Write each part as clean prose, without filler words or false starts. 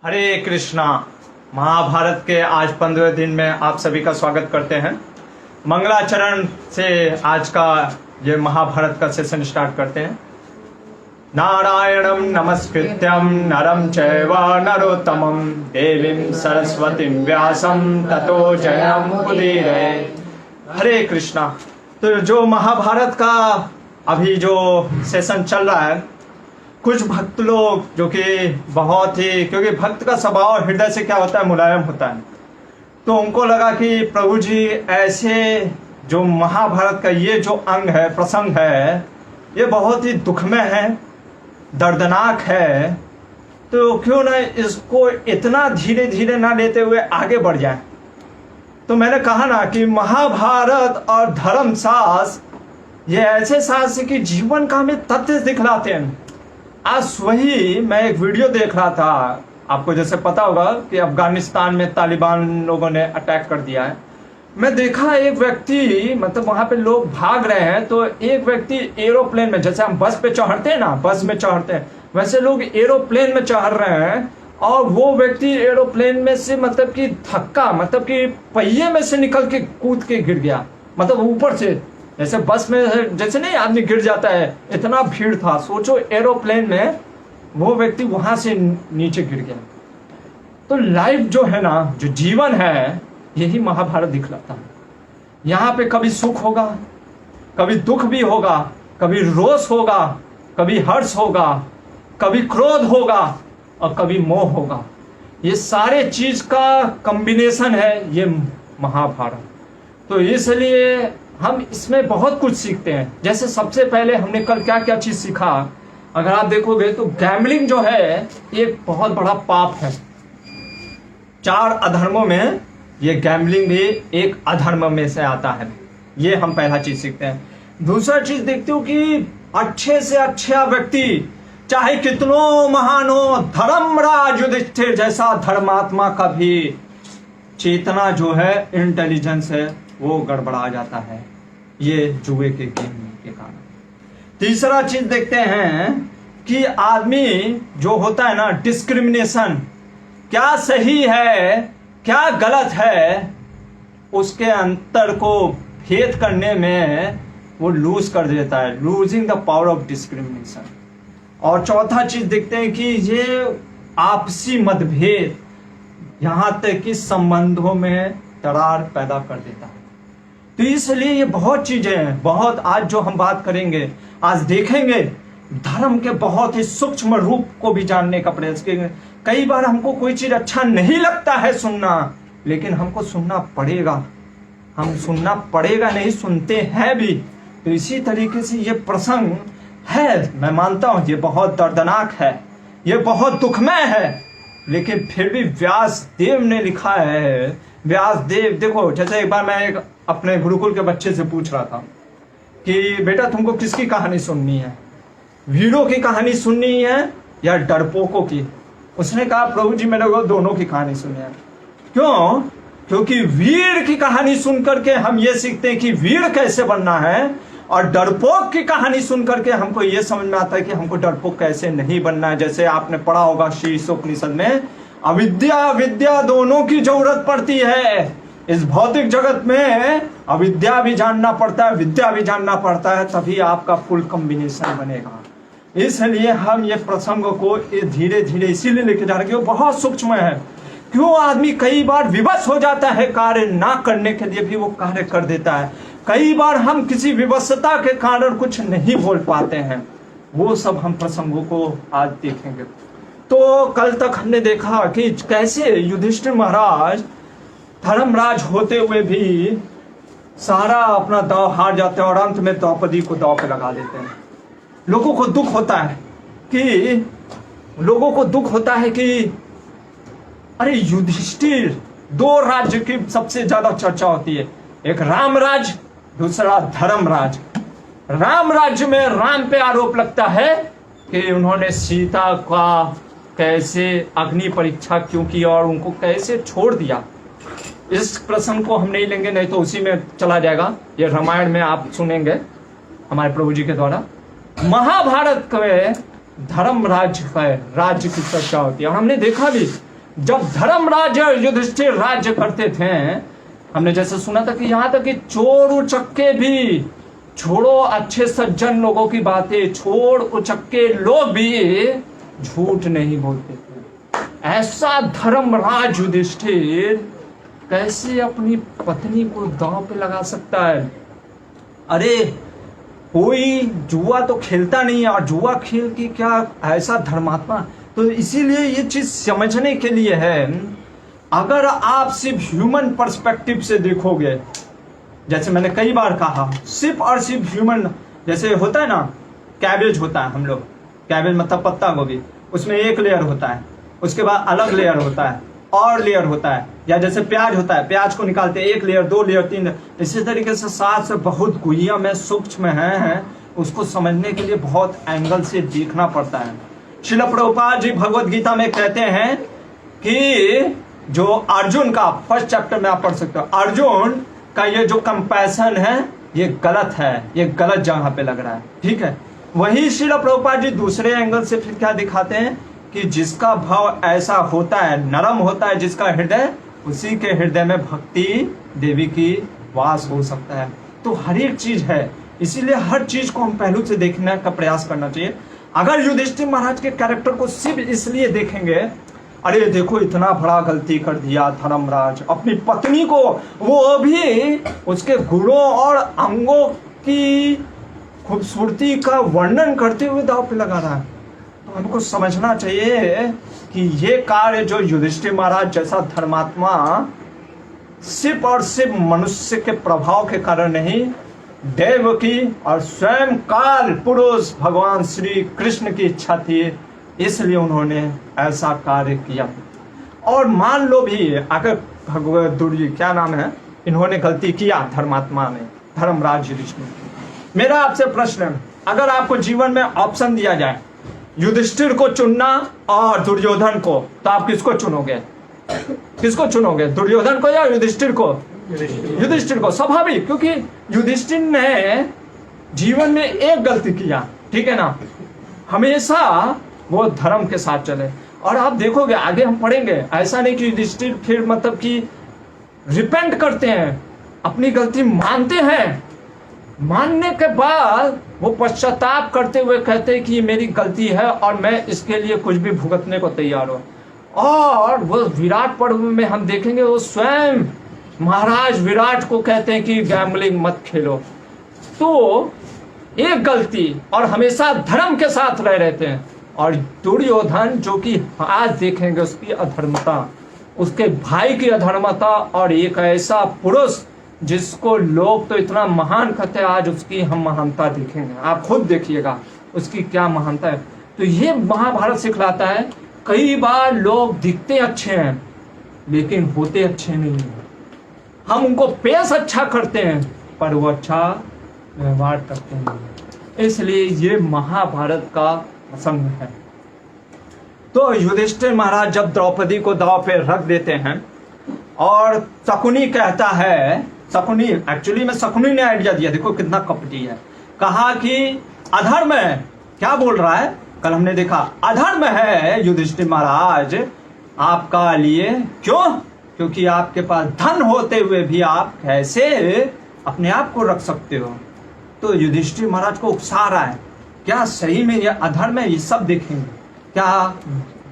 हरे कृष्णा। महाभारत के आज 15वें दिन में आप सभी का स्वागत करते हैं। मंगलाचरण से आज का ये महाभारत का सेशन स्टार्ट करते हैं। नारायणं नमस्कृत्यं नरं चैव नरोत्तमं देवीं सरस्वतीं व्यासं ततो जयमुदीरये। हरे कृष्णा। तो जो महाभारत का अभी जो सेशन चल रहा है, कुछ भक्त लोग जो कि बहुत ही, क्योंकि भक्त का स्वभाव हृदय से क्या होता है, मुलायम होता है, तो उनको लगा कि प्रभु जी ऐसे जो महाभारत का ये जो अंग है, प्रसंग है, ये बहुत ही दुखमय है, दर्दनाक है, तो क्यों ना इसको इतना धीरे धीरे ना लेते हुए आगे बढ़ जाए। तो मैंने कहा ना कि महाभारत और धर्मशास्त्र ये ऐसे शास्त्र की जीवन का हमें तथ्य दिखलाते हैं। आज वही मैं एक वीडियो देख रहा था, आपको जैसे पता होगा कि अफगानिस्तान में तालिबान लोगों ने अटैक कर दिया है। मैं देखा एक व्यक्ति, मतलब वहां पे लोग भाग रहे हैं, तो एक व्यक्ति एरोप्लेन में, जैसे हम बस पे चढ़ते हैं ना, बस में चढ़ते हैं, वैसे लोग एरोप्लेन में चढ़ रहे हैं और वो व्यक्ति एरोप्लेन में से मतलब कि धक्का, मतलब कि पहिए में से निकल के कूद के गिर गया, मतलब ऊपर से, जैसे बस में जैसे नहीं आदमी गिर जाता है, इतना भीड़ था। सोचो एरोप्लेन में वो व्यक्ति वहां से नीचे गिर गया। तो लाइफ जो है ना, जो जीवन है, यही महाभारत दिखलाता है। यहाँ पे कभी सुख होगा, कभी दुख भी होगा, कभी रोष होगा, कभी हर्ष होगा, कभी क्रोध होगा और कभी मोह होगा। ये सारे चीज का कॉम्बिनेशन है ये महाभारत। तो इसलिए हम इसमें बहुत कुछ सीखते हैं। जैसे सबसे पहले हमने कल क्या क्या चीज सीखा, अगर आप देखोगे तो गैम्बलिंग जो है एक बहुत बड़ा पाप है। 4 अधर्मों में ये गैम्बलिंग भी एक अधर्म में से आता है। ये हम पहला चीज सीखते हैं। दूसरा चीज देखते हो कि अच्छे से अच्छा व्यक्ति चाहे कितनों महान हो, धर्मराज युधिष्ठिर जैसा धर्मात्मा का भी चेतना जो है, इंटेलिजेंस है, वो गड़बड़ा जाता है ये जुए के गेम के कारण। तीसरा चीज देखते हैं कि आदमी जो होता है ना, डिस्क्रिमिनेशन, क्या सही है क्या गलत है, उसके अंतर को भेद करने में वो लूज कर देता है, losing the power of discrimination. और चौथा चीज देखते हैं कि ये आपसी मतभेद यहां तक कि संबंधों में दरार पैदा कर देता है। तो इसलिए ये बहुत चीजें हैं, बहुत आज जो हम बात करेंगे, आज देखेंगे धर्म के बहुत ही सूक्ष्म रूप को भी जानने का प्रयास करेंगे। कई बार हमको कोई चीज अच्छा नहीं लगता है सुनना, लेकिन हमको सुनना पड़ेगा, हम सुनना पड़ेगा, नहीं सुनते हैं भी। तो इसी तरीके से ये प्रसंग है, मैं मानता हूं ये बहुत दर्दनाक है, ये बहुत दुखमय है, लेकिन फिर भी व्यास देव ने लिखा है। व्यास देव, देखो जैसे एक बार मैं एक अपने गुरुकुल के बच्चे से पूछ रहा था कि बेटा तुमको किसकी कहानी सुननी है, वीरों की कहानी सुननी है या डरपोकों की? उसने कहा प्रभु जी मेरे को दोनों की कहानी सुननी है। क्यों? क्योंकि वीर की कहानी सुन करके हम ये सीखते हैं कि वीर कैसे बनना है, और डरपोक की कहानी सुन करके हमको ये समझ में आता है कि हमको डरपोक कैसे नहीं बनना है। जैसे आपने पढ़ा होगा शीर्षोपनिषद में, अविद्या विद्या दोनों की जरूरत पड़ती है। इस भौतिक जगत में अविद्या भी जानना पड़ता है, विद्या भी जानना पड़ता है, तभी आपका फुल कॉम्बिनेशन बनेगा। इसलिए हम ये प्रसंग को धीरे धीरे इसीलिए लेके जा रहे हैं, बहुत सूक्ष्म है। क्यों आदमी कई बार विवश हो जाता है, कार्य ना करने के लिए भी वो कार्य कर देता है। कई बार हम किसी विवशता के कारण कुछ नहीं बोल पाते हैं, वो सब हम प्रसंगों को आज देखेंगे। तो कल तक हमने देखा कि कैसे युधिष्ठिर महाराज धर्मराज होते हुए भी सारा अपना दांव हार जाते हैं और अंत में द्रौपदी को दांव पे लगा देते हैं। लोगों को दुख होता है कि अरे युधिष्ठिर, 2 राज्य की सबसे ज्यादा चर्चा होती है, एक राम राज, दूसरा धर्मराज। राम राज्य में राम पे आरोप लगता है कि उन्होंने सीता का कैसे अग्नि परीक्षा क्यों की और उनको कैसे छोड़ दिया। इस प्रसंग को हम नहीं लेंगे, नहीं तो उसी में चला जाएगा, ये रामायण में आप सुनेंगे हमारे प्रभु जी के द्वारा। महाभारत में धर्म राज्य की चर्चा होती है, और हमने देखा भी जब धर्मराज युधिष्ठिर राज्य करते थे, हमने जैसे सुना था कि यहां तक कि चोर उचक्के भी, छोड़ो अच्छे सज्जन लोगों की बातें, छोड़ उचक्के लोग भी झूठ नहीं बोलते थे। ऐसा धर्मराज युधिष्ठिर कैसे अपनी पत्नी को दांव पे लगा सकता है? अरे कोई जुआ तो खेलता नहीं है, और जुआ खेल के क्या ऐसा धर्मात्मा? तो इसीलिए ये चीज समझने के लिए है, अगर आप सिर्फ ह्यूमन पर्सपेक्टिव से देखोगे, जैसे मैंने कई बार कहा, सिर्फ और सिर्फ ह्यूमन, जैसे होता है ना, कैबेज होता है, हम लोग कैबेज मतलब पत्ता गोभी, उसमें एक लेयर होता है, उसके बाद अलग लेयर होता है और लेयर होता है, या जैसे प्याज होता है, प्याज को निकालते हैं, एक लेयर, दो लेयर, तीन लेयर, इसी तरीके से सात से बहुत गुहिया में सूक्ष्म है, उसको समझने के लिए बहुत एंगल से देखना पड़ता है। श्रील प्रभुपाद जी भगवत गीता में कहते हैं कि जो अर्जुन का फर्स्ट चैप्टर में आप पढ़ सकते हो, अर्जुन का ये जो कंपैशन है ये गलत है, ये गलत जगह पे लग रहा है, ठीक है। वही श्रील प्रभुपाद जी दूसरे एंगल से फिर क्या दिखाते हैं कि जिसका भाव ऐसा होता है, नरम होता है जिसका हृदय, उसी के हृदय में भक्ति देवी की वास हो सकता है। तो हर एक चीज है, इसीलिए हर चीज को हम पहलू से देखने का प्रयास करना चाहिए। अगर युधिष्ठिर महाराज के कैरेक्टर को सिर्फ इसलिए देखेंगे, अरे देखो इतना बड़ा गलती कर दिया धर्मराज, अपनी पत्नी को, वो भी उसके गुणों और अंगों की खूबसूरती का वर्णन करते हुए दांव पे लगा रहा है, तो हमको समझना चाहिए कि ये कार्य जो युधिष्ठिर महाराज जैसा धर्मात्मा सिर्फ और सिर्फ मनुष्य के प्रभाव के कारण नहीं, देव की और स्वयं काल पुरुष भगवान श्री कृष्ण की इच्छा थी, इसलिए उन्होंने ऐसा कार्य किया। और मान लो भी अगर भगवत दुर्जी क्या नाम है, इन्होंने गलती किया धर्मात्मा ने, धर्मराज युधिष्ठिर, मेरा आपसे प्रश्न है, अगर आपको जीवन में ऑप्शन दिया जाए युधिष्ठिर को चुनना और दुर्योधन को, तो आप किसको चुनोगे? किसको चुनोगे, दुर्योधन को या युधिष्ठिर को? युधिष्ठिर को, स्वाभाविक, क्योंकि युधिष्ठिर ने जीवन में एक गलती किया, ठीक है ना, हमेशा वो धर्म के साथ चले। और आप देखोगे आगे हम पढ़ेंगे, ऐसा नहीं कि युधिष्ठिर फिर मतलब कि रिपेंट करते हैं, अपनी गलती मानते हैं, मानने के बाद वो पश्चाताप करते हुए कहते हैं कि ये मेरी गलती है और मैं इसके लिए कुछ भी भुगतने को तैयार हूं। और वो विराट पर्व में हम देखेंगे, वो स्वयं महाराज विराट को कहते हैं कि गैम्बलिंग मत खेलो। तो एक गलती और हमेशा धर्म के साथ रह रहते हैं। और दुर्योधन जो कि आज देखेंगे उसकी अधर्मता, उसके भाई की अधर्मता, और एक ऐसा पुरुष जिसको लोग तो इतना महान कहते हैं, आज उसकी हम महानता देखेंगे, आप खुद देखिएगा उसकी क्या महानता है। तो ये महाभारत सिखलाता है, कई बार लोग दिखते अच्छे हैं लेकिन होते अच्छे नहीं हैं। हम उनको पेश अच्छा करते हैं पर वो अच्छा व्यवहार करते हैं, इसलिए ये महाभारत का प्रसंग है। तो युधिष्ठिर महाराज जब द्रौपदी को दांव पे रख देते हैं और शकुनी कहता है, शकुनी एक्चुअली में शकुनी ने आइडिया दिया, देखो कितना कपटी है, कहा कि अधर्म है, क्या बोल रहा है, कल हमने देखा अधर्म है युधिष्ठिर महाराज आपका लिए, क्यों? क्योंकि आपके पास धन होते हुए भी आप कैसे अपने आप को रख सकते हो। तो युधिष्ठिर महाराज को उकसा रहा है, क्या सही में यह अधर्म है? ये सब देखेंगे, क्या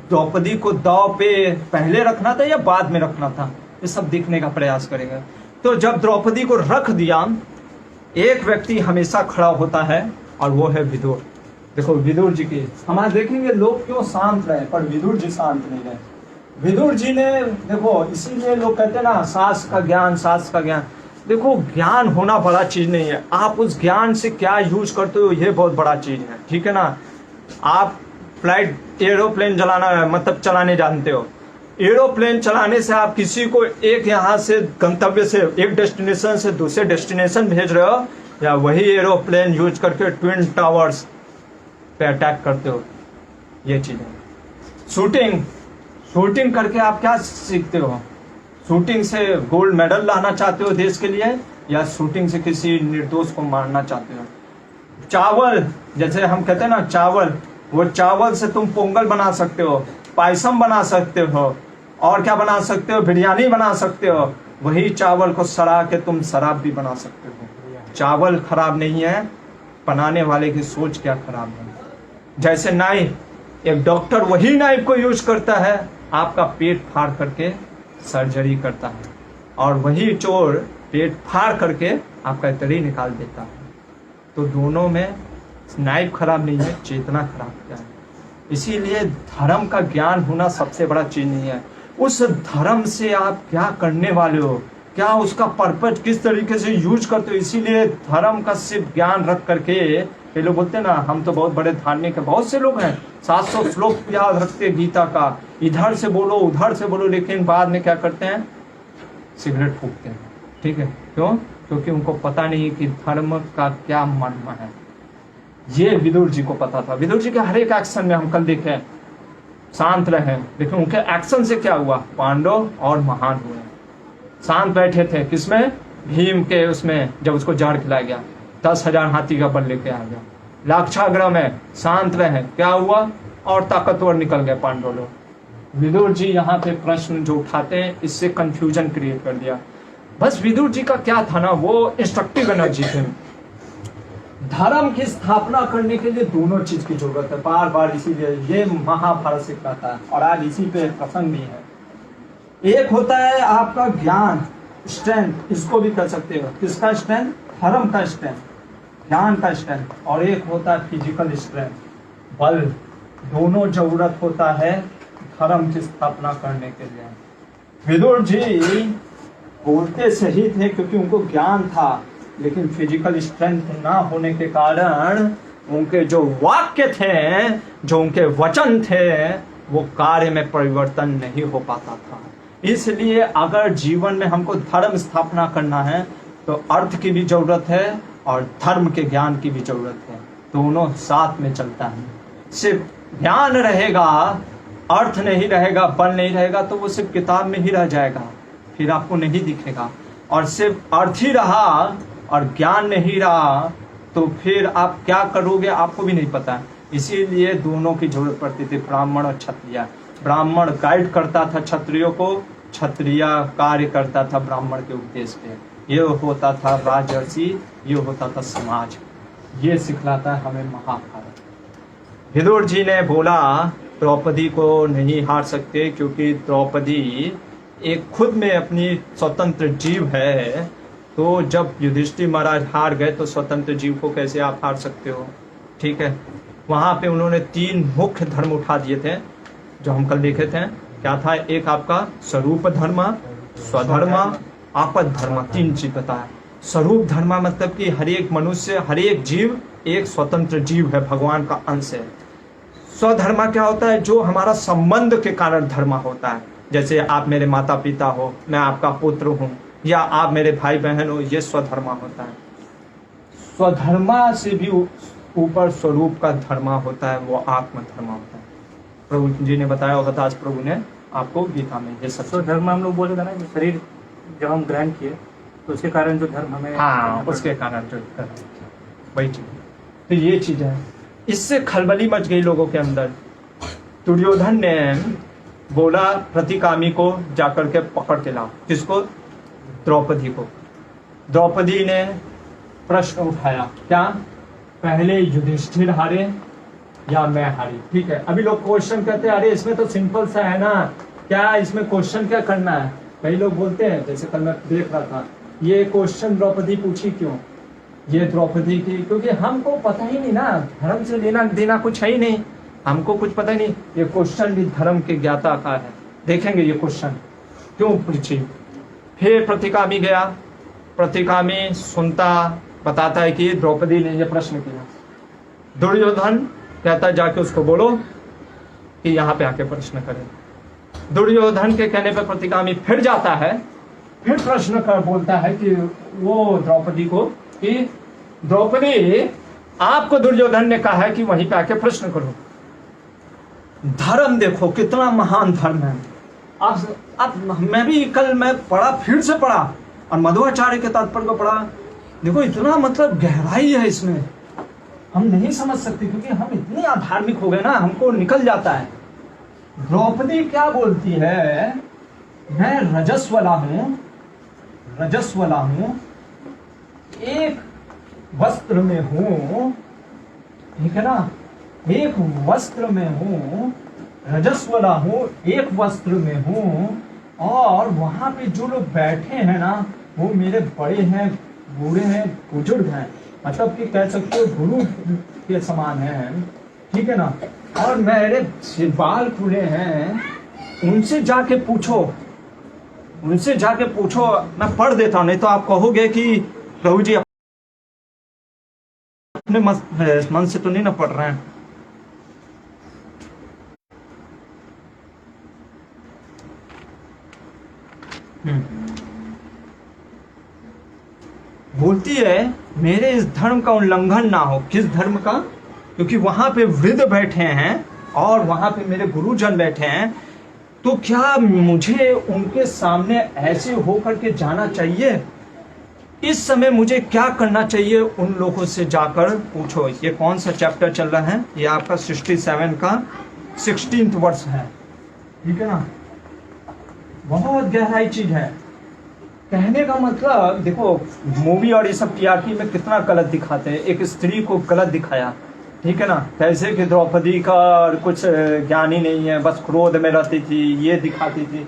द्रौपदी को दांव पे पहले रखना था या बाद में रखना था, ये सब देखने का प्रयास करेंगे। तो जब द्रौपदी को रख दिया, एक व्यक्ति हमेशा खड़ा होता है और वो है विदुर। देखो विदुर जी की हमारे देखेंगे लोग क्यों शांत रहे, पर विदुर जी शांत नहीं रहे। विदुर जी ने देखो, इसीलिए लोग कहते हैं ना शास्त्र का ज्ञान, शास्त्र का ज्ञान। देखो ज्ञान होना बड़ा चीज नहीं है, आप उस ज्ञान से क्या यूज करते हो ये बहुत बड़ा चीज है, ठीक है ना। आप फ्लाइट एरोप्लेन मतलब चलाने जानते हो, एरोप्लेन चलाने से आप किसी को एक यहाँ से गंतव्य से, एक डेस्टिनेशन से दूसरे डेस्टिनेशन भेज रहे हो, या वही एरोप्लेन यूज करके ट्विन टावर्स पे अटैक करते हो, ये चीज है। शूटिंग करके आप क्या सीखते हो? शूटिंग से गोल्ड मेडल लाना चाहते हो देश के लिए, या शूटिंग से किसी निर्दोष को मारना चाहते हो? चावल, जैसे हम कहते हैं ना चावल, वो चावल से तुम पोंगल बना सकते हो, पायसम बना सकते हो, और क्या बना सकते हो, बिरयानी बना सकते हो। वही चावल को सड़ा के तुम शराब भी बना सकते हो। चावल खराब नहीं है, बनाने वाले की सोच क्या खराब है। जैसे नाइफ, एक डॉक्टर वही नाइफ को यूज करता है, आपका पेट फाड़ करके सर्जरी करता है, और वही चोर पेट फाड़ करके आपका इतरी निकाल देता है। तो दोनों में नाइफ खराब नहीं है, चेतना खराब क्या है। इसीलिए धर्म का ज्ञान होना सबसे बड़ा चीज नहीं है, उस धर्म से आप क्या करने वाले हो, क्या उसका पर्पज किस तरीके से यूज करते हो। इसीलिए धर्म का सिर्फ ज्ञान रख करके, ये लोग बोलते हैं ना हम तो बहुत बड़े धार्मिक है, बहुत से लोग हैं 700 श्लोक याद रखते गीता का, इधर से बोलो उधर से बोलो, लेकिन बाद में क्या करते हैं, सिगरेट फूकते हैं। ठीक है, क्यों? क्योंकि उनको पता नहीं कि धर्म का क्या मर्म है। ये विदुर जी को पता था। विदुर जी के हर एक एक्शन में हम कल देखे शांत रहे, लेकिन उनके एक्शन से क्या हुआ, पांडव और महान हुए। शांत बैठे थे किसमें, भीम के उसमें, जब उसको जहर खिलाया गया 10,000 हाथी का बल लेके आ गया। लाक्षागृह में शांत रहे, क्या हुआ, और ताकतवर निकल गए पांडव लोग। विदुर जी यहाँ पे प्रश्न जो उठाते हैं, इससे कंफ्यूजन क्रिएट कर दिया। बस विदुर जी का क्या था ना, वो इंस्ट्रक्टिव एनर्जी थे। धर्म की स्थापना करने के लिए दोनों चीज की जरूरत है, बार बार इसीलिए ये महाभारत सिखाता है, और आज इसी पे प्रसंग भी है। एक होता है आपका ज्ञान, स्ट्रेंथ, इसको भी कर सकते हो, किसका स्ट्रेंथ, धर्म का स्ट्रेंथ, ज्ञान का स्ट्रेंथ, और एक होता है फिजिकल स्ट्रेंथ, बल। दोनों जरूरत होता है धर्म की स्थापना करने के लिए। विदुर जी बोलते सही थे क्योंकि उनको ज्ञान था, लेकिन फिजिकल स्ट्रेंथ ना होने के कारण उनके जो वाक्य थे, जो उनके वचन थे, वो कार्य में परिवर्तन नहीं हो पाता था। इसलिए अगर जीवन में हमको धर्म स्थापना करना है तो अर्थ की भी जरूरत है और धर्म के ज्ञान की भी जरूरत है, दोनों साथ में चलता है। सिर्फ ज्ञान रहेगा, अर्थ नहीं रहेगा, बल नहीं रहेगा, तो वो सिर्फ किताब में ही रह जाएगा, फिर आपको नहीं दिखेगा। और सिर्फ अर्थ ही रहा और ज्ञान नहीं रहा तो फिर आप क्या करोगे आपको भी नहीं पता। इसीलिए दोनों की जरूरत पड़ती थी, ब्राह्मण और क्षत्रिय। ब्राह्मण गाइड करता था क्षत्रियो को, क्षत्रिय कार्य करता था ब्राह्मण के उपदेश पे। ये होता था राजर्षि, ये होता था समाज। ये सिखलाता है हमें महाभारत। विदुर जी ने बोला द्रौपदी को नहीं हार सकते, क्योंकि द्रौपदी एक खुद में अपनी स्वतंत्र जीव है। तो जब युधिष्ठिर महाराज हार गए तो स्वतंत्र जीव को कैसे आप हार सकते हो। ठीक है, वहां पे उन्होंने 3 मुख्य धर्म उठा दिए थे जो हम कल देखे थे। क्या था, एक आपका स्वरूप धर्म, स्वधर्म, आपद धर्म, 3 चीज बताया। स्वरूप धर्म मतलब कि हर एक मनुष्य, हर एक जीव एक स्वतंत्र जीव है, भगवान का अंश है। स्वधर्म क्या होता है, जो हमारा संबंध के कारण धर्म होता है। जैसे आप मेरे माता पिता हो, मैं आपका पुत्र हूँ, या आप मेरे भाई बहन हो, ये स्वधर्मा होता है। स्वधर्मा से भी ऊपर स्वरूप का धर्मा होता है, वो आत्म धर्मा होता है। प्रभु जी ने बताया होगा, दास प्रभु ने आपको गीता में ये सब स्वधर्म हम लोग बोले थे ना, कि शरीर जब हम ग्रहण किए तो उसके कारण जो धर्म हमें, हाँ, उसके कारण जो धर्म, वही चीज। तो ये चीज है, इससे खलबली मच गई लोगों के अंदर। दुर्योधन ने बोला प्रतिकामी को जाकर के पकड़ के लाओ, किसको, द्रौपदी को। द्रौपदी ने प्रश्न उठाया, क्या पहले युधिष्ठिर हारे या मैं हारी। ठीक है, अभी लोग क्वेश्चन कहते हैं, अरे इसमें तो सिंपल सा है ना, क्या इसमें क्वेश्चन क्या करना है। कई लोग बोलते हैं, जैसे कल मैं देख रहा था, ये क्वेश्चन द्रौपदी पूछी क्यों, ये द्रौपदी की, क्योंकि हमको पता ही नहीं ना, धर्म से लेना देना कुछ है ही नहीं, हमको कुछ पता ही नहीं। ये क्वेश्चन भी धर्म के ज्ञाता का है, देखेंगे ये क्वेश्चन क्यों पूछी। फिर प्रतिकामी गया, प्रतिकामी सुनता, बताता है कि द्रौपदी ने यह प्रश्न किया। दुर्योधन कहता जाके उसको बोलो कि यहाँ पे आके प्रश्न करे। दुर्योधन के कहने पर प्रतिकामी फिर जाता है, फिर प्रश्न कर बोलता है कि वो द्रौपदी को कि द्रौपदी, आपको दुर्योधन ने कहा है कि वहीं पे आके प्रश्न करो। धर्म देखो कितना महान धर्म है। अब मैं भी कल मैं पढ़ा, फिर से पढ़ा, और मध्वाचार्य के तात्पर्य को पढ़ा। देखो इतना मतलब गहराई है इसमें, हम नहीं समझ सकते क्योंकि हम इतने अधार्मिक हो गए ना, हमको निकल जाता है। द्रौपदी क्या बोलती है मैं रजस्वला हूं, रजस्वला हूं, एक वस्त्र में हूं, ठीक है ना, एक वस्त्र में हूं, रजस्वला हूं, एक वस्त्र में हूं, और वहां पे जो लोग बैठे हैं ना वो मेरे बड़े हैं, बूढ़े हैं, बुजुर्ग हैं, मतलब कि कह सकते हो गुरु के समान हैं, ठीक है ना। और मेरे बाल खुले हैं, उनसे जाके पूछो, उनसे जाके पूछो। मैं पढ़ देता हूं, नहीं तो आप कहोगे कि प्रभु जी अपने मन से तो नहीं ना पढ़ रहे हैं। बोलती है मेरे इस धर्म का उल्लंघन ना हो। किस धर्म का? क्योंकि वहां पे वृद्ध बैठे हैं और वहां पे मेरे गुरुजन बैठे हैं, तो क्या मुझे उनके सामने ऐसे होकर के जाना चाहिए? इस समय मुझे क्या करना चाहिए? उन लोगों से जाकर पूछो। ये कौन सा चैप्टर चल रहा है? ये आपका 67 का 16th वर्ष है, ठीक है ना। बहुत गहराई चीज है। कहने का मतलब देखो, मूवी और ये सब टीआरपी में कितना गलत दिखाते हैं। एक स्त्री को गलत दिखाया, ठीक है ना, कैसे कि द्रौपदी का और कुछ ज्ञान ही नहीं है, बस क्रोध में रहती थी, ये दिखाती थी।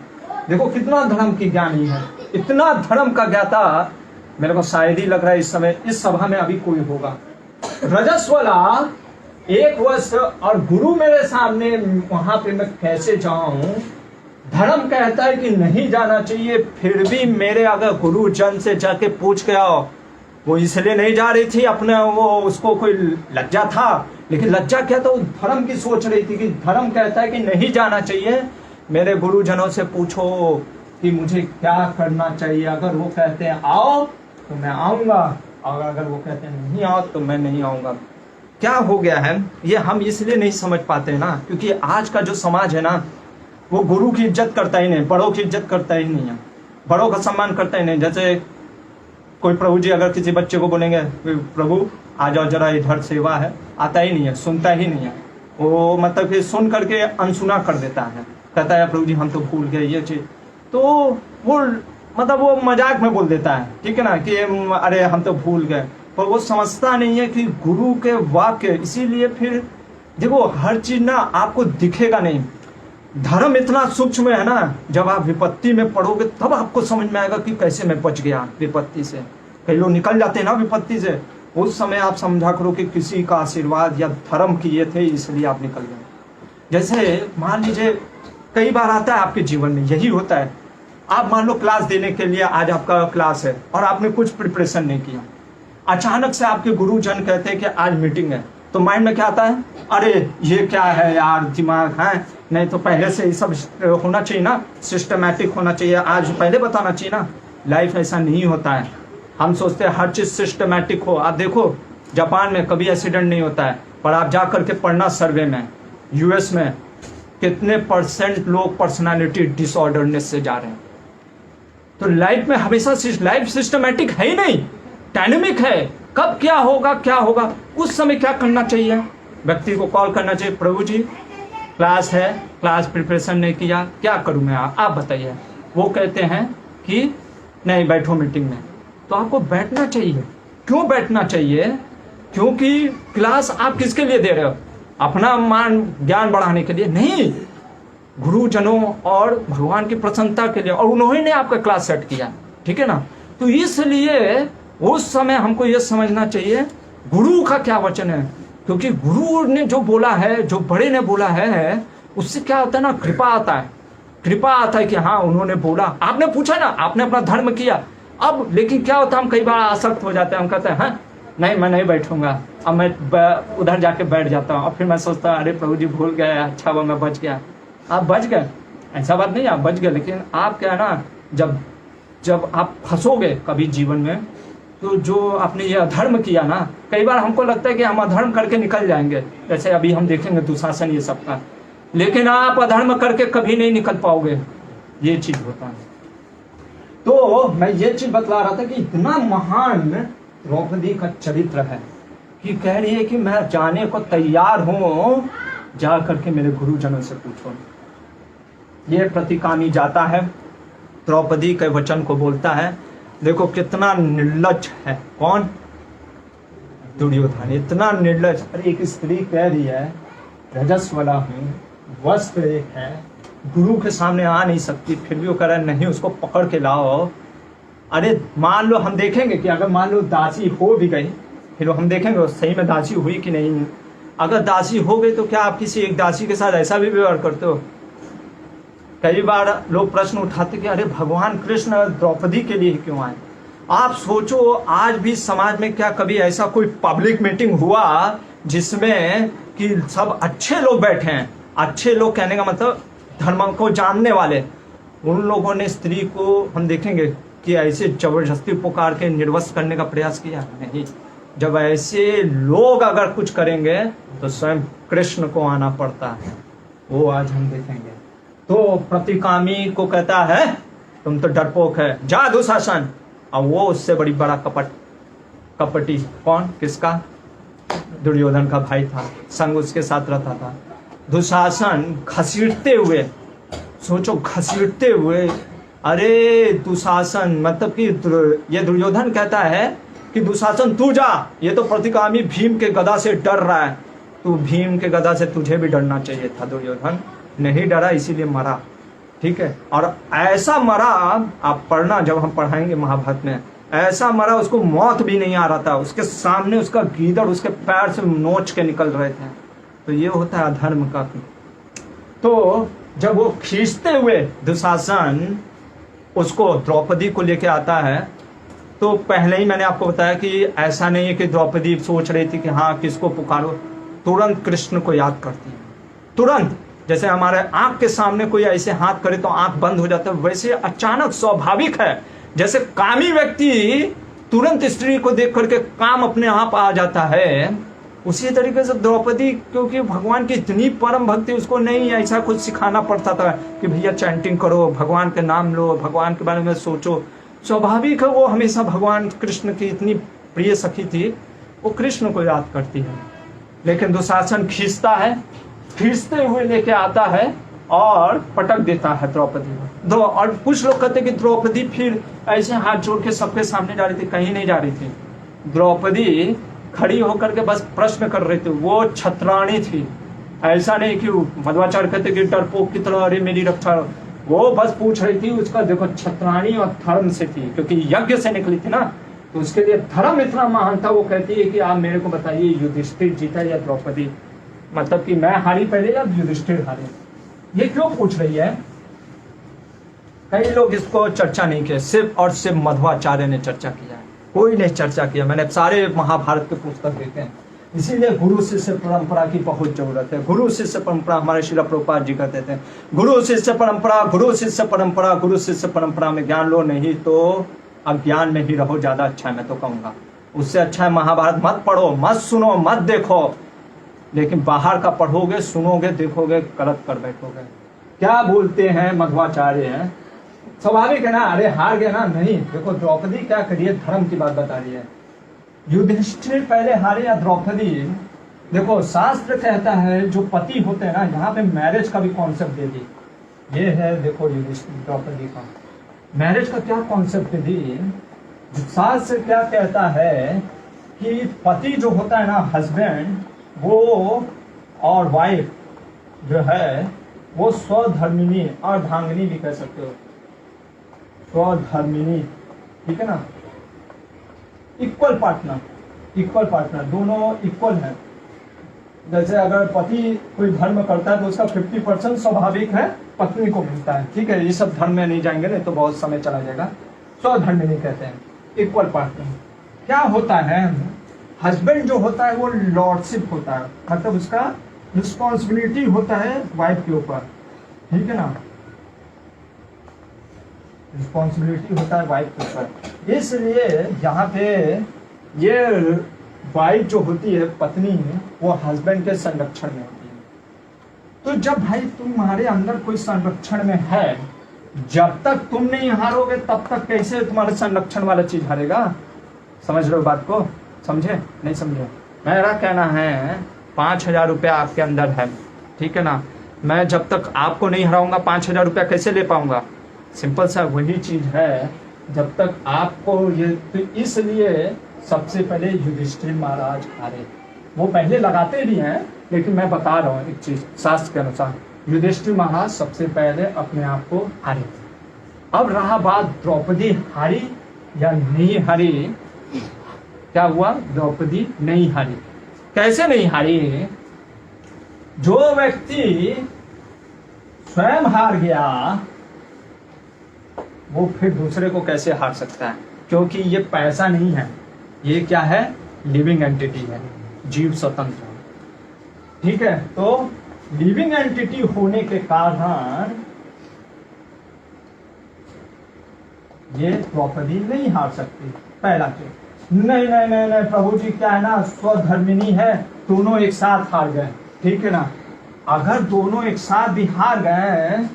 देखो कितना धर्म की ज्ञानी है, इतना धर्म का ज्ञाता मेरे को शायद ही लग रहा है इस समय इस सभा में अभी कोई होगा। रजस्वला एक वर्ष और गुरु मेरे सामने, वहां पे मैं कैसे जाऊं? धर्म कहता है कि नहीं जाना चाहिए, फिर भी मेरे अगर गुरुजन से जाके पूछ के आओ। वो इसलिए नहीं जा रही थी अपने, वो उसको कोई लज्जा था, लेकिन लज्जा क्या था, वो धर्म की सोच रही थी कि धर्म कहता है कि नहीं जाना चाहिए। मेरे गुरुजनों से पूछो कि मुझे क्या करना चाहिए। अगर वो कहते हैं आओ तो मैं आऊंगा, और अगर वो कहते हैं नहीं आओ तो मैं नहीं आऊंगा। क्या हो गया है, ये हम इसलिए नहीं समझ पाते ना, क्योंकि आज का जो समाज है ना, वो गुरु की इज्जत करता ही नहीं, बड़ों की इज्जत करता ही नहीं है, बड़ों का सम्मान करता ही नहीं। जैसे कोई प्रभु जी अगर किसी बच्चे को बोलेंगे प्रभु आ जाओ जरा इधर सेवा है, आता ही नहीं है, सुनता ही नहीं है। वो मतलब कि सुन करके अनसुना कर देता है, कहता है प्रभु जी हम तो भूल गए ये चीज। तो वो मतलब वो मजाक में बोल देता है, ठीक है ना, कि अरे हम तो भूल गए। पर वो समझता नहीं है कि गुरु के वाक्य, इसीलिए फिर देखो हर चीज ना आपको दिखेगा नहीं। धर्म इतना सूक्ष्म है ना, जब आप विपत्ति में पड़ोगे तब आपको समझ में आएगा कि कैसे मैं बच गया विपत्ति से। कई लोग निकल जाते हैं ना विपत्ति से, उस समय आप समझा करो कि किसी का आशीर्वाद या धर्म किए थे इसलिए आप निकल गए। जैसे मान लीजिए कई बार आता है आपके जीवन में, यही होता है। आप मान लो क्लास देने के लिए आज आपका क्लास है और आपने कुछ प्रिपरेशन नहीं किया, अचानक से आपके गुरुजन कहते हैं कि आज मीटिंग है, तो माइंड में क्या आता है, अरे ये क्या है यार, दिमाग है नहीं तो पहले से ये सब होना चाहिए ना, सिस्टमैटिक होना चाहिए, आज पहले बताना चाहिए ना। लाइफ ऐसा नहीं होता है, हम सोचते हैं हर चीज सिस्टमैटिक हो। आप देखो जापान में कभी एक्सीडेंट नहीं होता है, पर आप जा करके पढ़ना सर्वे में, यूएस में कितने % लोग पर्सनालिटी डिसऑर्डरनेस से जा रहे हैं। तो लाइफ में हमेशा लाइफ सिस्टमैटिक है ही नहीं, डायनेमिक है। कब क्या होगा क्या होगा, उस समय क्या करना चाहिए, व्यक्ति को कॉल करना चाहिए, प्रभु जी क्लास है, क्लास प्रिपरेशन नहीं किया, क्या करूं मैं, आप बताइए। वो कहते हैं कि नहीं बैठो मीटिंग में, तो आपको बैठना चाहिए। क्यों बैठना चाहिए? क्योंकि क्लास आप किसके लिए दे रहे हो, अपना मान ज्ञान बढ़ाने के लिए नहीं, गुरुजनों और भगवान की प्रसन्नता के लिए, और उन्होंने ने आपका क्लास सेट किया, ठीक है ना। तो इसलिए उस समय हमको ये समझना चाहिए गुरु का क्या वचन है, क्योंकि गुरु ने जो बोला है, जो बड़े ने बोला है, उससे क्या होता है ना, कृपा आता है। कृपा आता है कि हाँ उन्होंने बोला, आपने पूछा ना, आपने अपना धर्म किया। अब लेकिन क्या होता है, हम कई बार आसक्त हो जाते हैं, हम कहते हैं हाँ नहीं मैं नहीं बैठूंगा, अब मैं उधर जाके बैठ जाता हूँ। और फिर मैं सोचता अरे प्रभु जी भूल गए, अच्छा वो मैं बच गया। आप बच गए, ऐसा बात नहीं आप बच गए, लेकिन आप क्या है ना, जब आप फंसोगे कभी जीवन में, तो जो आपने ये अधर्म किया ना, कई बार हमको लगता है कि हम अधर्म करके निकल जाएंगे, जैसे अभी हम देखेंगे दुशासन ये सब का, लेकिन आप अधर्म करके कभी नहीं निकल पाओगे, ये चीज होता है। तो मैं ये चीज बतला रहा था कि इतना महान द्रौपदी का चरित्र है कि कह रही है कि मैं जाने को तैयार हूं, जा करके मेरे गुरुजनों से पूछो। ये प्रतिकामी जाता है, द्रौपदी के वचन को बोलता है। देखो कितना निर्लज्ज है। कौन? दुर्योधन। इतना निर्लज्ज। अरे एक स्त्री कह रही है रजस्वला हूँ, वस्त्र एक है, गुरु के सामने आ नहीं सकती, फिर भी वो कह रहा है नहीं उसको पकड़ के लाओ। अरे मान लो हम देखेंगे कि अगर मान लो दासी हो भी गई, फिर हम देखेंगे सही में दासी हुई कि नहीं। अगर दासी हो गई तो क्या आप किसी एक दासी के साथ ऐसा भी व्यवहार करते हो? कई बार लोग प्रश्न उठाते कि अरे भगवान कृष्ण द्रौपदी के लिए क्यों आए। आप सोचो आज भी समाज में क्या कभी ऐसा कोई पब्लिक मीटिंग हुआ जिसमें कि सब अच्छे लोग बैठे हैं। अच्छे लोग कहने का मतलब धर्म को जानने वाले, उन लोगों ने स्त्री को हम देखेंगे कि ऐसे जबरदस्ती पुकार के निर्वस्त्र करने का प्रयास किया नहीं। जब ऐसे लोग अगर कुछ करेंगे तो स्वयं कृष्ण को आना पड़ता है, वो आज हम देखेंगे। तो प्रतिकामी को कहता है तुम तो डरपोक है, जा दुशासन। और वो उससे बड़ी बड़ा कपटी। कौन? किसका? दुर्योधन का भाई था, संग उसके साथ रहता था। दुशासन घसीटते हुए, सोचो घसीटते हुए, अरे दुशासन मतलब कि ये दुर्योधन कहता है कि दुशासन तू जा, ये तो प्रतिकामी भीम के गदा से डर रहा है, तू भीम के गदा से तुझे भी डरना चाहिए था। दुर्योधन नहीं डरा, इसीलिए मरा। ठीक है, और ऐसा मरा, आप पढ़ना जब हम पढ़ाएंगे महाभारत में, ऐसा मरा उसको मौत भी नहीं आ रहा था, उसके सामने उसका गीदड़ उसके पैर से नोच के निकल रहे थे। तो ये होता है अधर्म का। तो जब वो खींचते हुए दुशासन उसको द्रौपदी को लेके आता है, तो पहले ही मैंने आपको बताया कि ऐसा नहीं है कि द्रौपदी सोच रही थी कि हाँ किसको पुकारो, तुरंत कृष्ण को याद करती है। तुरंत, जैसे हमारे आंख के सामने कोई ऐसे हाथ करे तो आंख बंद हो जाता है, वैसे अचानक स्वाभाविक है, जैसे कामी व्यक्ति तुरंत स्त्री को देख करके काम अपने आप आ जाता है, उसी तरीके से द्रौपदी, क्योंकि भगवान की इतनी परम भक्ति, उसको नहीं ऐसा कुछ सिखाना पड़ता था कि भैया चैंटिंग करो, भगवान के नाम लो, भगवान के बारे में सोचो। स्वाभाविक है, वो हमेशा भगवान कृष्ण की इतनी प्रिय सखी थी, वो कृष्ण को याद करती है। लेकिन दुशासन खींचता है, खींचते हुए लेके आता है और पटक देता है द्रौपदी को। और कुछ लोग कहते कि द्रौपदी फिर ऐसे हाथ जोड़ के सबके सामने जा रही थी, कहीं नहीं जा रही थी। द्रौपदी खड़ी होकर के बस प्रश्न कर रही थी, वो छत्राणी थी। ऐसा नहीं कि मध्वाचार्य कहते कि डरपोक की तरह अरे मेरी रक्षा, वो बस पूछ रही थी। उसका देखो छत्राणी और धर्म से थी, क्योंकि यज्ञ से निकली थी ना, तो उसके लिए धर्म इतना महान था। वो कहती है कि आप मेरे को बताइए युधिष्ठिर जीता या द्रौपदी, मतलब कि मैं हारी पहले या युधिष्ठिर हारे। ये क्यों पूछ रही है? कई लोग इसको चर्चा नहीं किया, सिर्फ और सिर्फ मध्वाचार्य ने चर्चा किया है, कोई नहीं चर्चा किया। मैंने सारे महाभारत के पुस्तक देखे हैं, इसीलिए गुरु शिष्य परंपरा की बहुत जरूरत है। गुरु शिष्य परंपरा, हमारे श्रील प्रभुपाद जी कहते थे गुरु शिष्य परंपरा, गुरु शिष्य परंपरा, गुरु शिष्य परंपरा में ज्ञान लो, नहीं तो अज्ञान में ही रहो, ज्यादा अच्छा है मैं तो कहूंगा। उससे अच्छा है महाभारत मत पढ़ो, मत सुनो, मत देखो, लेकिन बाहर का पढ़ोगे, सुनोगे, देखोगे, गलत कर बैठोगे। क्या बोलते हैं मध्वाचार्य हैं, स्वाभाविक है ना, अरे हार गए ना, नहीं। देखो द्रौपदी क्या करिए, धर्म की बात बता रही है। युधिष्ठिर पहले हारे या द्रौपदी? देखो शास्त्र कहता है जो पति होते हैं ना, यहाँ पे मैरिज का भी कॉन्सेप्ट दे दी। ये है देखो युधिष्ठिर द्रौपदी का मैरिज का क्या कॉन्सेप्ट दे दी। शास्त्र क्या कहता है कि पति जो होता है ना, हस्बैंड, वो और वाइफ जो है वो स्वधर्मिणी, अर्धांगिनी भी कह सकते हो, स्वधर्मिणी, ठीक है ना, इक्वल पार्टनर, दोनों इक्वल है। जैसे अगर पति कोई धर्म करता है तो उसका 50% स्वाभाविक है पत्नी को मिलता है, ठीक है। ये सब धर्म में नहीं जाएंगे, नहीं तो बहुत समय चला जाएगा। स्वधर्मिणी कहते हैं, इक्वल पार्टनर। क्या होता है, हस्बैंड जो होता है वो लॉर्डशिप होता है, मतलब उसका रिस्पॉन्सिबिलिटी होता है वाइफ के ऊपर, ठीक है ना, रिस्पॉन्सिबिलिटी होता है वाइफ के ऊपर। इसलिए यहाँ पे ये वाइफ जो होती है, पत्नी, वो हस्बैंड के संरक्षण में होती है। तो जब भाई तुम्हारे अंदर कोई संरक्षण में है, जब तक तुम नहीं हारोगे तब तक कैसे तुम्हारे संरक्षण वाला चीज हारेगा? समझ रहे हो बात को? समझे नहीं समझे? मेरा कहना है 5,000 रुपया आपके अंदर है, ठीक है ना, मैं जब तक आपको नहीं हराऊंगा 5,000 रुपया कैसे ले पाऊंगा? सिंपल सा वही चीज है, जब तक आपको ये, तो इसलिए सबसे पहले युधिष्ठिर महाराज हारे। वो पहले लगाते भी हैं, लेकिन मैं बता रहा हूँ एक चीज शास्त्र के अनुसार, युधिष्ठिर महाराज सबसे पहले अपने आप को हारे। अब रहा बात द्रौपदी हारी या नहीं हारी, क्या हुआ, द्रौपदी नहीं हारी। कैसे नहीं हारी? जो व्यक्ति स्वयं हार गया वो फिर दूसरे को कैसे हार सकता है? क्योंकि ये पैसा नहीं है, ये क्या है, लिविंग एंटिटी है, जीव स्वतंत्र। ठीक है, तो लिविंग एंटिटी होने के कारण ये द्रौपदी नहीं हार सकती। पहला चीज, नहीं नहीं नहीं नहीं प्रभु जी, क्या है ना, स्वधर्मिणी है, दोनों एक साथ हार गए, ठीक है ना। अगर दोनों एक साथ भी हार गए,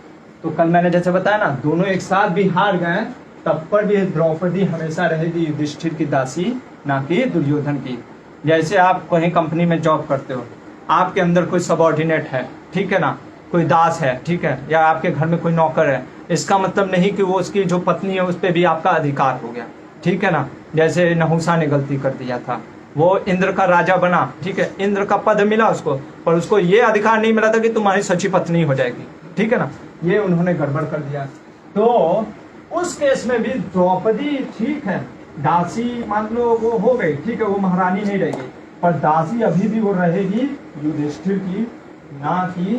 तो कल मैंने जैसे बताया ना, दोनों एक साथ भी हार गए, तब पर भी द्रौपदी हमेशा रहेगी युधिष्ठिर की दासी, ना कि दुर्योधन की। जैसे आप कहीं कंपनी में जॉब करते हो, आपके अंदर कोई सबऑर्डिनेट है, ठीक है ना, कोई दास है, ठीक है, या आपके घर में कोई नौकर है, इसका मतलब नहीं कि वो उसकी जो पत्नी है उस पर भी आपका अधिकार हो गया, ठीक है ना। जैसे नहुसा ने गलती कर दिया था, वो इंद्र का राजा बना, ठीक है, इंद्र का पद मिला उसको, पर उसको ये अधिकार नहीं मिला था कि तुम्हारी सच्ची पत्नी हो जाएगी, ठीक है ना। ये उन्होंने गड़बड़ कर दिया। तो उस केस में भी द्रौपदी, ठीक है, दासी मान लो वो हो गई, ठीक है, वो महारानी नहीं रहेगी, पर दासी अभी भी वो रहेगी युधिष्ठिर की, ना कि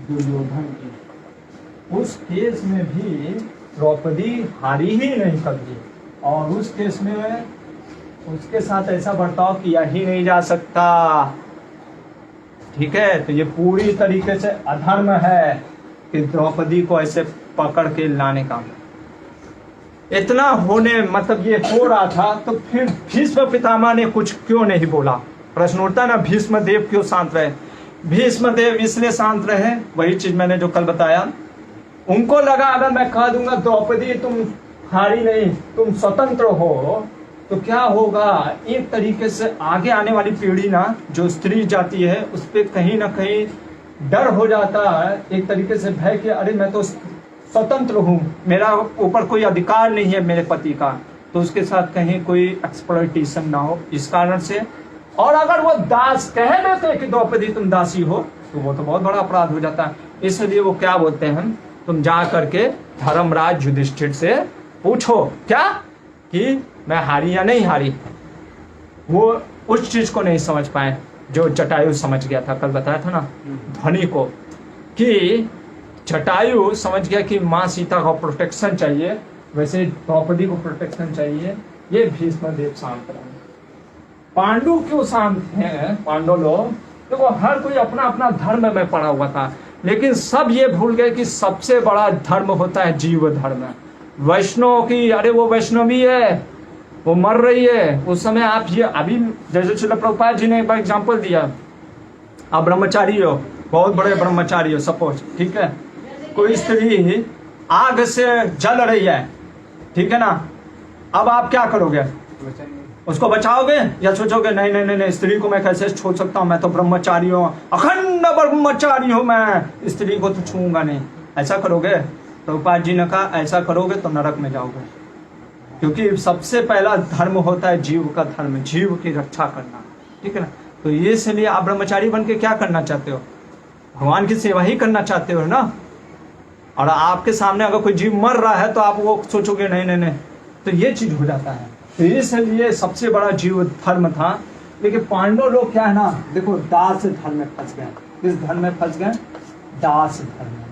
दुर्योधन की। उस केस में भी द्रौपदी हारी ही नहीं कभी, और उस केस में उसके साथ ऐसा बर्ताव किया ही नहीं जा सकता, ठीक है। तो ये पूरी तरीके से अधर्म है कि द्रौपदी को ऐसे पकड़ के लाने का। इतना होने, मतलब ये हो रहा था, तो फिर भीष्म पितामह ने कुछ क्यों नहीं बोला? प्रश्न उठता ना, भीष्म देव क्यों शांत रहे? भीष्म देव इसलिए शांत रहे, वही चीज मैंने जो कल बताया, उनको लगा अगर मैं कह दूंगा द्रौपदी तुम हारी नहीं, तुम स्वतंत्र हो, तो क्या होगा, एक तरीके से आगे आने वाली पीढ़ी ना, जो स्त्री जाती है, उस पर कहीं ना कहीं डर हो जाता है, एक तरीके से भय कि अरे मैं तो स्वतंत्र हूँ, मेरा ऊपर कोई अधिकार नहीं है मेरे पति का, तो उसके साथ कहीं कोई एक्सप्लॉयटेशन ना हो, इस कारण से। और अगर वो दास कह देते कि द्रौपदी तुम दासी हो, तो वो तो बहुत बड़ा अपराध हो जाता है। इसलिए वो क्या बोलते हैं, तुम जा करके धर्मराज युधिष्ठिर से पूछो क्या कि मैं हारी या नहीं हारी। वो उस चीज को नहीं समझ पाए जो जटायु समझ गया था, कल बताया था ना ध्वनि को, कि जटायु समझ गया कि माँ सीता को प्रोटेक्शन चाहिए, वैसे द्रौपदी को प्रोटेक्शन चाहिए। ये भीष्म देव शांत रहे। पांडु क्यों शांत हैं? पांडव लोग देखो, हर कोई अपना अपना धर्म में पड़ा हुआ था, लेकिन सब ये भूल गए कि सबसे बड़ा धर्म होता है जीव धर्म। वैष्णव की, अरे वो वैष्णवी है, वो मर रही है, उस समय आप ये अभी जैसे श्रील प्रभुपाद जी ने एक बार एग्जाम्पल दिया, आप ब्रह्मचारी हो, बहुत बड़े ब्रह्मचारी हो सपोज, ठीक है, कोई स्त्री आग से जल रही है, ठीक है ना, अब आप क्या करोगे? उसको बचाओगे या सोचोगे नहीं नहीं नहीं नहीं, स्त्री को मैं कैसे छोड़ सकता हूँ, मैं तो ब्रह्मचारी हूँ, अखंड ब्रह्मचारी हूँ, मैं स्त्री को तो छूंगा नहीं, ऐसा करोगे? प्रभुपाद जी ने कहा ऐसा करोगे तो नरक में जाओगे, क्योंकि सबसे पहला धर्म होता है जीव का धर्म, जीव की रक्षा करना, ठीक है ना। तो ये इसलिए आप ब्रह्मचारी बन के क्या करना चाहते हो? भगवान की सेवा ही करना चाहते हो ना। और आपके सामने अगर कोई जीव मर रहा है तो आप वो सोचोगे नहीं नहीं नहीं, तो ये चीज हो जाता है। तो इसलिए सबसे बड़ा जीव धर्म था। लेकिन पांडव लोग क्या है ना, देखो दास धर्म में फंस गए। किस धर्म में फंस गए? दास धर्म में।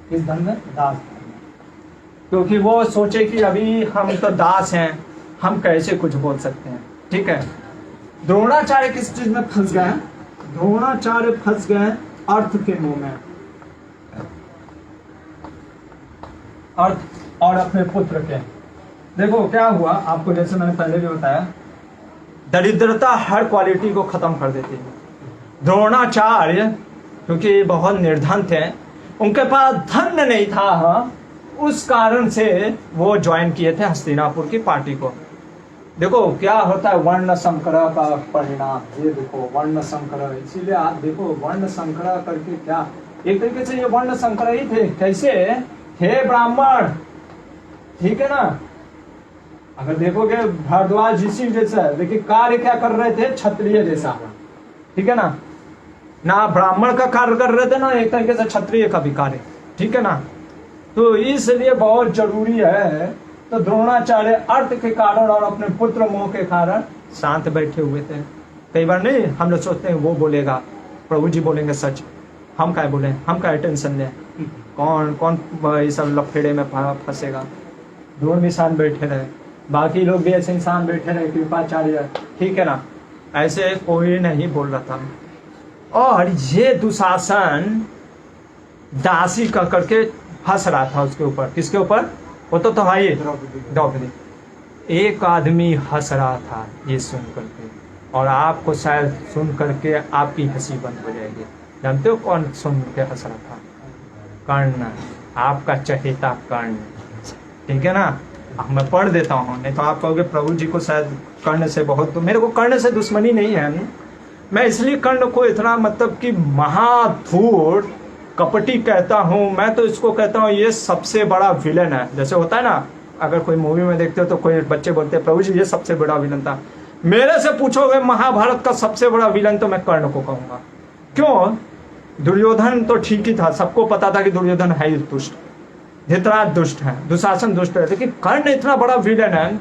किस धर्म में? दास धर्म में। क्योंकि वो सोचे कि अभी हम तो दास हैं, हम कैसे कुछ बोल सकते हैं, ठीक है। द्रोणाचार्य किस चीज में फंस गए? द्रोणाचार्य फंस गए अर्थ के मुंह में, अर्थ और अपने पुत्र के। देखो क्या हुआ, आपको जैसे मैंने पहले भी बताया, दरिद्रता हर क्वालिटी को खत्म कर देती है। द्रोणाचार्य क्योंकि बहुत निर्धन थे, उनके पास धन नहीं था, उस कारण से वो ज्वाइन किए थे हस्तिनापुर की पार्टी को। देखो क्या होता है वर्ण संकर का परिणाम, ये देखो वर्ण संकर। इसीलिए आप देखो वर्ण संकर करके क्या, एक तरीके से ये वर्ण संकर ही थे। कैसे थे ब्राह्मण, ठीक है ना। अगर देखोगे भारद्वाज ऋषि जैसा, देखिए कार्य क्या कर रहे थे, क्षत्रिय जैसा, ठीक है ना ब्राह्मण का कार्य कर रहे थे ना एक तरीके से क्षत्रिय का भी कार्य, ठीक है ना। तो इसलिए बहुत जरूरी है। तो द्रोणाचार्य अर्थ के कारण और अपने पुत्र मोह के कारण शांत बैठे हुए थे। कई बार नहीं हम लोग सोचते हैं वो बोलेगा, प्रभु जी बोलेंगे सच, हम क्या बोले, हम क्या टेंशन लें, कौन कौन ये सब लफेड़े में फंसेगा। दूर में शांत बैठे रहे, बाकी लोग भी ऐसे इंसान बैठे रहे, कृपाचार्य, ठीक है ना। ऐसे कोई नहीं बोल रहा था। और ये दुशासन दासी कह करके हंस रहा था उसके ऊपर। किसके ऊपर? वो तो भाई द्रौपदी। एक आदमी हंस रहा था ये सुन करके, और आपको शायद सुन करके आपकी हंसी बंद हो जाएगी। जानते हो कौन सुन के हंस रहा था? कर्ण, आपका चहेता कर्ण, ठीक है ना। मैं पढ़ देता हूँ, नहीं तो आप कहोगे प्रभु जी को शायद कर्ण से बहुत, तो मेरे को कर्ण से दुश्मनी नहीं है। मैं इसलिए कर्ण को इतना मतलब कि महाधूर्त कपटी कहता हूँ। मैं तो इसको कहता हूँ ये सबसे बड़ा विलन है। जैसे होता है ना, अगर कोई मूवी में देखते हो तो कोई बच्चे बोलते हैं प्रभु जी ये सबसे बड़ा विलन था। मेरे से पूछोगे महाभारत का सबसे बड़ा विलन तो मैं कर्ण को कहूंगा। क्यों? दुर्योधन तो ठीक ही था, सबको पता था कि दुर्योधन है ही दुष्ट, धृतराष्ट्र दुष्ट है, दुशासन दुष्ट है, लेकिन कर्ण इतना बड़ा विलन है,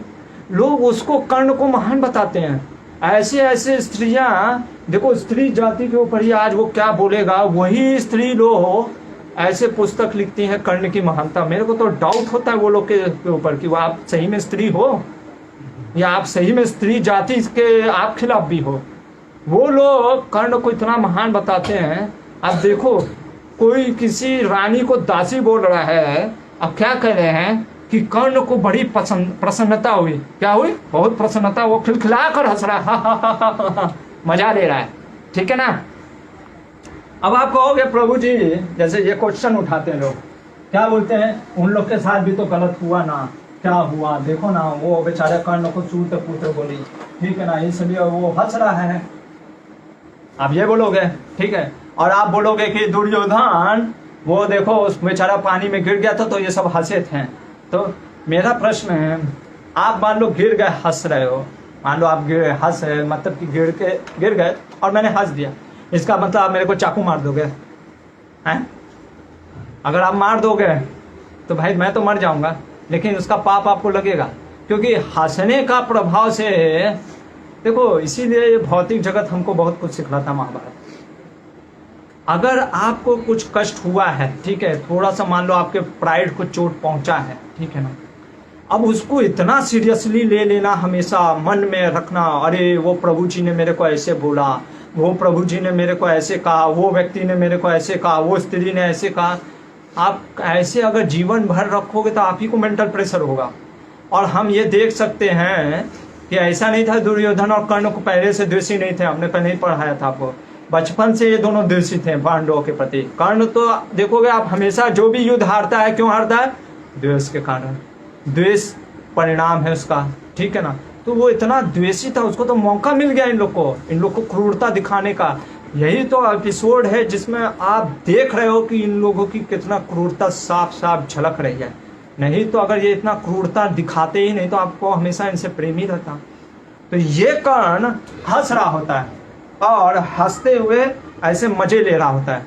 लोग उसको कर्ण को महान बताते हैं। ऐसे ऐसे स्त्रियां, देखो स्त्री जाति के ऊपर ही आज वो क्या बोलेगा, वही स्त्री लोग ऐसे पुस्तक लिखती हैं कर्ण की महानता। मेरे को तो डाउट होता है वो लोग के ऊपर कि वो आप सही में स्त्री हो या आप सही में स्त्री जाति के आप खिलाफ भी हो। वो लोग कर्ण को इतना महान बताते हैं। अब देखो कोई किसी रानी को दासी बोल रहा है, अब क्या कह रहे हैं कि कर्ण को बड़ी प्रसन्नता हुई। क्या हुई? बहुत प्रसन्नता। वो खिलखिला कर हंस रहा है, मजा ले रहा है, ठीक है ना। अब आप कहोगे प्रभु जी जैसे ये क्वेश्चन उठाते हैं लोग, क्या बोलते हैं उन लोग के साथ भी तो गलत हुआ ना, क्या हुआ देखो ना, वो बेचारे कर्ण को सूत पुत्र बोली, ठीक है ना, इसलिए वो हंस रहा है। आप ये बोलोगे, ठीक है। और आप बोलोगे कि दुर्योधन वो देखो उस बेचारा पानी में गिर गया था तो ये सब हंसे थे। तो मेरा प्रश्न है, आप मान लो गिर गए, हंस रहे हो, मान लो आप हंस रहे, मतलब कि गिर गए और मैंने हंस दिया, इसका मतलब आप मेरे को चाकू मार दोगे हैं? अगर आप मार दोगे तो भाई मैं तो मर जाऊंगा, लेकिन उसका पाप आपको लगेगा, क्योंकि हंसने का प्रभाव से देखो। इसीलिए ये भौतिक जगत हमको बहुत कुछ सिखलाता महाभारत। अगर आपको कुछ कष्ट हुआ है, ठीक है, थोड़ा सा मान लो आपके प्राइड को चोट पहुंचा है, ठीक है ना, अब उसको इतना सीरियसली ले लेना, हमेशा मन में रखना, अरे वो प्रभु जी ने मेरे को ऐसे बोला, वो प्रभु जी ने मेरे को ऐसे कहा, वो व्यक्ति ने मेरे को ऐसे कहा, वो स्त्री ने ऐसे कहा। आप ऐसे अगर जीवन भर रखोगे तो आप ही को मेंटल प्रेशर होगा। और हम ये देख सकते हैं कि ऐसा नहीं था दुर्योधन और कर्ण को पहले से द्वेषी नहीं थे। हमने पहले ही पढ़ाया था आपको, बचपन से ये दोनों द्वेषी थे पांडवों के प्रति। कर्ण तो देखोगे आप हमेशा जो भी युद्ध हारता है, क्यों हारता है? द्वेष के कारण। द्वेष परिणाम है उसका, ठीक है ना। तो वो इतना द्वेषी था, उसको तो मौका मिल गया इन लोग को क्रूरता दिखाने का। यही तो एपिसोड है जिसमें आप देख रहे हो कि इन लोगों की कितना क्रूरता साफ साफ झलक रही है। नहीं तो अगर ये इतना क्रूरता दिखाते ही नहीं तो आपको हमेशा इनसे प्रेम ही रहता। तो ये कर्ण हंस रहा होता है और हंसते हुए ऐसे मजे ले रहा होता है।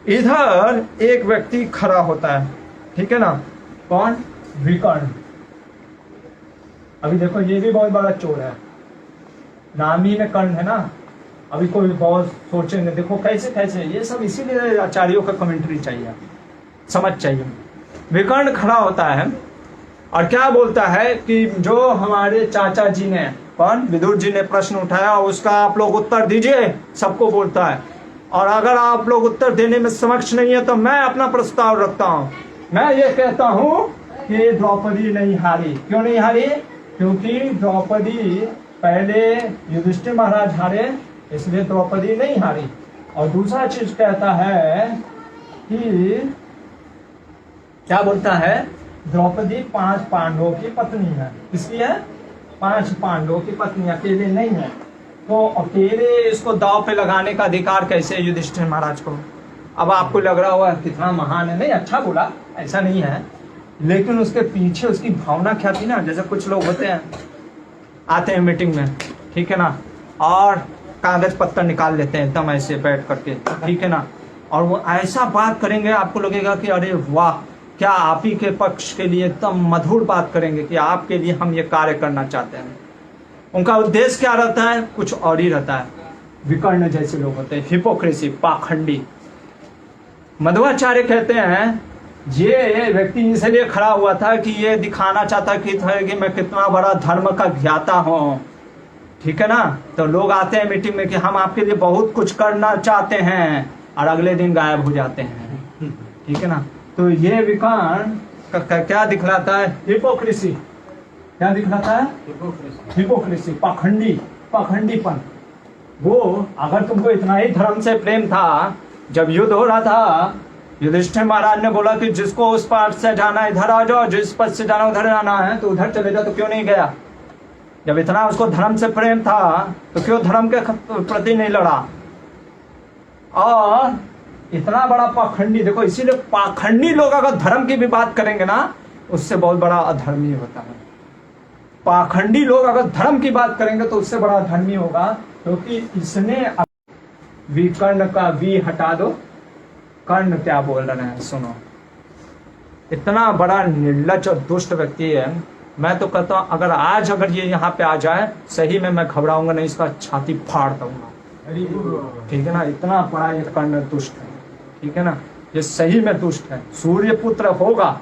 इधर एक व्यक्ति खड़ा होता है, ठीक है ना, कौन? विकर्ण। अभी देखो ये भी बहुत बड़ा चोर है, नाम ही में कर्ण है ना। अभी कोई बहुत सोचेंगे, देखो कैसे कैसे, ये सब इसीलिए आचार्यों का कमेंट्री चाहिए, समझ चाहिए। विकर्ण खड़ा होता है और क्या बोलता है कि जो हमारे चाचा जी ने, कौन? विदुर जी ने प्रश्न उठाया, उसका आप लोग उत्तर दीजिए, सबको बोलता है। और अगर आप लोग उत्तर देने में समक्ष नहीं है तो मैं अपना प्रस्ताव रखता हूं। मैं ये कहता हूं कि द्रौपदी नहीं हारी। क्यों नहीं हारी? क्योंकि द्रौपदी पहले युधिष्ठिर महाराज हारे, इसलिए द्रौपदी नहीं हारी। और दूसरा चीज कहता है कि क्या बोलता है? द्रौपदी 5 पांडवों की पत्नी है। किसकी है? 5 पांडवों की पत्नी, अकेले नहीं है। तो अकेले इसको दांव पे लगाने का अधिकार कैसे युधिष्ठिर महाराज को? अब आपको लग रहा होगा कितना महान है, नहीं अच्छा बोला, ऐसा नहीं है, लेकिन उसके पीछे उसकी भावना क्या थी ना, जैसे कुछ लोग होते हैं आते हैं मीटिंग में, ठीक है ना, और कागज पत्तर निकाल लेते हैं एकदम ऐसे बैठ करके, ठीक है ना, और वो ऐसा बात करेंगे आपको लगेगा कि अरे वाह, क्या आप ही के पक्ष के लिए एकदम मधुर बात करेंगे कि आपके लिए हम ये कार्य करना चाहते हैं। उनका उद्देश्य क्या रहता है, कुछ और ही रहता है। विकर्ण जैसे लोग होते हैं, हिपोक्रेसी, पाखंडी। मध्वाचार्य कहते हैं ये व्यक्ति इसलिए खड़ा हुआ था कि ये दिखाना चाहता कि मैं कितना बड़ा धर्म का ज्ञाता हूँ, ठीक है ना। तो लोग आते हैं मीटिंग में कि हम आपके लिए बहुत कुछ करना चाहते हैं, और अगले दिन गायब हो जाते हैं, ठीक है ना। तो ये विकर्ण क्या दिखलाता है, हिपोक्रेसी। क्या दिखलाता है, हिपोक्रेसी, पाखंडीपन। वो अगर तुमको इतना ही धर्म से प्रेम था, जब युद्ध हो रहा था, युधिष्ठिर महाराज ने बोला कि जिसको उस पार से जाना है इधर आ जाओ, जिस पद से जाना उधर जाना है तो उधर चले जाओ, तो क्यों नहीं गया। जब इतना उसको धर्म से प्रेम था तो क्यों धर्म के प्रति नहीं लड़ा। और इतना बड़ा पाखंडी, देखो इसीलिए पाखंडी लोग अगर धर्म की भी बात करेंगे ना, उससे बहुत बड़ा अधर्मी होता है। पाखंडी लोग अगर धर्म की बात करेंगे तो उससे बड़ा अधर्मी होगा, क्योंकि इसने विकर्ण का वी हटा दो, कर्ण क्या बोल रहे हैं सुनो। इतना बड़ा निर्लज और दुष्ट व्यक्ति है। मैं तो कहता हूं अगर आज अगर ये यहाँ पे आ जाए, सही में मैं घबराऊंगा नहीं, इसका छाती फाड़ दूंगा, ठीक है ना। इतना बड़ा ये कर्ण दुष्ट है, ठीक है ना, ये सही में दुष्ट है। सूर्य पुत्र होगा,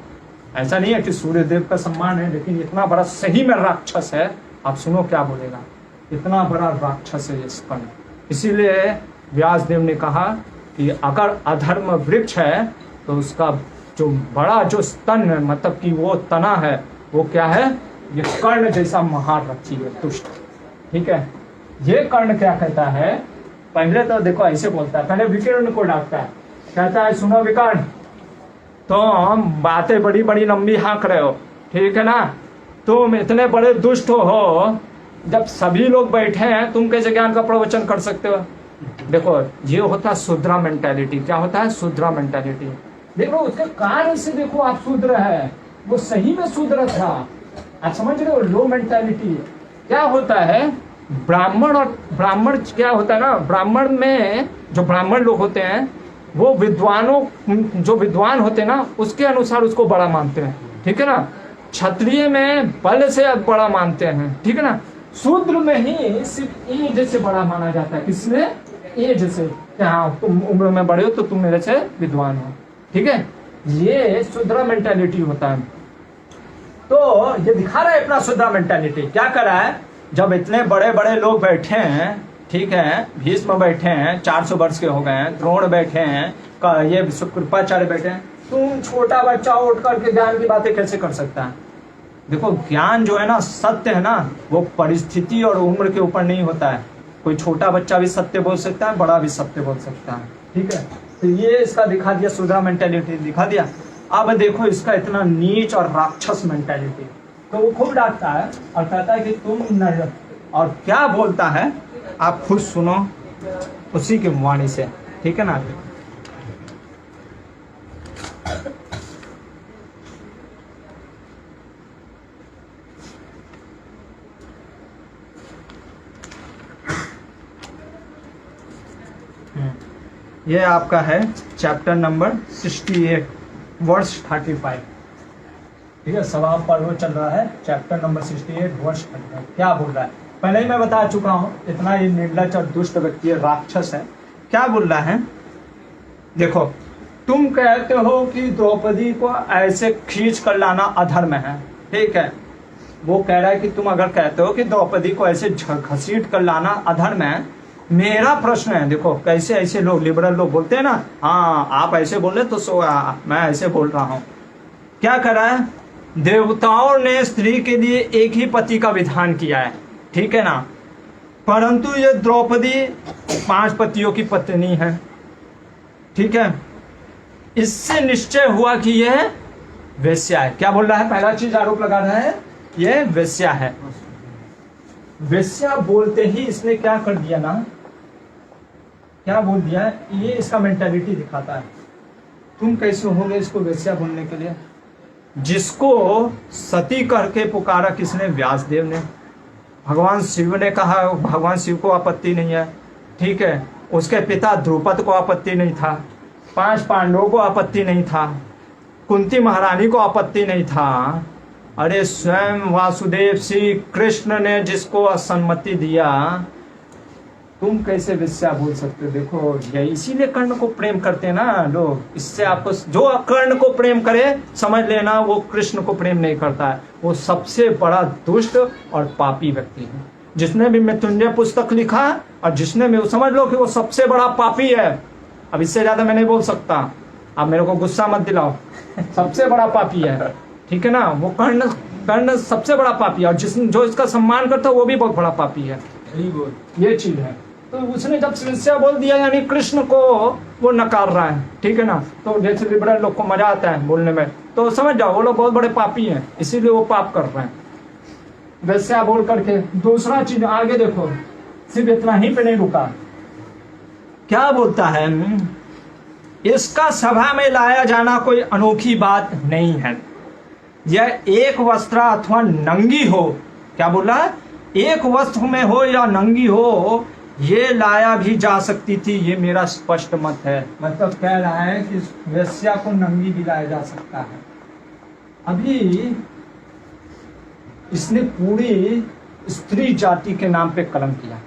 ऐसा नहीं है कि सूर्य देव का सम्मान है, लेकिन इतना बड़ा सही में राक्षस है। आप सुनो क्या बोलेगा, इतना बड़ा राक्षस है ये कर्ण। इसीलिए व्यास देव ने कहा कि अगर अधर्म वृक्ष है तो उसका जो बड़ा जो स्तन है, मतलब कि वो तना है, वो क्या है, ये कर्ण जैसा महारथी है, दुष्ट, ठीक है। ये कर्ण क्या कहता है, पहले तो देखो ऐसे बोलता है, पहले विकर्ण को डांटता है, कहता है सुनो विकर्ण, तुम बातें बड़ी बड़ी लंबी हाँक रहे हो, ठीक है ना, तुम इतने बड़े दुष्ट हो, जब सभी लोग बैठे हैं तुम कैसे ज्ञान का प्रवचन कर सकते हो। देखो ये होता है शूद्रा मेंटालिटी। क्या होता है, शूद्रा मेंटालिटी। देखो उसके कार्य से देखो आप शूद्र है, वो सही में शूद्र था, आप समझ रहे हो, लो मेंटालिटी। क्या होता है, ब्राह्मण और ब्राह्मण क्या होता है ना, ब्राह्मण में जो ब्राह्मण लोग होते हैं वो विद्वानों, जो विद्वान होते हैं ना उसके अनुसार उसको बड़ा मानते हैं, ठीक है ना। क्षत्रिय में बल से बड़ा मानते हैं, ठीक है ना। शूद्र में ही सिर्फ एज से बड़ा माना जाता है, किसने, एज से, हाँ तुम उम्र में बड़े हो तो तुम मेरे से विद्वान हो, ठीक है। ये शूद्र मेंटालिटी होता है। तो ये दिखा रहा है अपना शूद्र मेंटालिटी। क्या कर रहा है, जब इतने बड़े बड़े लोग बैठे हैं, ठीक है, भीष्म बैठे हैं 400 वर्ष के हो गए हैं, द्रोण बैठे हैं, ये कृपाचार्य बैठे हैं, तुम छोटा बच्चा उठ करके ज्ञान की बातें कैसे कर सकता है। देखो ज्ञान जो है ना, सत्य है ना, वो परिस्थिति और उम्र के ऊपर नहीं होता है। कोई छोटा बच्चा भी सत्य बोल सकता है, बड़ा भी सत्य बोल सकता है, ठीक है। तो ये इसका दिखा दिया, शूद्र मेंटालिटी दिखा दिया। अब देखो इसका इतना नीच और राक्षस मेंटालिटी। तो वो खूब डांटता है और कहता है कि तुम न, और क्या बोलता है आप खुद सुनो उसी की वाणी से, ठीक है ना। ये आपका है चैप्टर नंबर 68 वर्ष 35, ठीक है। सवाल पर्व चल रहा है, चैप्टर नंबर 68 वर्ष 35। क्या बोल रहा है, पहले ही मैं बता चुका हूं, इतना ये निर्लज और दुष्ट व्यक्ति राक्षस है। क्या बोल रहा है, देखो तुम कहते हो कि द्रौपदी को ऐसे खींच कर लाना अधर्म है, ठीक है। वो कह रहा है कि तुम अगर कहते हो कि द्रौपदी को ऐसे घसीट कर लाना अधर्म है, मेरा प्रश्न है, देखो कैसे ऐसे लोग लिबरल लोग बोलते हैं ना, हाँ आप ऐसे बोल रहे तो मैं ऐसे बोल रहा हूं। क्या कर रहा है, देवताओं ने स्त्री के लिए एक ही पति का विधान किया है, ठीक है ना, परंतु ये द्रौपदी 5 पतियों की पत्नी है, ठीक है। इससे निश्चय हुआ कि यह वेश्या है। क्या बोल रहा है, पहला चीज आरोप लगा रहा है, यह वेश्या है। वेश्या बोलते ही इसने क्या कर दिया ना, क्या बोल दिया है, ये इसका मेंटालिटी दिखाता है। तुम कैसे होगे इसको वेश्या बोलने के लिए? जिसको सती करके पुकारा किसने? व्यासदेव ने। भगवान शिव ने कहा, भगवान शिव को आपत्ति नहीं है, ठीक है। उसके पिता द्रुपद को आपत्ति नहीं था, 5 पांडवों को आपत्ति नहीं था, कुंती महारानी को आपत्ति नहीं था। अरे स्वयं वासुदेव श्री कृष्ण ने जिसको असम्मति दिया, तुम कैसे वेश्या बोल सकते हो? देखो ये इसीलिए कर्ण को प्रेम करते हैं ना लोग। इससे आपको जो कर्ण को प्रेम करे समझ लेना वो कृष्ण को प्रेम नहीं करता है। वो सबसे बड़ा दुष्ट और पापी व्यक्ति है। जिसने भी मृत्युंजय पुस्तक लिखा और जिसने भी, समझ लो कि वो सबसे बड़ा पापी है। अब इससे ज्यादा मैं नहीं बोल सकता, आप मेरे को गुस्सा मत दिलाओ। सबसे बड़ा पापी है, ठीक है ना। वो कर्ण सबसे बड़ा पापी है, और जो इसका सम्मान करता है वो भी बहुत बड़ा पापी है। ये चीज है। तो उसने जब वेश्या बोल दिया, यानी कृष्ण को वो नकार रहा है, ठीक है ना। तो जैसे लिबरल लोग को मजा आता है बोलने में, तो समझ जाओ वो लोग बहुत बड़े पापी हैं, इसीलिए वो पाप कर रहे हैं वेश्या बोल करके। दूसरा चीज आगे देखो, सिर्फ इतना ही पे नहीं रुका, क्या बोलता है, इसका सभा में लाया जाना कोई अनोखी बात नहीं है। यह एक वस्त्र अथवा नंगी हो, क्या बोला, एक वस्त्र में हो या नंगी हो, ये लाया भी जा सकती थी, ये मेरा स्पष्ट मत है। मतलब कह रहा है कि वेश्या को नंगी भी लाया जा सकता है। अभी इसने पूरी स्त्री जाति के नाम पे कलम किया।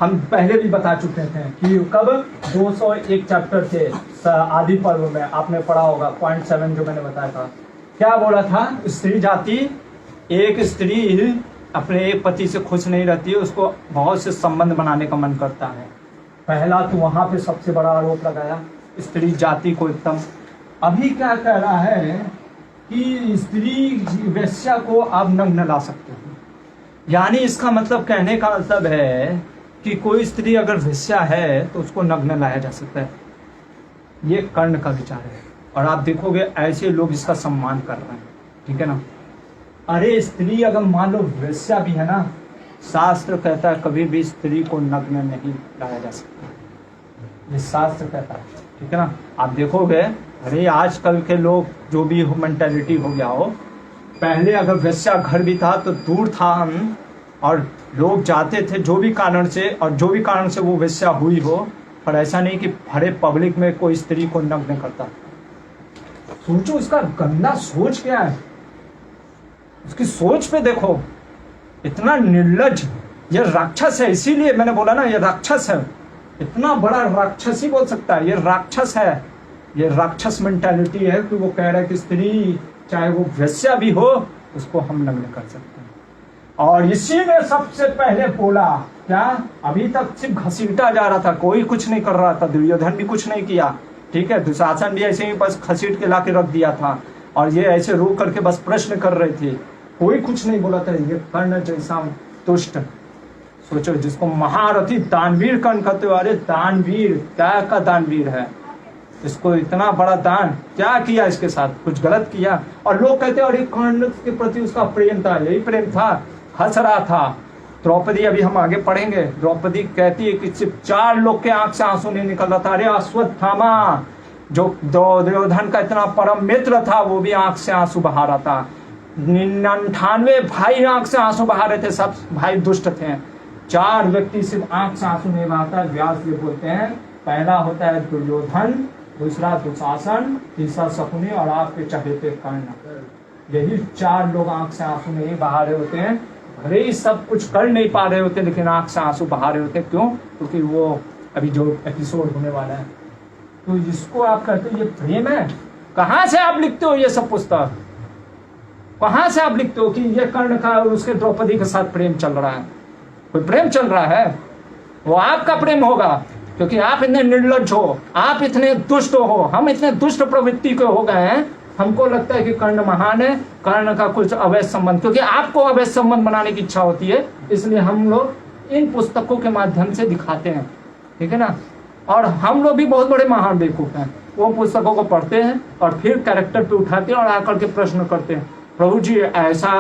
हम पहले भी बता चुके थे कि कब 201 चैप्टर थे आदि पर्व में, आपने पढ़ा होगा, पॉइंट 7 जो मैंने बताया था। क्या बोला था, स्त्री जाति, एक स्त्री अपने एक पति से खुश नहीं रहती है, उसको बहुत से संबंध बनाने का मन करता है। पहला तो वहां पे सबसे बड़ा आरोप लगाया स्त्री जाति को एकदम। अभी क्या कह रहा है कि स्त्री वेश्या को आप नग्न ला सकते हो, यानी इसका मतलब, कहने का मतलब है कि कोई स्त्री अगर वेश्या है तो उसको नग्न लाया जा सकता है। ये कर्ण का विचार है, और आप देखोगे ऐसे लोग इसका सम्मान कर रहे हैं, ठीक है ना। अरे स्त्री अगर मान लो वेश्या भी है ना, शास्त्र कहता है कभी भी स्त्री को नग्न नहीं लाया जा सकता, ये शास्त्र कहता है, ठीक है ना। आप देखोगे, अरे आजकल के लोग जो भी मेंटालिटी हो गया हो, पहले अगर वेश्या घर भी था तो दूर था हम, और लोग जाते थे जो भी कारण से, और जो भी कारण से वो वेश्या हुई हो, पर ऐसा नहीं कि भरे पब्लिक में कोई स्त्री को नग्न करता। सोचो इसका गंदा सोच क्या है, उसकी सोच पे देखो, इतना निर्लज, ये राक्षस है। इसीलिए मैंने बोला ना ये राक्षस है, इतना बड़ा राक्षस ही बोल सकता है, ये राक्षस है। ये राक्षस मेंटालिटी है कि वो कह रहा है कि स्त्री चाहे वो वेश्या भी हो उसको हम नग्न कर सकते हैं। और इसी ने सबसे पहले बोला, क्या, अभी तक सिर्फ घसीटा जा रहा था, कोई कुछ नहीं कर रहा था, दुर्योधन भी कुछ नहीं किया, ठीक है, दुशासन भी ऐसे ही बस घसीट के ला के रख दिया था, और ये ऐसे रोक करके बस प्रश्न कर रहे थे, कोई कुछ नहीं बोला था। ये कर्ण जैसा दुष्ट, सोचो जिसको महारथी दानवीर कर्ण कहते हो, अरे दानवीर क्या का दानवीर है, इसको इतना बड़ा दान क्या किया, इसके साथ कुछ गलत किया। और लोग कहते हैं अरे कर्ण के प्रति उसका प्रेम था, यही प्रेम था, हंस रहा था। द्रौपदी, अभी हम आगे पढ़ेंगे, द्रौपदी कहती है कि सिर्फ 4 लोग के आंख से आंसू नहीं निकल रहा था। अरे अश्वत्थामा जो दुर्योधन का इतना परम मित्र था, वो भी आंख से आंसू बहा रहा था। 99 भाई आंख से आंसू बहा रहे थे, सब भाई दुष्ट थे। 4 व्यक्ति सिर्फ आंख से आंसू नहीं बहाता। व्यास ये बोलते हैं, पहला होता है दुर्योधन, दूसरा दुशासन, तीसरा शकुनी, और आपके चहेते कर्ण। यही 4 लोग आंख से आंसू नहीं बहा रहे होते हैं, भले ही सब कुछ कर नहीं पा रहे होते, लेकिन आंख से आंसू बहा रहे होते। क्यों? क्योंकि वो अभी जो एपिसोड होने वाला है, तो इसको आप कहते हो ये प्रेम है। कहाँ से आप लिखते हो ये सब पुस्तक, कहाँ से आप लिखते हो कि ये कर्ण का उसके द्रौपदी के साथ प्रेम चल रहा है? कोई प्रेम चल रहा है? वो आपका प्रेम होगा, क्योंकि आप इतने निर्लज्ज हो, आप इतने दुष्ट हो, हम इतने दुष्ट प्रवृत्ति के हो गए हैं। हमको लगता है कि कर्ण महान है, कर्ण का कुछ अवैध संबंध, क्योंकि आपको अवैध संबंध बनाने की इच्छा होती है, इसलिए हम लोग इन पुस्तकों के माध्यम से दिखाते हैं, ठीक है ना। और हम लोग भी बहुत बड़े महान बेवकूफ हैं, वो पुस्तकों को पढ़ते हैं और फिर कैरेक्टर पे उठाते हैं और आकर के प्रश्न करते हैं, प्रभु जी ऐसा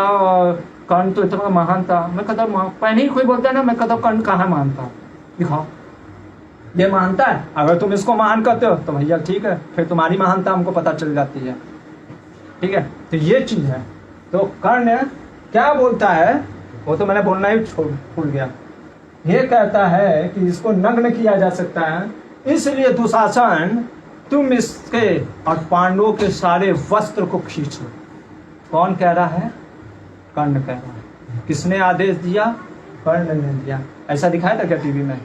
कर्ण तो इतना महान था। मैं कहता पहले ही कोई बोलता है ना, मैं कहता कर्ण कहाँ महान था, दिखाओ। ये मानता है। अगर तुम इसको महान कहते हो तो भैया ठीक है, फिर तुम्हारी महानता हमको पता चल जाती है, ठीक है। तो ये चीज है। तो कर्ण क्या बोलता है, वो तो मैंने बोलना ही भूल गया। ये कहता है कि इसको नग्न किया जा सकता है, इसलिए दुशासन तुम इसके और पांडवों के सारे वस्त्र को खींच लो। कौन कह रहा है? कर्ण कह रहा है। किसने आदेश दिया? कर्ण ने दिया। ऐसा दिखाया था क्या टीवी में?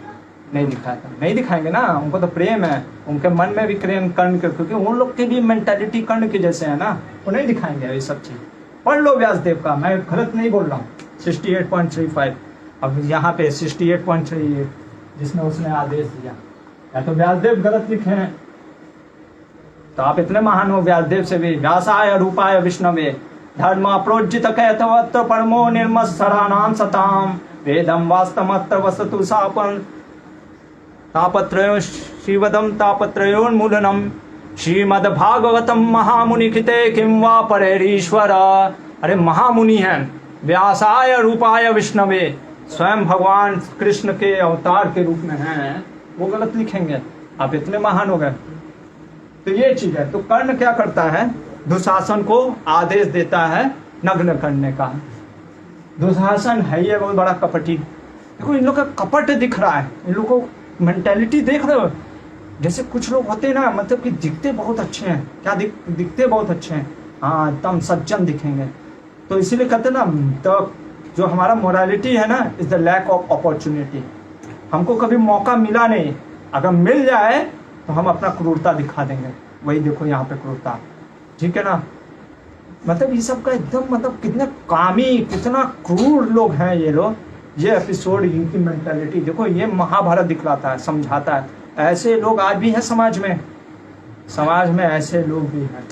नहीं दिखाया था। नहीं दिखाएंगे ना, उनको तो प्रेम है, उनके मन में भी प्रेम कर्ण के, क्योंकि उन लोग की भी मेंटालिटी कर्ण के जैसे है ना, वो नहीं दिखाएंगे ये सब चीज। पढ़ लो व्यासदेव का, मैं गलत नहीं बोल रहा हूँ। 68.35 अब यहाँ पे 68.38 जिसमें उसने आदेश दिया, या तो व्यासदेव गलत लिखे हैं। तो आप इतने महान हो व्यासदेव से भी। व्यासाय रूपाय विष्णवे धर्म प्रोज्जित कहतवत्र परमो निर्मत्सराणाम सताम वेदम वास्तमत्र वसतु सापन तापत्रयो शिवदम तापत्रयोन्मूलनम श्रीमद् भागवतम महामुनिकृते किं वा परेरीश्वर। अरे महामुनि हैं, व्यासाय रूपाय विष्णवे, स्वयं भगवान कृष्ण के अवतार के रूप में हैं, वो गलत लिखेंगे। आप इतने महान हो गए। तो ये चीज है। तो कर्ण क्या करता है? दुशासन को आदेश देता है नग्न करने का। दुशासन है ये बहुत बड़ा कपटी। देखो इन लोग का कपट दिख रहा है, इन लोग को मेंटेलिटी देख रहे हो। जैसे कुछ लोग होते हैं ना, मतलब कि दिखते बहुत अच्छे हैं, क्या दिखते बहुत अच्छे हैं, हाँ एकदम सज्जन दिखेंगे। तो इसीलिए कहते हैं ना, तो जो हमारा मोरालिटी है ना, is the lack of opportunity. हमको कभी मौका मिला नहीं, अगर मिल जाए तो हम अपना क्रूरता दिखा देंगे। वही देखो यहाँ पे क्रूरता, ठीक है ना। मतलब ये सब का एकदम, मतलब कितने कामी, कितना क्रूर लोग हैं ये लोग। ये एपिसोड, इनकी मेंटालिटी देखो, ये महाभारत दिखलाता है, समझाता है। ऐसे लोग आज भी हैं समाज में, समाज में ऐसे लोग भी हैं।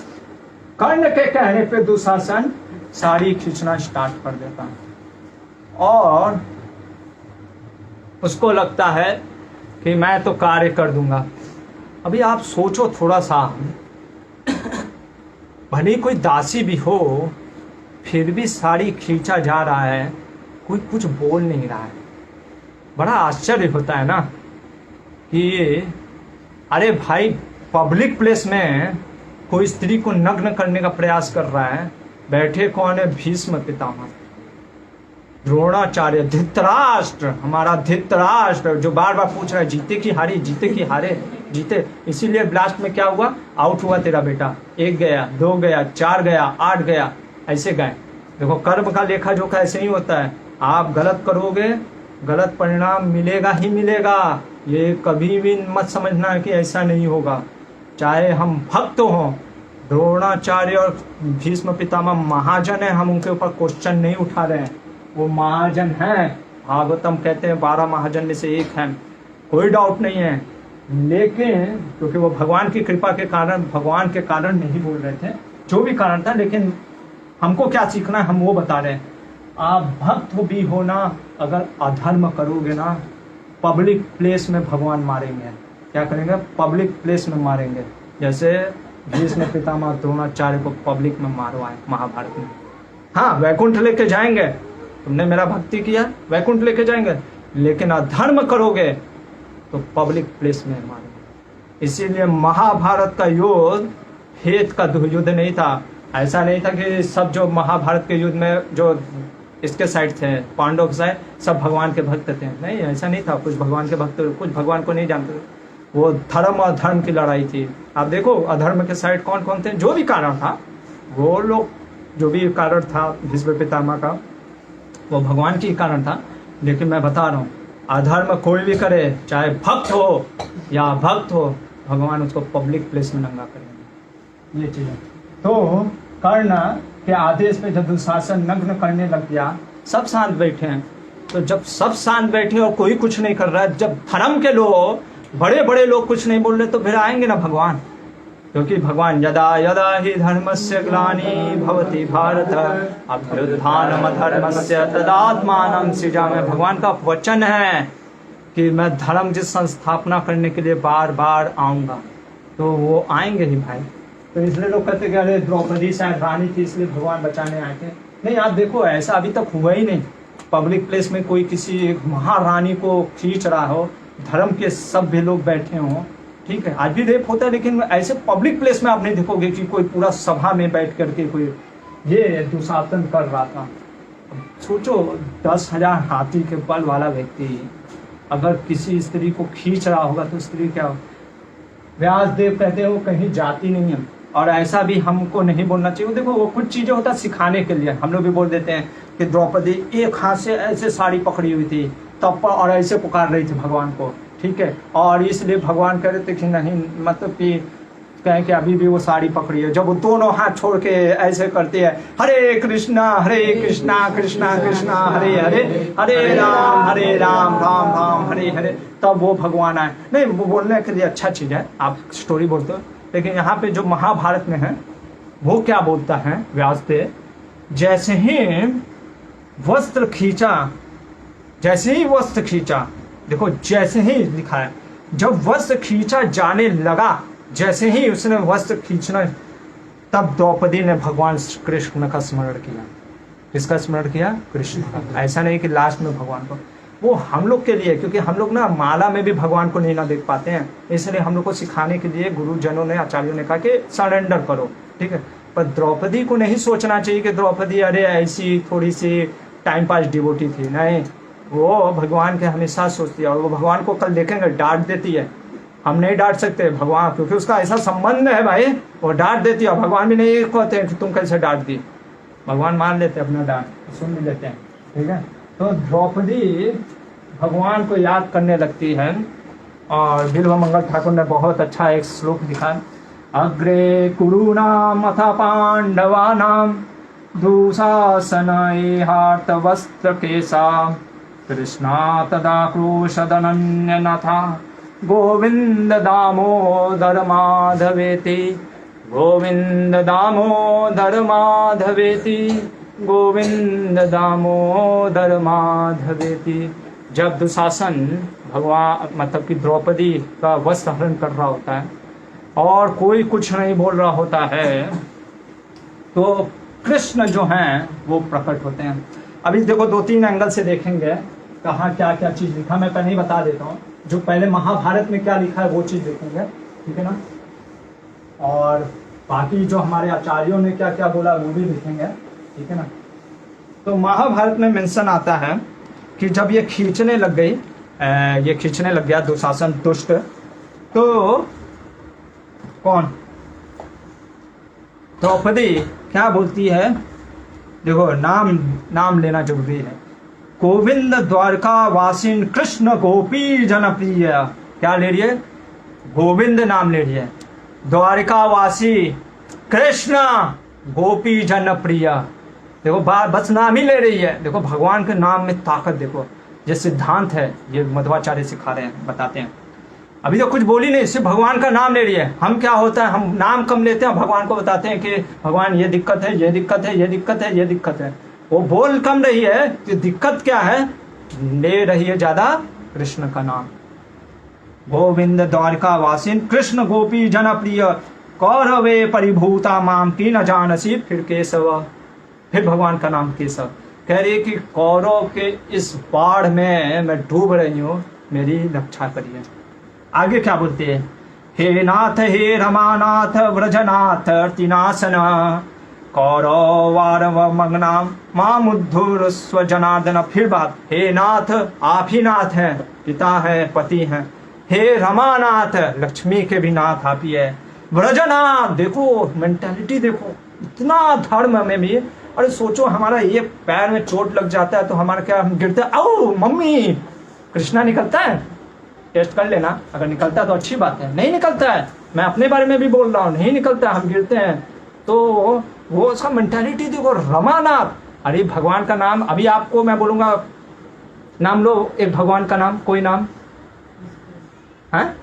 कर्ण के कहने पे दुशासन साड़ी खींचना स्टार्ट कर देता है और उसको लगता है कि मैं तो कार्य कर दूंगा। अभी आप सोचो थोड़ा सा, भले कोई दासी भी हो फिर भी साड़ी खींचा जा रहा है, कोई कुछ बोल नहीं रहा है। बड़ा आश्चर्य होता है ना कि अरे भाई, पब्लिक प्लेस में कोई स्त्री को नग्न करने का प्रयास कर रहा है। बैठे कौन है? भीष्म पितामह, द्रोणाचार्य, धृतराष्ट्र, हमारा धृतराष्ट्र, जो बार बार पूछ रहा है जीते की हारे, जीते की हारे, जीते। इसीलिए ब्लास्ट में क्या हुआ? आउट हुआ तेरा बेटा। 1 गया, 2 गया, 4 गया, 8 गया, ऐसे गए। देखो कर्म का लेखा जोखा ऐसे ही होता है। आप गलत करोगे, गलत परिणाम मिलेगा ही मिलेगा। ये कभी भी मत समझना कि ऐसा नहीं होगा। चाहे हम भक्त हों, द्रोणाचार्य और भीष्म पितामह महाजन है, हम उनके ऊपर क्वेश्चन नहीं उठा रहे हैं, वो महाजन हैं। भागवतम कहते हैं 12 महाजन में से एक हैं, कोई डाउट नहीं है। लेकिन क्योंकि वो भगवान की कृपा के कारण, भगवान के कारण नहीं बोल रहे थे, जो भी कारण था, लेकिन हमको क्या सीखना है हम वो बता रहे हैं। आप भक्त भी हो ना, अगर अधर्म करोगे ना, पब्लिक प्लेस में भगवान मारेंगे। क्या करेंगे? पब्लिक प्लेस में मारेंगे। जैसे भीष्म पितामह द्रोणाचार्य को पब्लिक में मारवाए महाभारत में। हाँ, वैकुंठ लेके जाएंगे, तुमने मेरा भक्ति किया, वैकुंठ लेके जाएंगे, लेकिन अधर्म करोगे तो पब्लिक प्लेस में मारेंगे। इसीलिए महाभारत का युद्ध हेत का युद्ध नहीं था। ऐसा नहीं था कि सब जो महाभारत के युद्ध में जो इसके साइड थे, पांडव के साइड, सब भगवान के भक्त थे। नहीं, ऐसा नहीं था। कुछ भगवान के भक्त, कुछ भगवान को नहीं जानते। वो धर्म और धर्म की लड़ाई थी। आप देखो अधर्म के साइड कौन कौन थे। जो भी कारण था, वो लोग, जो भी कारण था भीष्म पितामह का, वो भगवान की कारण था। लेकिन मैं बता रहा हूँ, अधर्म कोई भी करे, चाहे भक्त हो या भक्त हो, भगवान उसको पब्लिक प्लेस में नंगा करेंगे। ये चीज़ है। तो कर्ण के आदेश पे जब दुशासन नग्न करने लग गया, सब शांत बैठे हैं। तो जब सब शांत बैठे और कोई कुछ नहीं कर रहा है, जब धर्म के लोग, बड़े बड़े लोग कुछ नहीं बोल रहे, तो फिर आएंगे ना भगवान। क्योंकि भगवान यदा यदा ही धर्मस्य ग्लानि भवति भारत अभ्युत्थानमधर्मस्य तदात्मानं सृजामि। भगवान का वचन है कि मैं धर्म की संस्थापना करने के लिए बार बार आऊँगा। तो वो आएंगे ही भाई। तो इसलिए लोग कहते कि अरे द्रौपदी शायद रानी थी इसलिए भगवान बचाने आए थे। नहीं, आप देखो ऐसा अभी तक हुआ ही नहीं। पब्लिक प्लेस में कोई किसी महारानी को खींच रहा हो धर्म के सभ्य लोग बैठे हों, ठीक है, आज भी रेप होता है, लेकिन ऐसे पब्लिक प्लेस में आप नहीं देखोगे कि कोई पूरा सभा में बैठ करके कोई ये दुशासन कर रहा था। सोचो 10,000 हाथी के बल वाला व्यक्ति अगर किसी स्त्री को खींच रहा होगा तो स्त्री क्या हो? व्यासदेव कहते हैं वो कहीं जाती नहीं है, और ऐसा भी हमको नहीं बोलना चाहिए। देखो वो कुछ चीजें होता है सिखाने के लिए, हम लोग भी बोल देते हैं कि द्रौपदी एक हाथ से ऐसे साड़ी पकड़ी हुई थी तब पर, और ऐसे पुकार रही थी भगवान को, ठीक है, और इसलिए भगवान कह रहे थे कि नहीं, मतलब कि कहें कि अभी भी वो साड़ी पकड़ी है। जब वो दोनों हाथ छोड़ के ऐसे करते हैं, हरे कृष्णा कृष्णा कृष्णा हरे हरे, हरे राम राम राम हरे हरे, तब वो भगवान आए। नहीं, वो बोलने के लिए अच्छा चीज है, आप स्टोरी बोलते हो, लेकिन यहाँ पे जो महाभारत में है वो क्या बोलता है व्यासदेव, जैसे ही वस्त्र खींचा, जैसे ही वस्त्र खींचा, देखो जैसे ही लिखा है, जब वस्त्र खींचा जाने लगा, जैसे ही उसने वस्त्र खींचना, तब द्रौपदी ने भगवान कृष्ण का स्मरण किया। किसका स्मरण किया? कृष्ण का। ऐसा नहीं कि लास्ट में भगवान को, वो हम लोग के लिए, क्योंकि हम लोग ना माला में भी भगवान को नहीं ना देख पाते हैं, इसलिए हम लोग को सिखाने के लिए गुरुजनों ने, आचार्यों ने कहा कि सरेंडर करो, ठीक है। पर द्रौपदी को नहीं सोचना चाहिए कि द्रौपदी अरे ऐसी थोड़ी सी टाइम पास डिवोटी थी, नहीं, वो भगवान के हमेशा सोचती है, और वो भगवान को कल देखेंगे डांट देती है। हम नहीं डांट सकते भगवान, क्योंकि उसका ऐसा संबंध है भाई, वो डांट देती है। भगवान भी नहीं कहते हैं कि तुम कैसे डांट दी, भगवान मान लेते हैं अपना डांट, सुन भी लेते हैं, ठीक है। तो द्रौपदी भगवान को याद करने लगती है, और बिल्वमंगल ठाकुर ने बहुत अच्छा एक श्लोक लिखा, अग्रे कुरूणाम अथ पांडवानाम दुशासनैहार्त वस्त्र केसा कृष्णा तदा क्रोशदनन्यनाथा गोविंद दामोदर माधवेति, गोविंद दामोदर माधवेति, गोविंद दामोदर माधवेति। जब दुशासन भगवान मतलब कि द्रौपदी का वस्त्र हरण कर रहा होता है और कोई कुछ नहीं बोल रहा होता है, तो कृष्ण जो हैं वो प्रकट होते हैं। अभी देखो 2-3 एंगल से देखेंगे कहाँ क्या क्या चीज लिखा, मैं पहले ही बता देता हूँ। जो पहले महाभारत में क्या लिखा है वो चीज देखेंगे, ठीक है ना, और बाकी जो हमारे आचार्यों ने क्या क्या बोला वो भी लिखेंगे, ठीक है ना। तो महाभारत में मेंशन आता है कि जब ये खींचने लग गई, ये खींचने लग गया दुशासन दुष्ट, तो कौन? द्रौपदी क्या बोलती है, देखो नाम लेना जरूरी है। गोविंद द्वारका वासिन कृष्ण गोपी जनप्रिय, क्या ले रही है? गोविंद नाम ले रही है। द्वारका वासी कृष्ण गोपी जनप्रिय, देखो बस नाम ही ले रही है। देखो भगवान के नाम में ताकत, देखो ये सिद्धांत है, ये मध्वाचार्य सिखा रहे हैं, बताते हैं। अभी तो कुछ बोली नहीं, सिर्फ भगवान का नाम ले रही है। हम क्या होता है, हम नाम कम लेते हैं, भगवान को बताते हैं कि भगवान ये दिक्कत है, ये दिक्कत है, ये दिक्कत है, ये दिक्कत है। वो बोल कम रही है कि दिक्कत क्या है, ले रही है ज्यादा कृष्ण का नाम। गोविंद द्वारका वासिन कृष्ण गोपी जनप्रिय, कौरवे परिभूता माम की न जानसी, फिर केशव, फिर भगवान का नाम केशव। कह रही है कि कौरव के इस बाढ़ में मैं डूब रही हूँ, मेरी रक्षा करिए। आगे क्या बोलते हैं, हे नाथ हे रमानाथ व्रजनाथ तिनासन, कौरवारव मंगनाम मामुद्धुर स्वजनार्दन। फिर बात, हे नाथ आप ही नाथ हैं, पिता है, पति हैं। हे रमानाथ, लक्ष्मी के भी नाथ आप ही है। व्रजनाथ, देखो मेंटालिटी देखो, इतना धर्म में भी। अरे सोचो हमारा ये पैर में चोट लग जाता है तो हमारा क्या, हम गिरते हैं, आओ मम्मी, कृष्णा निकलता है, टेस्ट कर लेना, अगर निकलता है तो अच्छी बात है, नहीं निकलता है, मैं अपने बारे में भी बोल रहा हूँ, नहीं निकलता है, हम गिरते हैं, तो वो उसका मेंटालिटी देखो। रमानाथ, अरे भगवान का नाम, अभी आपको मैं बोलूंगा नाम लो एक भगवान का नाम, कोई नाम है?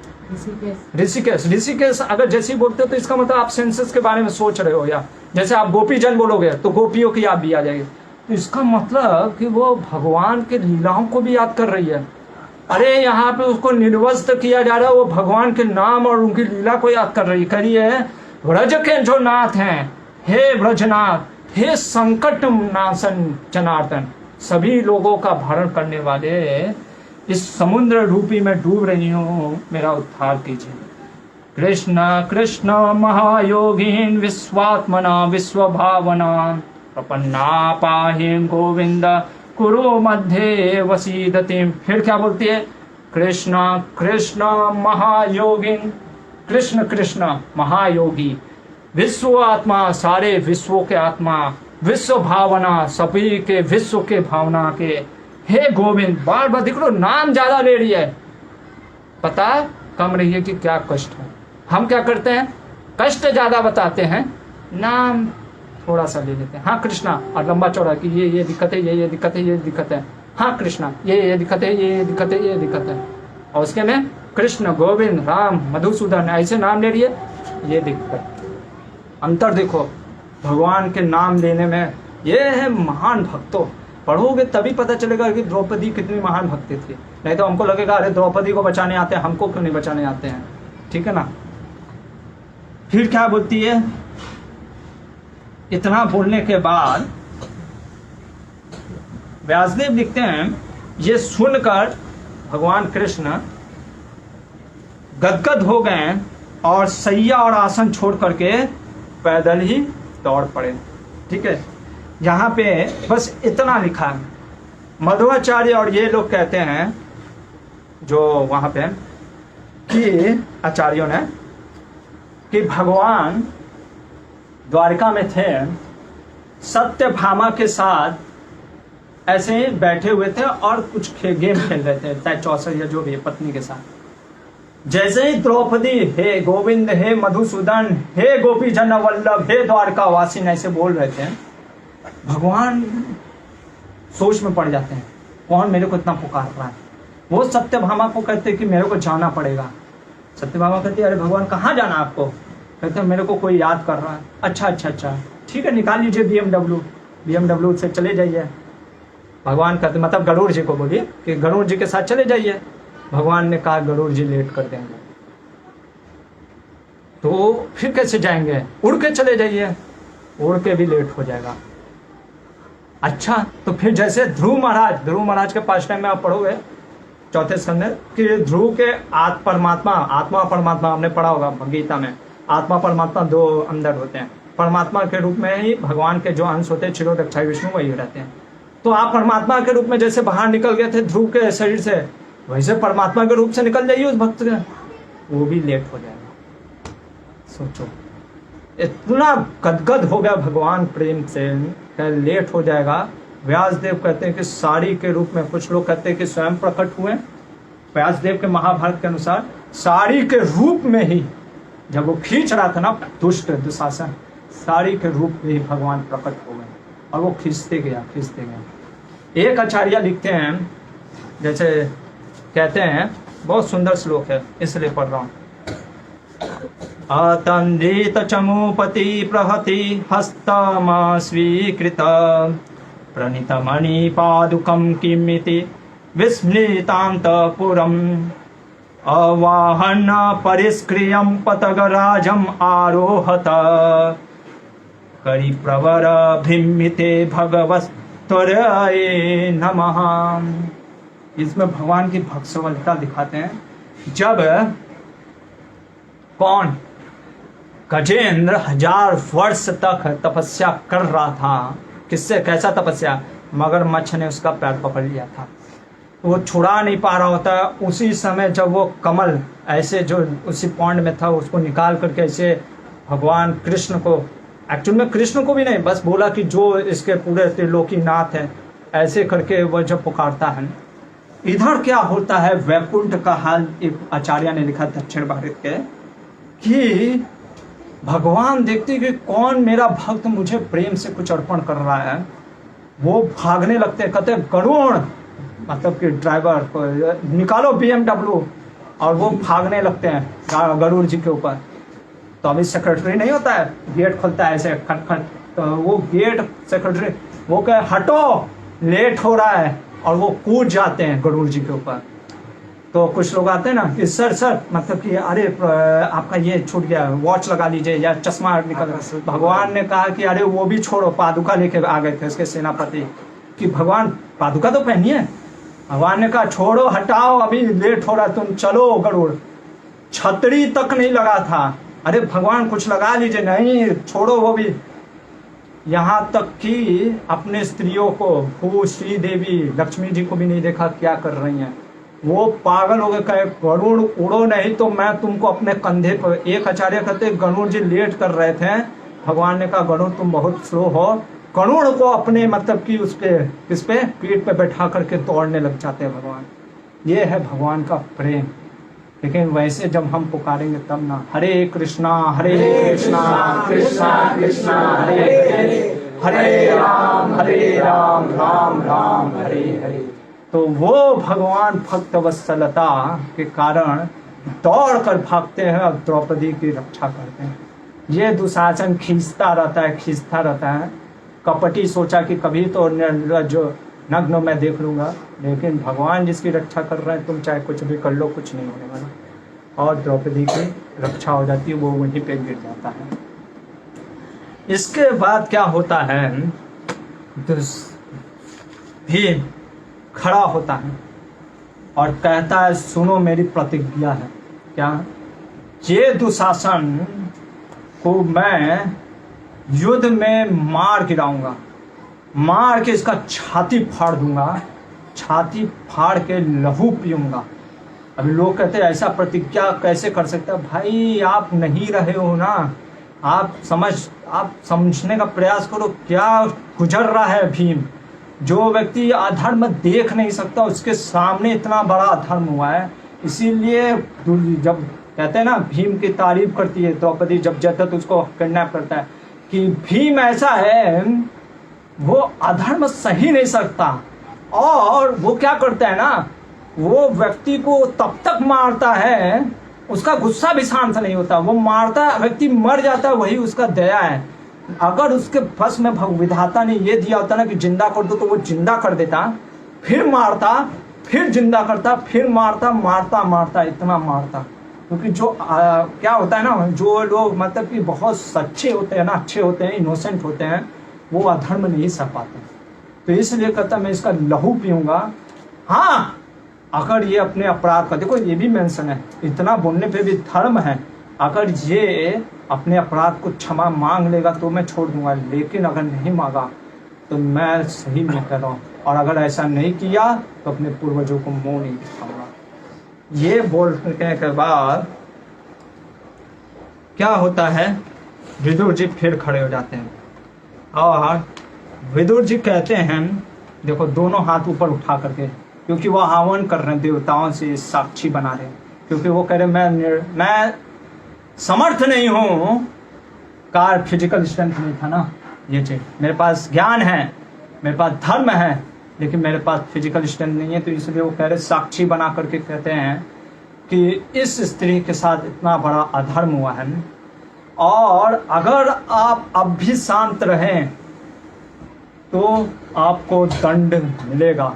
ऋषिकेश। ऋषिकेश अगर जैसे ही बोलते हो तो इसका मतलब आप सेंसस के बारे में सोच रहे हो, या जैसे आप गोपी जन बोलोगे तो गोपियों की याद भी आ जाएगी, तो इसका मतलब कि वो भगवान के लीलाओं को भी याद कर रही है। अरे यहाँ पे उसको निर्वस्त किया जा रहा है, वो भगवान के नाम और उनकी लीला को याद कर रही है। व्रज के जो नाथ हैं, हे व्रजनाथ, हे संकट नाशन जनार्दन, सभी लोगों का भरण करने वाले, इस समुद्र रूपी में डूब रही हूँ, मेरा उद्धार कीजिए। कृष्ण कृष्ण महायोगीन विश्वात्मना विश्वभावना प्रपन्ना पाहि गोविंद कुरु मध्य वसीदति। फिर क्या बोलती है? कृष्ण कृष्ण महायोगीन, कृष्ण कृष्ण महायोगी, विश्व आत्मा, सारे विश्वों के आत्मा, विश्व भावना, सभी के विश्व के भावना के, हे गोविंद। बार बार देख लो, नाम ज्यादा ले रही है, पता कम रही है कि क्या कष्ट है। हम क्या करते हैं? कष्ट ज्यादा बताते हैं, नाम थोड़ा सा ले लेते हैं। हाँ कृष्णा, और लंबा चौड़ा कि ये दिक्कत है, ये दिक्कत है, ये दिक्कत है। हाँ कृष्णा, ये दिक्कत है, ये दिक्कत है, ये दिक्कत है। और उसके में कृष्ण, गोविंद, राम, मधुसूदन ऐसे नाम ले रही है, ये दिक्कत। अंतर देखो भगवान के नाम लेने में। ये है महान भक्तों, पढ़ोगे तभी पता चलेगा कि द्रौपदी कितनी महान भक्ति थी। नहीं तो हमको लगेगा अरे द्रौपदी को बचाने आते हैं, हमको क्यों नहीं बचाने आते हैं। ठीक है ना। फिर क्या बोलती है? इतना बोलने के बाद व्यासदेव लिखते हैं, ये सुनकर भगवान कृष्ण गदगद हो गए और सैया और आसन छोड़ करके पैदल ही दौड़ पड़े। ठीक है, यहाँ पे बस इतना लिखा है। मध्वाचार्य और ये लोग कहते हैं जो वहां पे कि आचार्यों ने कि भगवान द्वारिका में थे, सत्यभामा के साथ ऐसे ही बैठे हुए थे और कुछ गेम खेल रहे थे, चाहे चौसर या जो भी पत्नी के साथ। जैसे ही द्रौपदी हे गोविंद, हे मधुसूदन, हे गोपी जन वल्लभ, हे द्वारका वासिन ऐसे बोल रहे थे, भगवान सोच में पड़ जाते हैं, कौन मेरे को इतना पुकार रहा है। वो सत्यभामा को कहते कि मेरे को जाना पड़ेगा। सत्यभामा कहती है अरे भगवान कहाँ जाना आपको? कहते हैं मेरे को कोई याद कर रहा है। अच्छा अच्छा अच्छा ठीक है, निकाल लीजिए BMW से चले जाइए। भगवान कहते मतलब गरुड़ जी को बोलिए कि गरुड़ जी के साथ चले जाइए। भगवान ने कहा गरुड़ जी लेट कर देंगे। तो फिर कैसे जाएंगे? उड़ के चले जाइए। उड़ के भी लेट हो जाएगा। अच्छा, तो फिर जैसे ध्रुव महाराज के पास टाइम में आप पढ़ोगे चौथे स्कंद में कि ध्रुव के आत्मा परमात्मा हमने पढ़ा होगा गीता में। आत्मा परमात्मा दो अंदर होते हैं। परमात्मा के रूप में ही भगवान के जो अंश होते हैं क्षीरोदक्षाई विष्णु वही रहते हैं। तो आप परमात्मा के रूप में जैसे बाहर निकल गए थे ध्रुव के शरीर से, वैसे परमात्मा के रूप से निकल जाइए उस भक्त के, वो भी लेट हो जाएगा। सोचो, इतना गदगद हो गया भगवान प्रेम से, लेट हो जाएगा। व्यासदेव कहते हैं कि साड़ी के रूप में, कुछ लोग कहते हैं कि स्वयं प्रकट हुए। व्यासदेव के महाभारत के अनुसार साड़ी के रूप में ही, जब वो खींच रहा था ना दुष्ट दुशासन, साड़ी के रूप में ही भगवान प्रकट हो गए और वो खींचते गया। एक आचार्य लिखते हैं, जैसे कहते हैं, बहुत सुंदर श्लोक है इसलिए पढ़ रहा हूँ। अतंदित चमूपति प्रहति हस्तम स्वीकृत प्रणीत मणि पादुकम किमिति विस्मृतांतपुरम अवाहन परिष्क्रियम पतगराजम आरोहत करि प्रवर भिम्मिते भगवत्वराये नमः। इसमें भगवान की भक्सवलता दिखाते हैं। जब कौन गजेंद्र 1000 वर्ष तक तपस्या कर रहा था, किससे, कैसा तपस्या? मगरमच्छ ने उसका पैर पकड़ लिया था, वो छुड़ा नहीं पा रहा होता। उसी समय जब वो कमल ऐसे जो उसी पॉन्ड में था उसको निकाल करके ऐसे भगवान कृष्ण को, एक्चुअल में कृष्ण को भी नहीं, बस बोला कि जो इसके पूरे त्रिलोकी नाथ है, ऐसे करके वो जब पुकारता है। इधर क्या होता है वैकुंठ का हाल, एक आचार्य ने लिखा दक्षिण भारत के, कि भगवान देखते कि कौन मेरा भक्त मुझे प्रेम से कुछ अर्पण कर रहा है, वो भागने लगते हैं। कहते गरुड़, मतलब कि ड्राइवर को निकालो BMW, और वो भागने लगते हैं गरुड़ जी के ऊपर। तो अभी सेक्रेटरी नहीं होता है, गेट खोलता है ऐसे खट खट, तो वो गेट सेक्रेटरी वो कहे हटो लेट हो रहा है, और वो कूद जाते हैं गरुड़ जी के ऊपर। तो कुछ लोग आते हैं ना कि सर मतलब कि अरे आपका ये छूट गया, वॉच लगा लीजिए या चश्मा निकल। भगवान ने कहा कि अरे वो भी छोड़ो, पादुका लेके आ गए थे उसके सेनापति, कि भगवान पादुका तो पहनिए। भगवान ने कहा छोड़ो, हटाओ, अभी लेट हो रहा, तुम चलो गरुड़। छतरी तक नहीं लगा था। अरे भगवान कुछ लगा लीजिए, नहीं छोड़ो वो भी। यहाँ तक कि अपने स्त्रियों को, भू श्री देवी लक्ष्मी जी को भी नहीं देखा क्या कर रही हैं। वो पागल हो गए, कहे गरुड़ उड़ो नहीं तो मैं तुमको अपने कंधे पर। एक आचार्य कहते गरुड़ जी लेट कर रहे थे, भगवान ने कहा गरुड़ तुम बहुत स्लो हो। गरुड़ को अपने मतलब कि उस पे, किस पे, पीठ पे बैठा करके दौड़ने लग जाते हैं भगवान। ये है भगवान का प्रेम। लेकिन वैसे जब हम पुकारेंगे तब ना, हरे कृष्णा कृष्णा कृष्णा हरे हरे, हरे राम राम राम हरे हरे। तो वो भगवान भक्त वत्सलता के कारण दौड़ कर भागते हैं और द्रौपदी की रक्षा करते हैं। ये दुशासन खींचता रहता है। कपटी सोचा कि कभी तो जो नग्न मैं देख लूंगा, लेकिन भगवान जिसकी रक्षा कर रहे हैं, तुम चाहे कुछ भी कर लो, कुछ नहीं होने वाला। और द्रौपदी की रक्षा हो जाती है, वो वहीं पे गिर जाता है। इसके बाद क्या होता है, भीम खड़ा होता है और कहता है सुनो मेरी प्रतिज्ञा है। क्या? ये दुशासन को मैं युद्ध में मार गिराऊंगा, मार के इसका छाती फाड़ दूंगा, छाती फाड़ के लहू पीऊंगा। अभी लोग कहते हैं ऐसा प्रतिज्ञा कैसे कर सकते हैं? भाई आप नहीं रहे हो ना, आप समझने का प्रयास करो क्या गुजर रहा है भीम। जो व्यक्ति अधर्म देख नहीं सकता, उसके सामने इतना बड़ा अधर्म हुआ है। इसीलिए जब कहते हैं ना, भीम की तारीफ करती है द्रौपदी, जब जयद्रथ उसको किडनैप करता है, कि भीम ऐसा है, वो अधर्म सही नहीं सकता। और वो क्या करता है ना, वो व्यक्ति को तब तक मारता है, उसका गुस्सा भी शांत नहीं होता। वो मारता है, व्यक्ति मर जाता है, वही उसका दया है। अगर उसके बस में विधाता ने ये दिया होता ना कि जिंदा कर दो, तो वो जिंदा कर देता, फिर मारता, फिर जिंदा करता, फिर मारता, इतना मारता। क्योंकि जो क्या होता है ना, जो लोग मतलब कि बहुत सच्चे होते हैं ना, अच्छे होते हैं, इनोसेंट होते हैं, वो अधर्म नहीं सह पाते। तो इसलिए कहता मैं इसका लहू पीऊंगा। हाँ, अगर ये अपने अपराध का, देखो ये भी मेंशन है, इतना बोलने पे भी धर्म है, अगर ये अपने अपराध को क्षमा मांग लेगा तो मैं छोड़ दूंगा, लेकिन अगर नहीं मांगा तो मैं सही में कह रहा हूँ, और अगर ऐसा नहीं किया तो अपने पूर्वजों को मुंह नहीं दिखाऊंगा। ये बोलने के बाद क्या होता है, विदुर जी फिर खड़े हो जाते हैं और विदुर जी कहते हैं, देखो दोनों हाथ ऊपर उठा करके, क्योंकि वो हवन कर रहे हैं, देवताओं से साक्षी बना रहे हैं। क्योंकि वो कह रहे मैं समर्थ नहीं हूँ, कार फिजिकल स्ट्रेंथ नहीं था ना, ये चीज मेरे पास ज्ञान है, मेरे पास धर्म है, लेकिन मेरे पास फिजिकल स्ट्रेंथ नहीं है। तो इसलिए वो कह रहे साक्षी बना करके कहते हैं कि इस स्त्री के साथ इतना बड़ा अधर्म हुआ है, और अगर आप अब भी शांत रहें तो आपको दंड मिलेगा।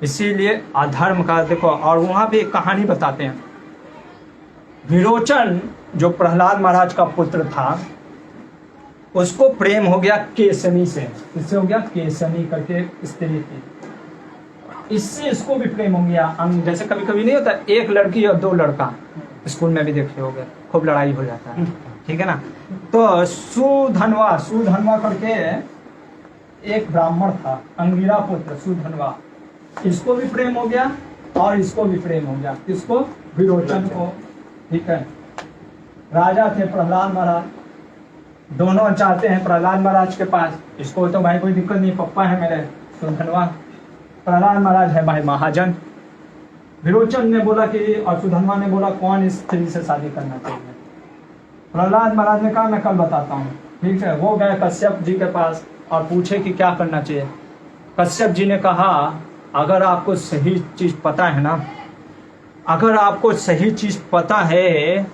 इसीलिए अधर्म का देखो। और वहाँ भी एक कहानी बताते हैं, विरोचन जो प्रहलाद महाराज का पुत्र था, उसको प्रेम हो गया केसनी से। किससे हो गया? केसनी करके स्त्री थी, इससे इसको भी प्रेम हो गया। जैसे कभी कभी नहीं होता, एक लड़की और दो लड़का, स्कूल में भी देखे होंगे, खूब लड़ाई हो जाता है, ठीक है ना। तो सुधनवा करके एक ब्राह्मण था, अंगिरा पुत्र सुधनवा, इसको भी प्रेम हो गया और इसको भी प्रेम हो गया। इसको? विरोचन को, ठीक है। राजा थे प्रहलाद महाराज, दोनों चाहते हैं प्रहलाद महाराज के पास। इसको तो भाई कोई दिक्कत नहीं, पप्पा है मेरे सुधनवा, प्रहलाद महाराज है भाई महाजन। विरोचन ने बोला कि, और सुधनवा ने बोला कौन इस स्त्री से शादी करना चाहिए। प्रहलाद महाराज ने कहा मैं कल बताता हूँ, ठीक है। वो गए कश्यप जी के पास और पूछे कि क्या करना चाहिए। कश्यप जी ने कहा अगर आपको सही चीज पता है ना, अगर आपको सही चीज पता है,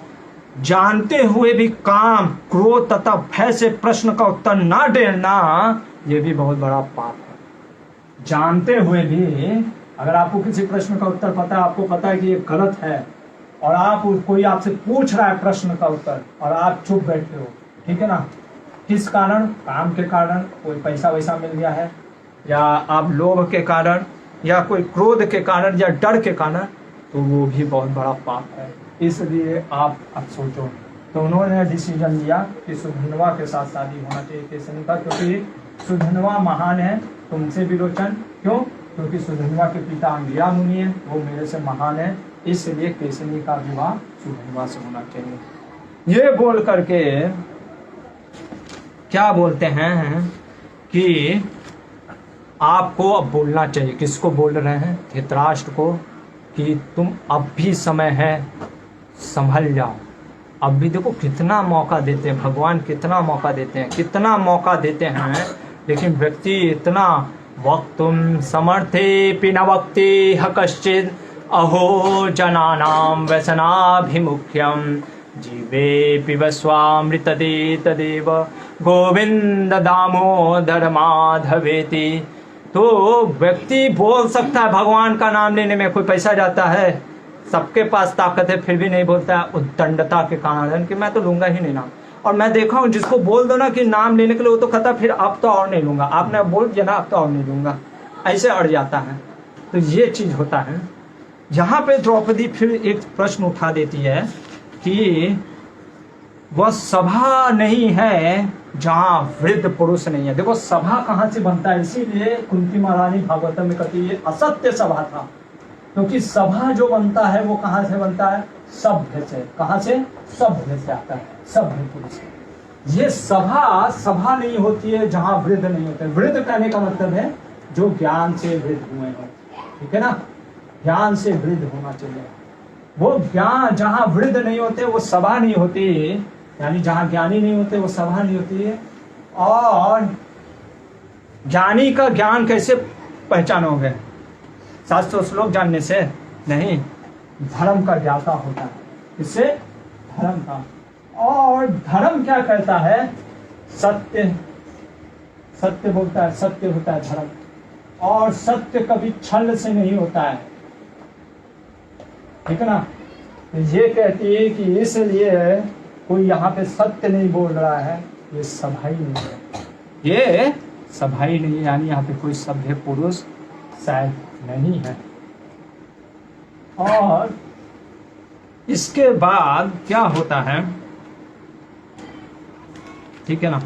जानते हुए भी काम, क्रोध तथा भय से प्रश्न का उत्तर ना देना, यह भी बहुत बड़ा पाप है। जानते हुए भी अगर आपको किसी प्रश्न का उत्तर पता है, आपको पता है कि ये गलत है, और आप कोई आपसे पूछ रहा है प्रश्न का उत्तर और आप चुप बैठे हो, ठीक है ना, किस कारण? काम के कारण, कोई पैसा वैसा मिल गया है, या आप लोभ के कारण, या कोई क्रोध के कारण या डर के कारण, तो वो भी बहुत बड़ा पाप है। इसलिए आप अब सोचो। तो उन्होंने डिसीजन लिया कि सुधन्वा के साथ शादी होना चाहिए केसनी का, क्योंकि सुधन्वा महान है तुमसे विरोचन। क्यों? क्योंकि सुधन्वा के पिता अंगिरा मुनि है, वो मेरे से महान है, इसलिए केसनी का विवाह सुधन्वा से होना चाहिए। ये बोल करके क्या बोलते हैं कि आपको अब बोलना चाहिए। किसको बोल रहे हैं? धृतराष्ट्र को, कि तुम अब भी समय है, संभल जाओ। अब भी देखो कितना मौका देते हैं भगवान, कितना मौका देते हैं, कितना मौका देते हैं, लेकिन व्यक्ति इतना वक्तुम समर्थे पिनवक्ति ह कश्चिद अहो जनानां व्यसनाभिमुख्यम जीवे पिबस्वामृतदे तदेव गोविंद दामोदर माधवेति। तो व्यक्ति बोल सकता है भगवान का नाम लेने में, कोई पैसा जाता है, सबके पास ताकत है, फिर भी नहीं बोलता है उद्दंडता के कारण कि मैं तो लूंगा ही नहीं नाम। और मैं देखा हूँ जिसको बोल दो ना कि नाम लेने के लिए, वो तो कहता फिर अब तो और नहीं लूंगा, आपने बोल दिया ना अब तो और नहीं लूंगा, ऐसे अड़ जाता है। तो ये चीज होता है। यहाँ पे द्रौपदी फिर एक प्रश्न उठा देती है कि वह सभा नहीं है जहाँ वृद्ध पुरुष नहीं है। देखो सभा कहाँ से बनता है, इसीलिए कुंती महारानी भागवतम में कहती है असत्य सभा था, क्योंकि सभा जो बनता है वो कहाँ से बनता है? सभ्य से। कहाँ से? सभ्य से आता है, सभ्य पुरुष। ये सभा नहीं होती है जहाँ वृद्ध नहीं होते। वृद्ध कहने का मतलब है जो ज्ञान से वृद्ध हुए हो, ठीक है ना, ज्ञान से वृद्ध होना चाहिए। वो ज्ञान जहाँ वृद्ध नहीं होते वो सभा नहीं होती, यानी जहाँ ज्ञानी नहीं होते वो सभा नहीं होती है। और ज्ञानी का ज्ञान कैसे पहचानोगे? शास्त्र श्लोक जानने से नहीं, धर्म का ज्ञाता होता है, इससे धर्म का। और धर्म क्या कहता है? सत्य, सत्य बोलता है, सत्य होता है धर्म। और सत्य कभी छल से नहीं होता है, ठीक है ना। तो ये कहती है कि इसलिए कोई यहाँ पे सत्य नहीं बोल रहा है, ये सभा ही नहीं है, ये सभा ही नहीं है, यानी यहाँ पे कोई सभ्य पुरुष शायद नहीं है। और इसके बाद क्या होता है, ठीक है ना,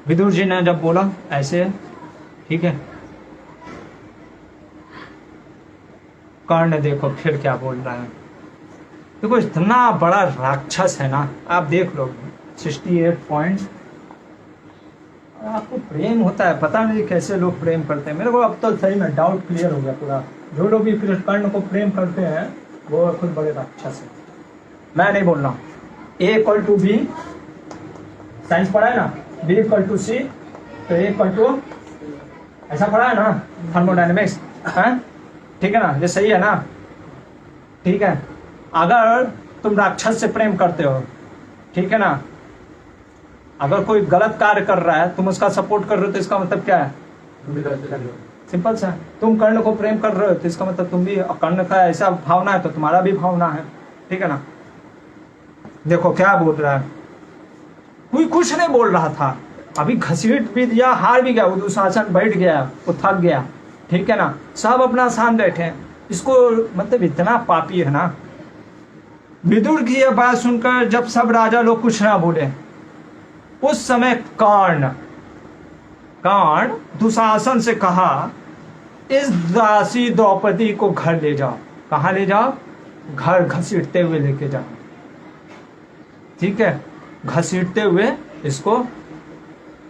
विदुर जी ने जब बोला ऐसे, ठीक है, कर्ण देखो फिर क्या बोल रहा है। देखो इतना बड़ा राक्षस है ना, आप देख लो 68 पॉइंट। आपको प्रेम होता है, पता नहीं कैसे लोग प्रेम करते हैं। मेरे को अब तो सही में डाउट क्लियर हो गया पूरा। जो लोग भी कर्ण को प्रेम करते हैं वो खुद बड़े राक्षस है। मैं नहीं बोल रहा हूँ। A=B, साइंस पढ़ा है ना, B=C, तो A= ऐसा पढ़ा है ना, थर्मोडायनेमिक्स, है ठीक है ना, ये सही है ना, ठीक है। अगर तुम राक्षस से प्रेम करते हो, ठीक है ना, अगर कोई गलत कार्य कर रहा है तुम उसका सपोर्ट कर रहे हो तो इसका मतलब क्या है? सिंपल सा। तुम कर्ण को प्रेम कर रहे हो तो इसका मतलब तुम भी, कर्ण का ऐसा भावना है तो तुम्हारा भी भावना है, ठीक है ना। देखो क्या बोल रहा है, कोई कुछ नहीं बोल रहा था, अभी घसीट भी दिया, हार भी गया, वो दुशासन बैठ गया, वो थक गया, ठीक है ना, सब अपना साम बैठे हैं। इसको मतलब इतना पापी है ना। विदुर की यह बात सुनकर जब सब राजा लोग कुछ ना बोले, उस समय कर्ण दुशासन से कहा, इस दासी द्रौपदी को घर ले जाओ। कहाँ ले जाओ? घर घसीटते हुए लेके जाओ, ठीक है, घसीटते हुए इसको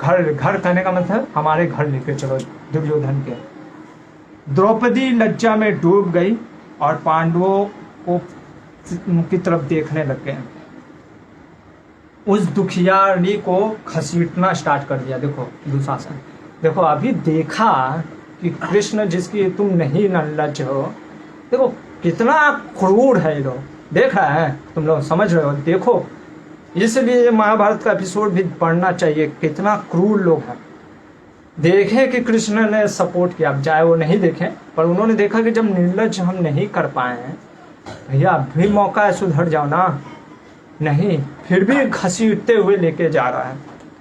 घर कहने का मतलब हमारे घर लेके चलो दुर्योधन के। द्रौपदी लज्जा में डूब गई और पांडवों को की तरफ देखने लग गए। उस दुखियारी को घसीटना स्टार्ट कर दिया। देखो दुशासन, देखो अभी देखा कि कृष्ण जिसकी तुम नहीं निर्लज्ज हो, देखो कितना क्रूर है ये लोग, देख रहा है तुम लोग, समझ रहे हो, देखो। इसलिए महाभारत का एपिसोड भी पढ़ना चाहिए, कितना क्रूर लोग हैं। देखें कि कृष्ण ने सपोर्ट किया, अब चाहे वो नहीं देखें, पर उन्होंने देखा कि जब निर्लज्ज हम नहीं कर पाए हैं, भैया अभी मौका है, सुधर जाओ ना। नहीं, फिर भी घसीटते हुए लेके जा रहा है।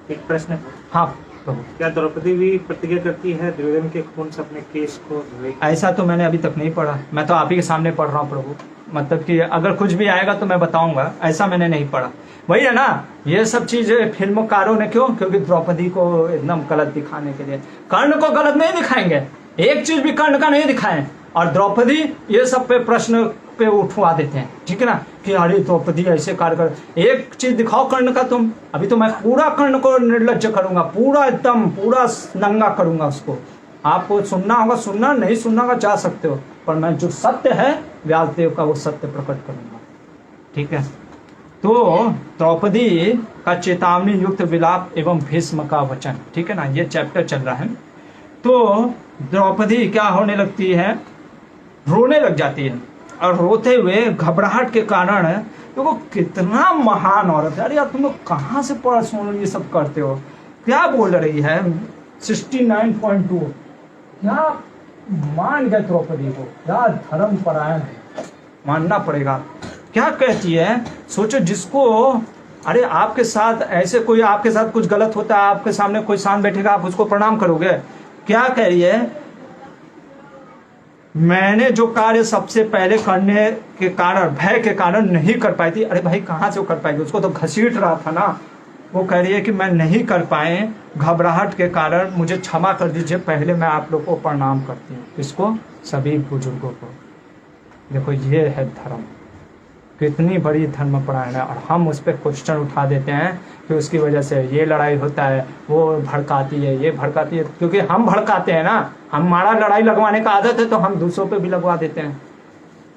एक प्रश्न, हाँ प्रभु। क्या द्रौपदी भी प्रतिज्ञा करती है दुर्योधन के खून से अपने केस को धोएगी? ऐसा तो मैंने अभी तक नहीं पढ़ा, मैं तो आप ही के सामने पढ़ रहा हूँ प्रभु। मतलब कि अगर कुछ भी आएगा तो मैं बताऊंगा, ऐसा मैंने नहीं पढ़ा। वही है ना, ये सब चीज फिल्मकारों ने क्यों, क्योंकि द्रौपदी को एकदम गलत दिखाने के लिए। कर्ण को गलत नहीं दिखाएंगे, एक चीज भी कर्ण का नहीं दिखाएं, और द्रौपदी ये सब पे प्रश्न पे उठवा देते हैं, ठीक है ना, कि अरे द्रौपदी ऐसे कार्य कर। एक चीज दिखाओ कर्ण का तुम, अभी तो मैं पूरा कर्ण को निर्लज्ज करूंगा, पूरा एकदम पूरा नंगा करूंगा उसको। आपको सुनना होगा, सुनना नहीं सुनना होगा जा सकते हो, पर मैं जो सत्य है व्यासदेव का वो सत्य प्रकट करूंगा, ठीक है। तो द्रौपदी का चेतावनी युक्त विलाप एवं भीष्म का वचन, ठीक है ना, ये चैप्टर चल रहा है। तो द्रौपदी क्या होने लगती है, रोने लग जाती है, और रोते हुए घबराहट के कारण, देखो कितना महान औरत है। अरे यार तुम लोग कहाँ से पढ़ सुन ये सब करते हो, क्या बोल रही है 69.2, क्या मान गए द्रौपदी को, क्या धर्म परायण है, मानना पड़ेगा। क्या कहती है, सोचो जिसको, अरे आपके साथ ऐसे कोई आपके साथ कुछ गलत होता है, आपके सामने कोई शान बैठेगा, आप उसको प्रणाम करोगे? क्या कह रही है, मैंने जो कार्य सबसे पहले करने के कारण, भय के कारण नहीं कर पाई थी। अरे भाई कहाँ से वो कर पाएगी, उसको तो घसीट रहा था ना। वो कह रही है कि मैं नहीं कर पाए घबराहट के कारण, मुझे क्षमा कर दीजिए, पहले मैं आप लोग को प्रणाम करती हूँ। इसको सभी बुजुर्गों को। देखो ये है धर्म, कितनी बड़ी धर्म परायण है, और हम उस पर क्वेश्चन उठा देते हैं कि उसकी वजह से ये लड़ाई होता है, वो भड़काती है, ये भड़काती है, क्योंकि हम भड़काते हैं ना, हमारा लड़ाई लगवाने का आदत है तो हम दूसरों पे भी लगवा देते हैं।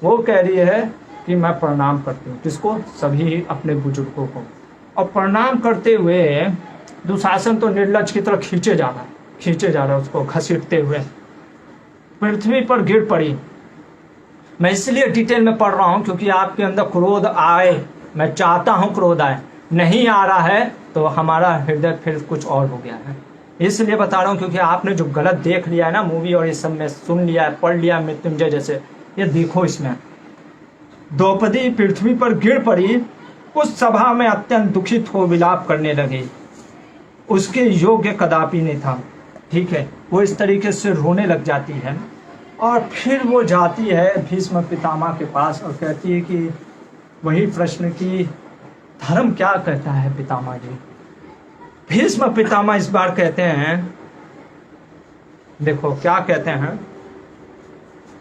वो कह रही है कि मैं प्रणाम करती हूँ, किसको, सभी अपने बुजुर्गों को। और प्रणाम करते हुए दुशासन तो निर्लज्ज की तरह खींचे जा रहा है उसको घसीटते हुए, पृथ्वी पर गिर पड़ी। मैं इसलिए डिटेल में पढ़ रहा हूँ क्योंकि आपके अंदर क्रोध आए, मैं चाहता हूँ क्रोध आए, नहीं आ रहा है तो हमारा हृदय फिर कुछ और हो गया है। इसलिए बता रहा हूँ क्योंकि आपने जो गलत देख लिया है ना मूवी और इस सब में, सुन लिया है, पढ़ लिया मृत्युंजय जैसे, ये देखो इसमें द्रौपदी पृथ्वी पर गिर पड़ी, उस सभा में अत्यंत दुखित हो विलाप करने लगी, उसके योग्य कदापि नहीं था, ठीक है। वो इस तरीके से रोने लग जाती है, और फिर वो जाती है भीष्म पितामह के पास और कहती है कि वही प्रश्न की धर्म क्या कहता है पितामह जी। भीष्म पितामह इस बार कहते हैं, देखो क्या कहते हैं,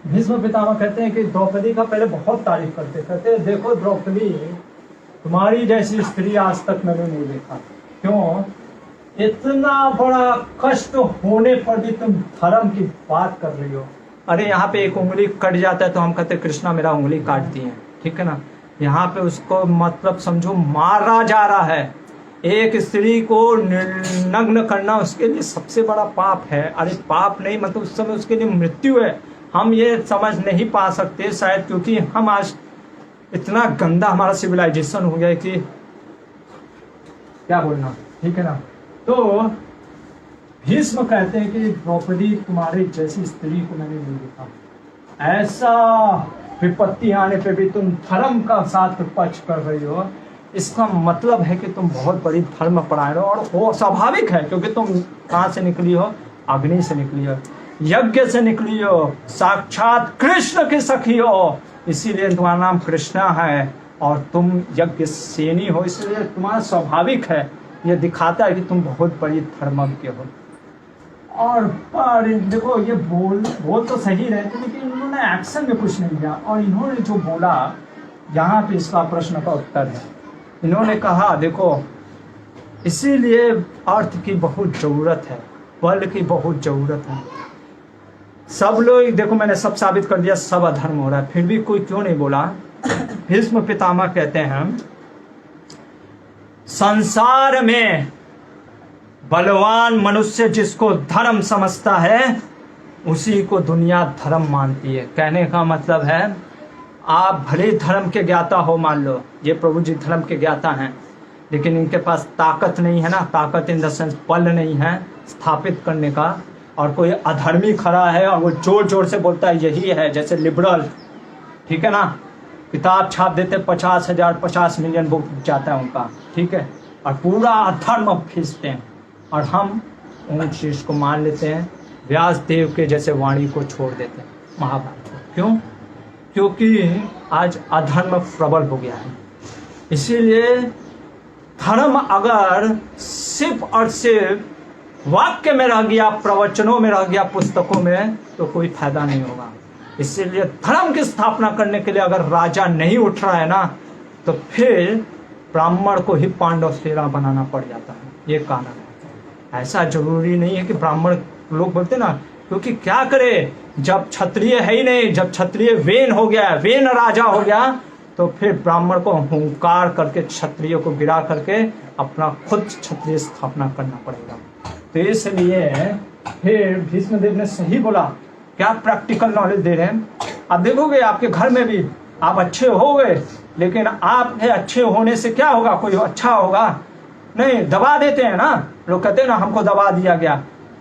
भीष्म पितामह कहते हैं कि द्रौपदी का पहले बहुत तारीफ करते, कहते हैं देखो द्रौपदी तुम्हारी जैसी स्त्री आज तक मैंने नहीं देखा। क्यों, इतना बड़ा कष्ट होने पर भी तुम धर्म की बात कर रही हो। अरे यहाँ पे एक उंगली कट जाता है तो हम कहते कृष्णा मेरा उंगली काट दिए, ठीक है ना। यहाँ पे उसको मतलब समझो मारा जा रहा है। एक स्त्री को निर्नग्न करना उसके लिए सबसे बड़ा पाप है। अरे पाप नहीं, मतलब उस समय उसके लिए मृत्यु है। हम ये समझ नहीं पा सकते शायद क्योंकि हम आज इतना गंदा हमारा सिविलाइजेशन हो गया है कि क्या बोलना, ठीक है ना। तो भीष्म कहते हैं कि द्रौपदी तुम्हारी जैसी स्त्री को मैंने नहीं देखा। ऐसा विपत्ति आने पे भी तुम धर्म का साथ पक्ष कर रही हो, इसका मतलब है कि तुम बहुत बड़ी धर्म परायण हो। और वो स्वाभाविक है क्योंकि तुम कहाँ से निकली हो, अग्नि से निकली हो, यज्ञ से निकली हो, साक्षात कृष्ण की सखी हो, इसीलिए तुम्हारा नाम कृष्णा है और तुम यज्ञ सेनी हो, इसलिए तुम्हारा स्वाभाविक है। ये दिखाता है कि तुम बहुत बड़ी धर्मज्ञ हो। और देखो ये बोल तो सही रहे थे लेकिन इन्होंने एक्शन में कुछ नहीं किया। और इन्होंने जो बोला यहाँ पे इसका प्रश्न का उत्तर है। इन्होंने कहा देखो इसीलिए अर्थ की बहुत ज़रूरत है, बल की बहुत ज़रूरत है। सब लोग देखो मैंने सब साबित कर दिया, सब अधर्म हो रहा है, फिर भी कोई क्यों नहीं बोला। भीष्म पितामह कहते हैं संसार में बलवान मनुष्य जिसको धर्म समझता है उसी को दुनिया धर्म मानती है। कहने का मतलब है आप भले धर्म के ज्ञाता हो, मान लो ये प्रभु जी धर्म के ज्ञाता हैं, लेकिन इनके पास ताकत नहीं है ना, ताकत इन द सेंस बल नहीं है स्थापित करने का। और कोई अधर्मी खड़ा है और वो जोर जोर से बोलता है यही है, जैसे लिबरल, ठीक है ना, किताब छाप देते 50,000 50 मिलियन बुक जाता है उनका, ठीक है, और पूरा अधर्म खींचते हैं। और हम ऊंच शीश को मान लेते हैं, व्यास देव के जैसे वाणी को छोड़ देते हैं महाभारत को। क्यों? क्योंकि आज अधर्म प्रबल हो गया है। इसीलिए धर्म अगर सिर्फ और सिर्फ वाक्य में रह गया, प्रवचनों में रह गया, पुस्तकों में, तो कोई फायदा नहीं होगा। इसीलिए धर्म की स्थापना करने के लिए अगर राजा नहीं उठ रहा है ना, तो फिर ब्राह्मण को ही पांडव सेना बनाना पड़ जाता है। ये कारण है। ऐसा जरूरी नहीं है कि ब्राह्मण, लोग बोलते ना, क्योंकि क्या करे, जब क्षत्रिय है ही नहीं, जब क्षत्रिय वेन हो गया, वेन राजा हो गया, तो फिर ब्राह्मण को हुंकार करके क्षत्रिय को गिरा करके अपना खुद क्षत्रिय स्थापना करना पड़ेगा। तो इसलिए फिर भीष्मदेव ने सही बोला। क्या प्रैक्टिकल नॉलेज दे रहे हैं। आप देखोगे आपके घर में भी आप अच्छे हो गए, लेकिन आपके अच्छे होने से क्या होगा, कोई अच्छा होगा नहीं, दबा देते हैं ना। लोग कहते हैं ना हमको दबा दिया गया,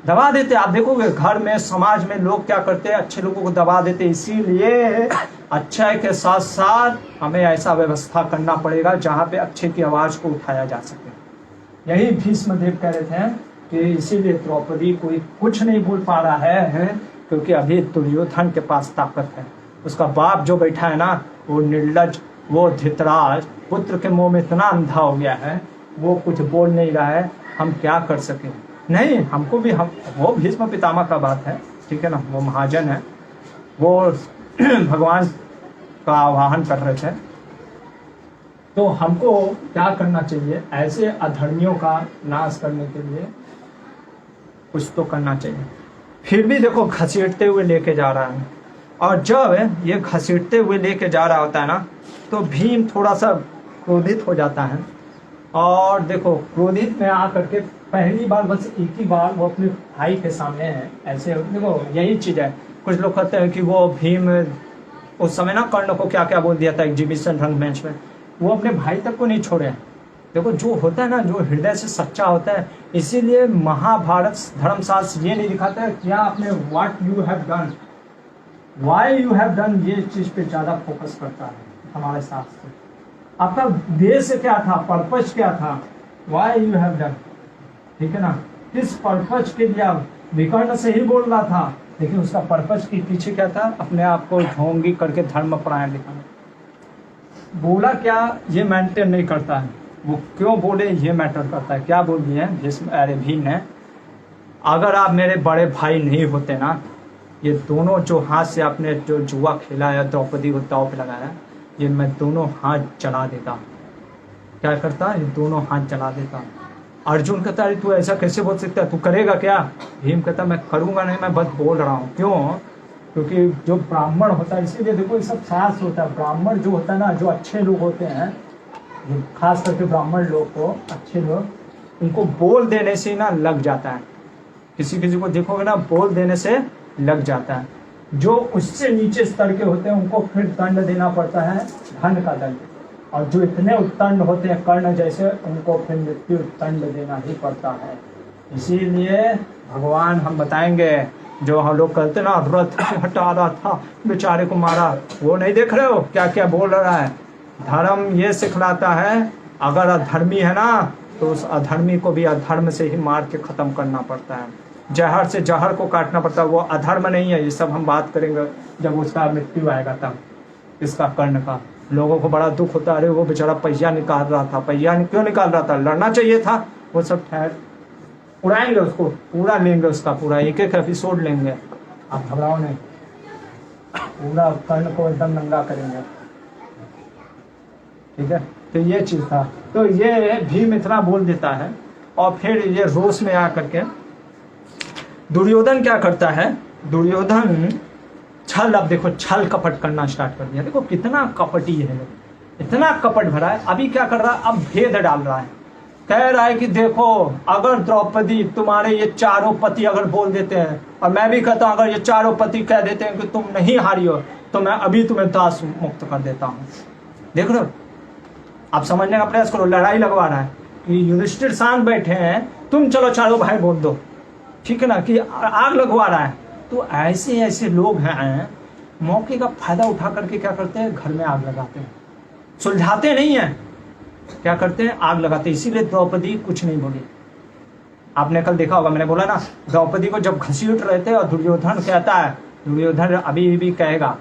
दबा देते। आप देखोगे घर में, समाज में लोग क्या करते हैं, अच्छे लोगों को दबा देते। इसीलिए अच्छाई के साथ साथ हमें ऐसा व्यवस्था करना पड़ेगा जहाँ पे अच्छे की आवाज को उठाया जा सके। यही भीष्मदेव कह रहे थे कि इसीलिए द्रौपदी कोई कुछ नहीं बोल पा रहा है, क्योंकि अभी दुर्योधन के पास ताकत है। उसका बाप जो बैठा है ना, वो निर्लज, वो धृतराज पुत्र के मुंह में इतना अंधा हो गया है, वो कुछ बोल नहीं रहा है। हम क्या कर सके? नहीं, हमको भी, हम, वो भीष्म पितामह का बात है, ठीक है ना, वो महाजन है, वो भगवान का आवाहन कर रहे थे। तो हमको क्या करना चाहिए? ऐसे अधर्मियों का नाश करने के लिए कुछ तो करना चाहिए। फिर भी देखो घसीटते हुए लेके जा रहा है, और जब ये घसीटते हुए लेके जा रहा होता है ना, तो भीम थोड़ा सा क्रोधित हो जाता है। और देखो क्रोधित में आकर के पहली बार, बस एक ही बार वो अपने भाई के सामने है, ऐसे देखो यही चीज़ है। कुछ लोग कहते हैं कि वो भीम उस समय ना कर्ण को क्या क्या बोल दिया था एग्जीबिशन रंगमंच में, वो अपने भाई तक को नहीं छोड़े। देखो जो होता है ना, जो हृदय से सच्चा होता है। इसीलिए महाभारत धर्मशास्त्र ये नहीं दिखाता है क्या आपने what you have done, why you have done, ये चीज पे ज्यादा फोकस करता है हमारे शास्त्र। आपका उद्देश्य क्या था, पर्पज क्या था, व्हाई यू हैव डन, ठीक है ना, किस पर्पज के लिए। आप विकर्ण से ही बोल रहा था, लेकिन उसका पर्पज के पीछे क्या था, अपने आप को ढोंगी करके धर्म परायण दिखाना। बोला क्या ये मेंटेन नहीं करता है, वो क्यों बोले ये मैटर करता है। क्या बोल दिए अरे भीम ने, अगर आप मेरे बड़े भाई नहीं होते ना, ये दोनों जो हाथ से आपने जो जुआ खेला है, द्रौपदी को दांव पे लगाया, ये मैं दोनों हाथ जला देता। क्या करता, ये दोनों हाथ जला देता। अर्जुन कहता है तू ऐसा कैसे बोल सकता है, तू करेगा क्या? भीम कहता मैं करूंगा नहीं, मैं बस बोल रहा हूँ। क्यों? क्योंकि जो ब्राह्मण होता है, इसीलिए देखो ये सब शास्त्र होता है। ब्राह्मण जो होता है ना, जो अच्छे लोग होते हैं, खास करके ब्राह्मण लोग को, अच्छे लोग, उनको बोल देने से ना लग जाता है। किसी किसी को देखोगे ना, बोल देने से लग जाता है। जो उससे नीचे स्तर के होते हैं उनको फिर दंड देना पड़ता है, धन का दंड। और जो इतने उत्तंड होते हैं कर्ण जैसे, उनको फिर मृत्यु दंड देना ही पड़ता है। इसीलिए भगवान हम बताएंगे, जो हम लोग कहते ना रथ से हटा रहा था, बेचारे को मारा, वो नहीं देख रहे हो क्या क्या बोल रहा है। धर्म ये सिखलाता है, अगर अधर्मी है ना, तो उस अधर्मी को भी अधर्म से ही मार के खत्म करना पड़ता है। जहर से जहर को काटना पड़ता है, वो अधर्म नहीं है। ये सब हम बात करेंगे जब उसका मृत्यु आएगा तब। इसका कर्ण का लोगों को बड़ा दुख होता है, अरे वो बेचारा पहिया निकाल रहा था, पहिया क्यों निकाल रहा था, लड़ना चाहिए था। वो सब ठहर उड़ाएंगे, उसको पूरा लेंगे, उसका पूरा एक एक एपिसोड लेंगे। आप घबराओ नहीं, पूरा कर्ण को एकदम नंगा करेंगे, ठीक है। तो ये चीज था। तो ये भीम इतना बोल देता है, और फिर ये रोष में आकर के दुर्योधन क्या करता है, दुर्योधन छल, अब देखो छल कपट करना स्टार्ट कर दिया। देखो कितना कपटी है, इतना कपट भरा है। अभी क्या कर रहा है, अब भेद डाल रहा है। कह रहा है कि देखो अगर द्रौपदी तुम्हारे ये चारों पति अगर बोल देते हैं, और मैं भी कहता हूं अगर ये चारों पति कह देते हैं कि तुम नहीं हारी हो, तो मैं अभी तुम्हें दास मुक्त कर देता हूं। देख रहे हो, आप समझने का प्रयास करो। लड़ाई लगवा रहा है कि युधिष्ठिर शांत बैठे हैं, तुम चलो चारों भाई बोल दो, ठीक है ना, कि आग लगवा रहा है। तो ऐसे ऐसे लोग हैं, मौके का फायदा उठा करके क्या करते हैं, घर में आग लगाते हैं, सुलझाते नहीं है, क्या करते हैं, आग लगाते हैं। इसीलिए द्रौपदी कुछ नहीं बोली। आपने कल देखा होगा, मैंने बोला ना, द्रौपदी को जब घसीट रहे थे और दुर्योधन कहता है, दुर्योधन अभी भी कहेगा,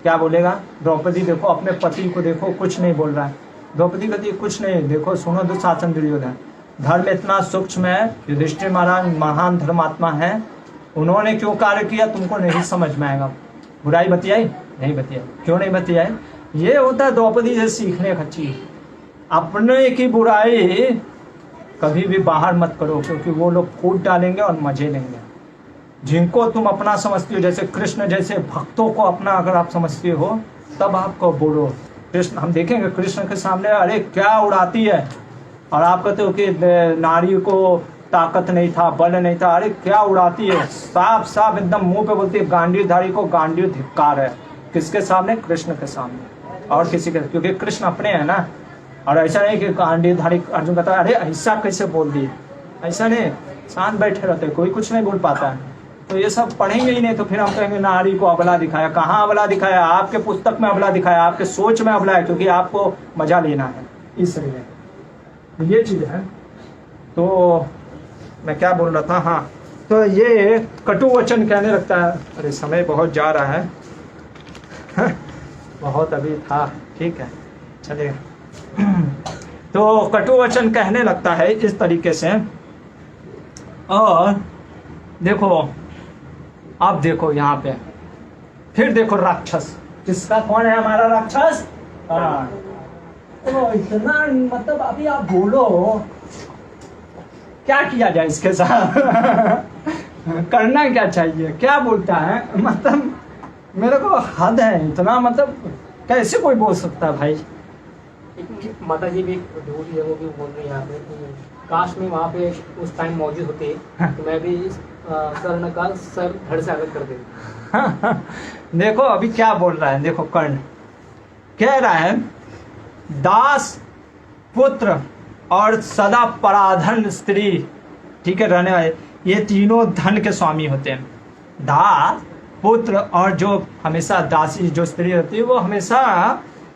क्या बोलेगा, द्रौपदी देखो अपने पति को देखो, कुछ नहीं बोल रहा है। द्रौपदी कहती है कुछ नहीं, देखो सुनो दुशासन दुर्योधन, धर्म इतना सूक्ष्म है, युधिष्ठिर महाराज महान धर्मात्मा है, उन्होंने क्यों कार्य किया तुमको नहीं समझ में आएगा। बुराई बतियाई नहीं बतियाई, क्यों नहीं बतियाई, ये होता है द्रौपदी से सीखने का चीज। अपने की बुराई कभी भी बाहर मत करो, क्योंकि वो लोग कूद डालेंगे और मजे लेंगे। जिनको तुम अपना समझती हो, जैसे कृष्ण जैसे भक्तों को अपना अगर आप समझते हो तब आपको बोलो। कृष्ण हम देखेंगे कृष्ण के सामने अरे क्या उड़ाती है, और आप कहते हो कि नारी को ताकत नहीं था, बल नहीं था, अरे क्या उड़ाती है, साफ साफ एकदम मुंह पे बोलती है गांडीवधारी को गांडीव धिक्कार है। किसके सामने? कृष्ण के सामने, और किसी के, क्योंकि कृष्ण अपने हैं ना। और ऐसा नहीं कि गांडीवधारी अर्जुन कहता है अरे ऐसा कैसे बोल दी, ऐसा नहीं, शांत बैठे रहते, कोई कुछ नहीं बोल पाता है। तो ये सब पढ़ेंगे ही नहीं तो फिर हम कहेंगे नारी को अबला दिखाया। कहाँ अबला दिखाया? आपके पुस्तक में अबला दिखाया, आपके सोच में अबला है, क्योंकि आपको मजा लेना है, इसलिए ये चीज है। तो मैं क्या बोल रहा था, हाँ, तो ये कटु वचन कहने लगता है। अरे समय बहुत जा रहा है बहुत अभी था, ठीक है चलिए तो कटु वचन कहने लगता है इस तरीके से। और देखो, अब देखो यहाँ पे फिर देखो राक्षस, किसका कौन है हमारा राक्षस? तो इतना मतलब अभी आप बोलो क्या किया जाए इसके साथ करना क्या चाहिए, क्या बोलता है, मतलब मेरे को हद है इतना, मतलब कैसे कोई बोल सकता है भाई। माता जी भी ढूंढ वो भी बोल रही है यहाँ पे कि काश में वहाँ पे उस टाइम मौजूद होते तो मैं भी कर्ण का सर धड़ से अलग कर देता। देखो अभी क्या बोल रहा है, देखो कर्ण कह रहा है दास पुत्र और सदा पराधन स्त्री, ठीक है, रहने वाले, ये तीनों धन के स्वामी होते हैं। दास पुत्र और जो हमेशा दासी जो स्त्री रहती है वो हमेशा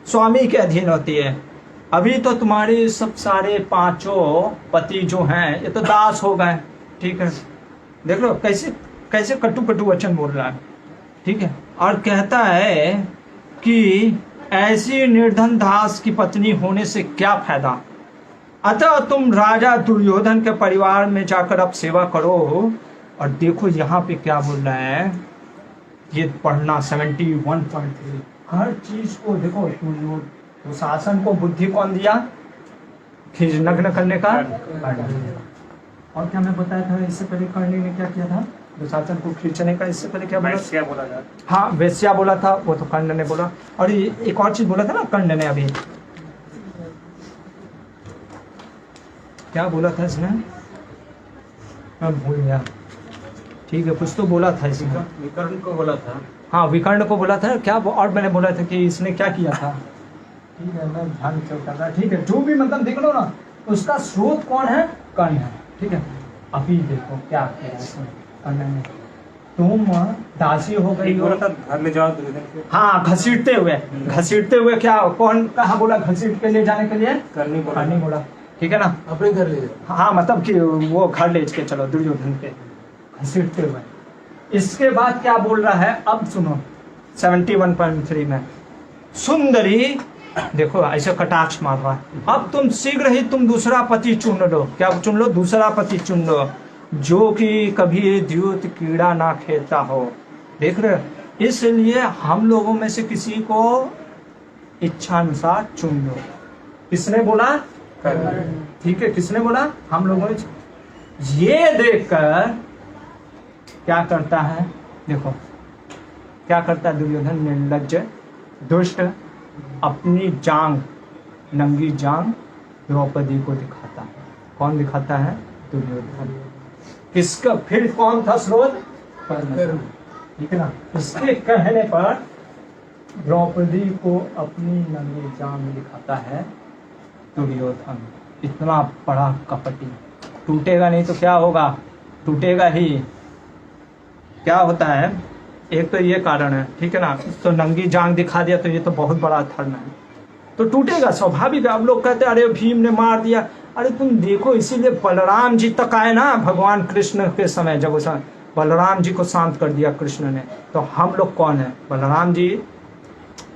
स्वामी के अधीन होती है। अभी तो तुम्हारे सब सारे पांचों पति जो हैं ये तो दास हो गए, ठीक है, देख लो कैसे कैसे कटु कटु वचन बोल रहा है, ठीक है। और कहता है कि ऐसी निर्धन दास की पत्नी होने से क्या फायदा, अतः तुम राजा दुर्योधन के परिवार में जाकर अब सेवा करो। और देखो यहाँ पे क्या बोल रहा है, ये पढ़ना 71.3, हर चीज को देखो। तो शासन को बुद्धि कौन दिया? खिज नग्न करने का। और क्या मैं बताया था इससे पहले कर्णी ने क्या किया था? दुशासन को खींचने का। इससे पहले क्या बोला था? हाँ वेश्या बोला था, वो तो कर्ण ने बोला। और एक और चीज बोला था ना कर्ण ने, अभी क्या बोला था इसने, मैं भूल गया, ठीक है कुछ तो बोला था इसने, विकर्ण को बोला था। हाँ विकर्ण को बोला था क्या, और मैंने बोला था कि इसने क्या किया था, ठीक है मैं ध्यान से कर रहा, ठीक है जो भी मतलब देख लो ना, उसका स्रोत कौन है? कर्ण है, ठीक है। अभी देखो क्या किया इसने कर्ण ने, तुम दासी हो गई हो, घर ले जाओ दुर्योधन को। हाँ घसीटते हुए क्या, कौन कहाँ बोला घसीट के ले जाने के लिए? कर्णी बोला, ठीक है ना, अपने घर ले जाओ। हाँ मतलब कि वो घर ले के चलो दुर्योधन के, घसीटते हुए। इसके बाद क्या बोल रहा है अब सुनो 71.3 में, सुंदरी देखो ऐसे कटाक्ष मार रहा है, अब तुम शीघ्र ही तुम दूसरा पति चुन लो। क्या चुन लो? दूसरा पति चुन लो जो कि कभी द्यूत कीड़ा ना खेलता हो। देख रहे हो, इसलिए हम लोगों में से किसी को इच्छा अनुसार चुन लो। किसने बोला? ठीक है, किसने बोला? हम लोगों ने। ये देखकर क्या करता है, देखो क्या करता है दुर्योधन, निर्लज्ज दुष्ट, अपनी जांग, नंगी जांग द्रौपदी को दिखाता है। कौन दिखाता है? दुर्योधन। किसका फिर कौन था स्रोत? ठीक है ना। इसके कहने पर द्रौपदी को अपनी नंगी जांग दिखाता है दुर्योधन। इतना बड़ा कपटी, टूटेगा नहीं तो क्या होगा? टूटेगा ही। क्या होता है, एक तो ये कारण है, ठीक है ना, तो नंगी जांग दिखा दिया तो ये तो बहुत बड़ा धर्म है, तो टूटेगा, स्वाभाविक है। अब लोग कहते हैं अरे भीम ने मार दिया, अरे तुम देखो, इसीलिए बलराम जी तक आए ना भगवान कृष्ण के समय, जब उस बलराम जी को शांत कर दिया कृष्ण ने, तो हम लोग कौन है? बलराम जी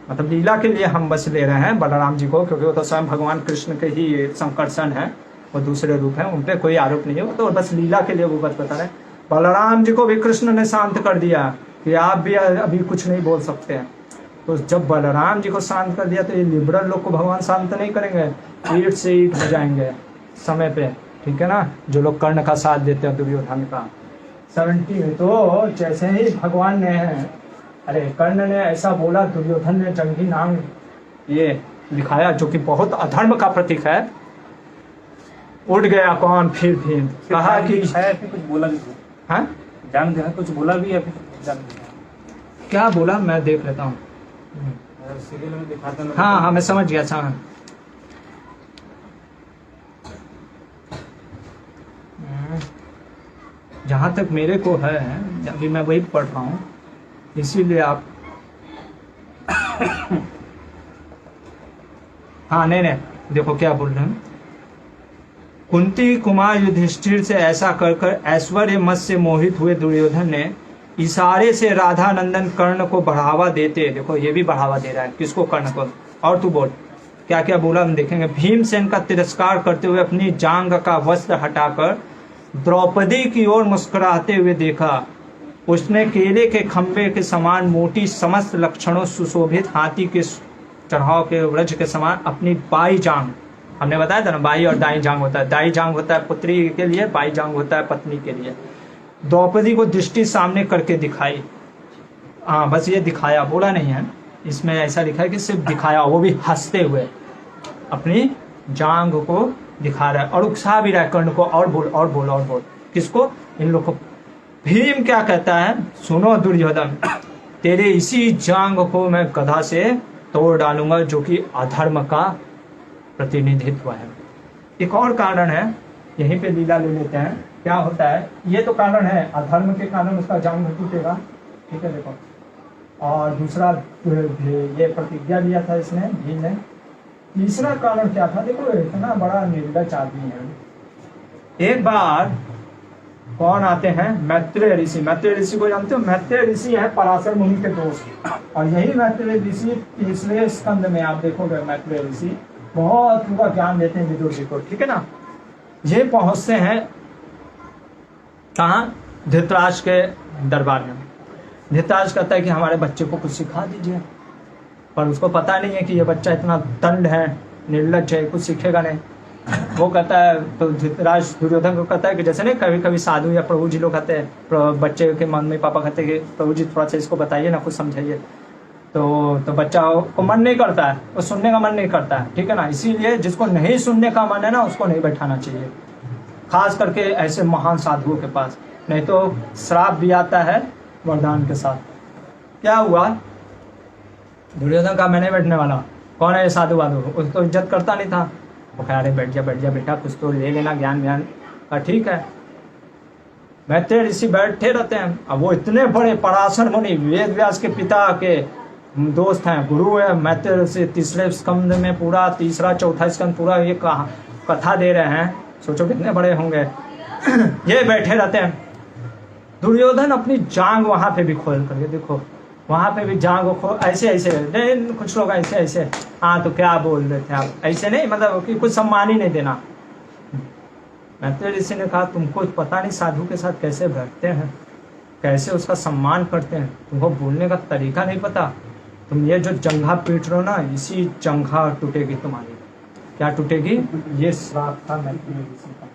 मतलब लीला के लिए हम बस ले रहे हैं बलराम जी को, क्योंकि वो तो स्वयं भगवान कृष्ण के ही संकर्षण है, वो दूसरे रूप है, उन पर कोई आरोप नहीं है, वो तो बस लीला के लिए वो बस बता रहे हैं। बलराम जी को भी कृष्ण ने शांत कर दिया कि आप भी अभी कुछ नहीं बोल सकते हैं। तो जब बलराम जी को शांत कर दिया तो ये लिबरल लोग को भगवान शांत नहीं करेंगे, ईट से ईट हो जाएंगे समय पे, ठीक है ना। जो लोग कर्ण का साथ देते हैं दुर्योधन का 70 में, तो जैसे ही भगवान ने, अरे कर्ण ने ऐसा बोला, दुर्योधन ने जंगी नाम ये लिखाया जो कि बहुत अधर्म का प्रतीक है, उठ गया कौन फिर कहा कि कुछ बोला भी था। हाँ जान दे कुछ बोला भी है, जान दे क्या बोला मैं देख लेता हूँ। सीरियल में दिखाता ना। हाँ हाँ मैं समझ गया था। जहाँ तक मेरे को है, अभी मैं वही पढ़ रहा हूँ, इसीलिए आप हाँ नहीं देखो क्या बोल रहे हैं। कुंती कुमार युधिष्ठिर से ऐसा कर ऐश्वर्य मत से मोहित हुए दुर्योधन ने इशारे से राधा नंदन कर्ण को बढ़ावा देते, देखो ये भी बढ़ावा दे रहा है किसको? कर्ण को। और तू बोल क्या क्या बोला हम देखेंगे। भीमसेन का तिरस्कार करते हुए अपनी जांघ का वस्त्र हटाकर द्रौपदी की ओर मुस्कुराते हुए देखा। उसने केले के खंभे के समान मोटी, समस्त लक्षणों सुशोभित हाथी के चढ़ाव के व्रज के समान अपनी बाई जांघ, हमने बताया था ना बाई और दाई जांघ होता है, दाई जांघ होता है पुत्री के लिए, बाई जांघ होता है पत्नी के लिए, द्रौपदी को दृष्टि सामने करके दिखाई। हाँ बस ये दिखाया, बोला नहीं है इसमें, ऐसा लिखा है कि सिर्फ दिखाया, वो भी हंसते हुए अपनी जांघ को दिखा रहा है और उकसा भी रहा है कर्ण को, और बोल और बोल और बोल। किसको? इन लोग को। भीम क्या कहता है, सुनो दुर्योधन, तेरे इसी जांघ को मैं गधा से तोड़ डालूंगा, जो कि अधर्म का प्रतिनिधित्व है। एक और कारण है, यहीं पे लीला ले लेते हैं, क्या होता है, ये तो कारण है अधर्म के कारण उसका जांघ टूटेगा, ठीक है देखो। और दूसरा ये प्रतिज्ञा लिया था इसने भीम ने। तीसरा कारण क्या था, देखो इतना बड़ा निर्लज आदमी है। एक बार कौन आते हैं, मैत्रेय ऋषि। मैत्रेय ऋषि को जानते हो? मैत्रेय ऋषि है पराशर मुनि के दोस्त, और यही मैत्रेय ऋषि तीसरे स्कंद में आप देखोगे मैत्रेय ऋषि बहुत पूरा ज्ञान देते हैं विदुर जी को, ठीक है ना। ये पहुंचते हैं कहाँ? धृतराष्ट्र के दरबार में। धृतराष्ट्र कहता है कि हमारे बच्चे को कुछ सिखा दीजिए, पर उसको पता नहीं है कि ये बच्चा इतना दंड है, निर्लज है, कुछ सीखेगा नहीं। वो कहता है, तो धृतराष्ट्र दुर्योधन को कहता है कि जैसे नहीं कभी कभी साधु या प्रभु जी लोग कहते हैं, बच्चे के मन में पापा कहते हैं कि प्रभु जी थोड़ा सा इसको बताइए ना, कुछ समझाइए, तो बच्चा को मन नहीं करता है, वो सुनने का मन नहीं करता है, ठीक है ना। इसीलिए जिसको नहीं सुनने का मन है ना, उसको नहीं बैठाना चाहिए, खास करके ऐसे महान साधुओं के पास, नहीं तो श्राप भी आता है वरदान के साथ। क्या हुआ, दुर्योधन का मैं नहीं बैठने वाला, कौन है ये साधु वाधु, उसको तो इज्जत करता नहीं था। वो कह रहे बैठ जा बेटा, कुछ तो ले लेना ज्ञान व्यान का, ठीक है। मैत्रेय ऋषि बैठे रहते हैं। अब वो इतने बड़े पराशर मुनि, वेद व्यास के पिता के दोस्त हैं, गुरु है मैत्रेय ऋषि, तीसरे स्कंद में पूरा तीसरा चौथा स्कंद पूरा ये कथा दे रहे हैं, सोचो कितने बड़े होंगे। ये बैठे रहते हैं। दुर्योधन अपनी जांग वहां पे भी खोल करके देखो, वहां पे भी जांग को ऐसे ऐसे नहीं, कुछ लोग ऐसे ऐसे, हाँ तो क्या बोल रहे थे आप, ऐसे नहीं, मतलब कि कुछ सम्मान ही नहीं देना। मैत्रेय ऋषि ने कहा तुमको पता नहीं साधु के साथ कैसे बैठते हैं, कैसे उसका सम्मान करते हैं, तुमको बोलने का तरीका नहीं पता, तुम ये जो जंघा पीट रहे हो ना, इसी जंघा टूटेगी तुम्हारी। क्या टूटेगी? ये श्राप था मैत्रेय ऋषि का,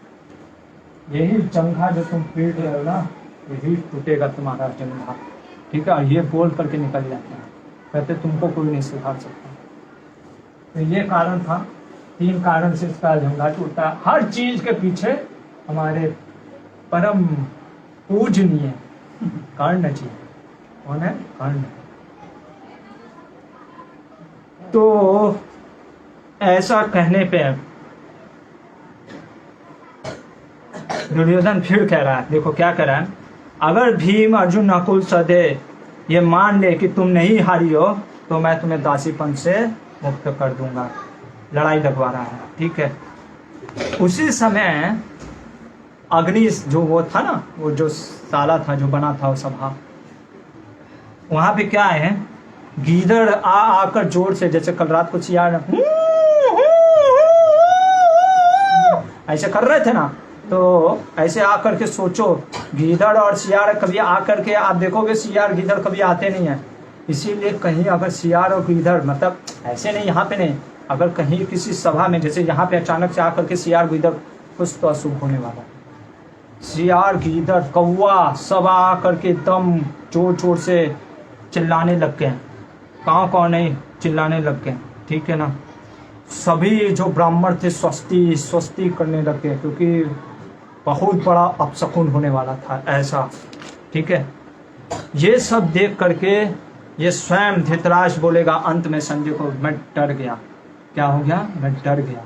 यही जंघा जो तुम पीट रहे हो ना, यही टूटेगा तुम्हारा जंघा, ठीक है। और ये बोल करके निकल जाते हैं, कहते तुमको कोई नहीं सिखा सकता। तो ये कारण था, 3 कारण से इसका जंघा टूटता है। हर चीज के पीछे हमारे परम पूजनीय कर्ण जी, कौन है? कर्ण। तो ऐसा कहने पे दुर्योधन फिर कह रहा है, देखो क्या कह रहा है, अगर भीम अर्जुन नकुल सहदेव ये मान ले कि तुम नहीं हारी हो, तो मैं तुम्हें दासीपन से मुक्त कर दूंगा। लड़ाई लगवा रहा है, ठीक है। उसी समय अग्नि जो वो था ना, वो जो साला था जो बना था वो सभा, वहां पे क्या है, गीदड़ आकर जोर से, जैसे कल रात को सियार ऐसे कर रहे थे ना, तो ऐसे आकर के सोचो, गीदड़ और सियार कभी आकर के, आप देखोगे सियार गीदड़ कभी आते नहीं है, इसीलिए कहीं अगर सियार और गीदड़, मतलब ऐसे नहीं, यहाँ पे नहीं, अगर कहीं किसी सभा में, जैसे यहाँ पे अचानक से आकर के सियार गीदड़, कुछ तो अशुभ होने वाला है। सियार गीदड़ कौवा सब आकर के दम जोर जोर से चिल्लाने लग गए, कौन नहीं चिल्लाने लग गए, ठीक है ना। सभी जो ब्राह्मण थे स्वस्ति स्वस्ति करने लग गए, क्योंकि बहुत बड़ा अपशकुन होने वाला था ऐसा, ठीक है। ये सब देख करके ये स्वयं धृतराष्ट्र बोलेगा अंत में संजय को, मैं डर गया। क्या हो गया? मैं डर गया।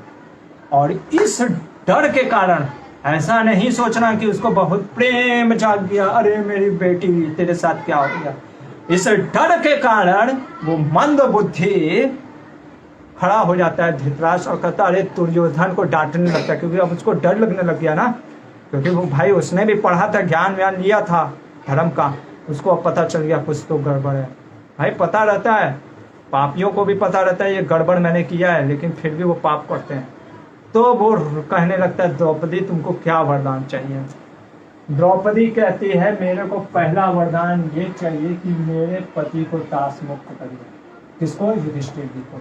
और इस डर के कारण ऐसा नहीं सोचना कि उसको बहुत प्रेम जाग गया, अरे मेरी बेटी तेरे साथ क्या हो गया। इस डर के कारण वो मंद बुद्धि खड़ा हो जाता है धृतराष्ट्र और कहता अरे दुर्योधन को डांटने लगता है, क्योंकि अब उसको डर लगने लग गया ना, क्योंकि वो भाई उसने भी पढ़ा था, ज्ञान व्यान लिया था धर्म का, उसको अब पता चल गया कुछ तो गड़बड़ है। भाई पता रहता है, पापियों को भी पता रहता है ये गड़बड़ मैंने किया है, लेकिन फिर भी वो पाप करते हैं। तो वो कहने लगता है द्रौपदी तुमको क्या वरदान चाहिए। द्रौपदी कहती है मेरे को पहला वरदान ये चाहिए कि मेरे पति को दास मुक्त करिए। किसको? युधिष्ठिर जी को।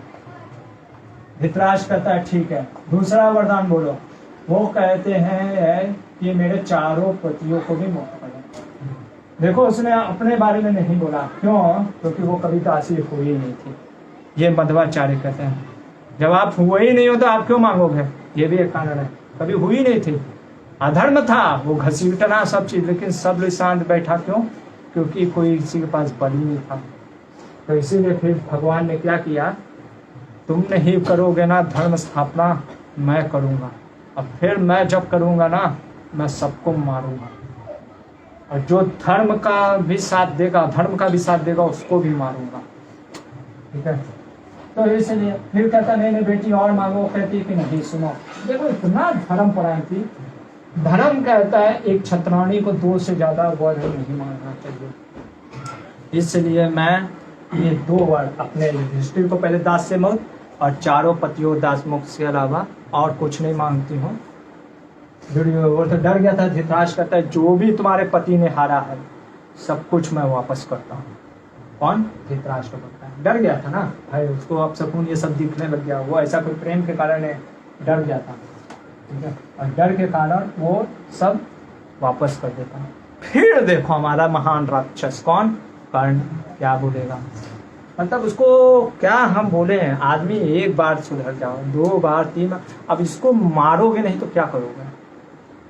धृतराष्ट्र कहता है ठीक है, दूसरा वरदान बोलो। वो कहते हैं कि मेरे चारों पतियों को भी मुक्त करें। देखो उसने अपने बारे में नहीं बोला, क्यों? क्योंकि वो कभी दासी हुई ही नहीं थी। ये मध्वाचार्य कहते हैं जब आप हुए ही नहीं हो तो आप क्यों मांगोगे, ये भी एक कारण है। कभी हुई नहीं थी, अधर्म था, वो घसीटना सब चीज, लेकिन सब लोग शांत बैठा, क्यों? क्योंकि कोई किसी के पास बलि नहीं था। तो इसीलिए फिर भगवान ने क्या किया, तुम नहीं करोगे ना धर्म स्थापना, मैं करूंगा। अब फिर मैं जब करूंगा ना, मैं सबको मारूंगा, और जो धर्म का भी साथ देगा, धर्म का भी साथ देगा, उसको भी मारूंगा। ठीक है, तो इसलिए फिर कहता नहीं बेटी और मांगो, कहती कि नहीं सुनो। देखो इतना धर्म परायण थी। धर्म कहता है एक छत्राणी को 2 से ज्यादा वर नहीं मांगना चाहिए। इसलिए मैं ये 2 वर अपने युधिष्ठिर को पहले दास से मुक्त और चारों पतियों दास मुक्त से अलावा और कुछ नहीं मांगती हूँ। वो तो डर गया था। धृतराष्ट्र कहता है जो भी तुम्हारे पति ने हारा है सब कुछ मैं वापस करता हूँ। कौन? धृतराष्ट्र करता है। डर गया था ना भाई, उसको अब सकून ये सब दिखने लग गया। वो ऐसा कोई प्रेम के कारण डर गया था, ठीक है, और डर के कारण वो सब वापस कर देता। फिर देखो हमारा महान राक्षस कौन? कर्ण क्या बोलेगा, मतलब उसको क्या हम बोले हैं, आदमी एक बार सुधर जाओ, 2 बार 3 बार, अब इसको मारोगे नहीं तो क्या करोगे।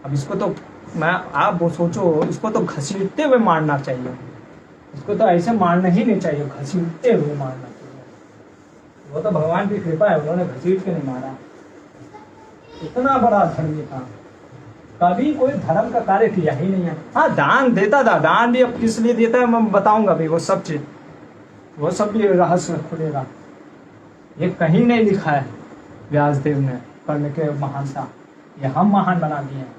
अब इसको तो आप वो सोचो, इसको तो घसीटते हुए मारना चाहिए। इसको तो ऐसे मारना ही नहीं चाहिए, घसीटते हुए मारना चाहिए। वो तो भगवान की कृपा है, उन्होंने घसीट के नहीं मारा। इतना बड़ा धर्मी था, कभी कोई धर्म का कार्य किया ही नहीं है। हाँ दान देता था, दान भी अब किस लिए देता है मैं बताऊंगा भी, वो सब चीज, वो सब भी रहस्य खुलेगा। ये कहीं नहीं लिखा है व्यासदेव ने कर्ण के महानता, ये हम महान बना दिए हैं।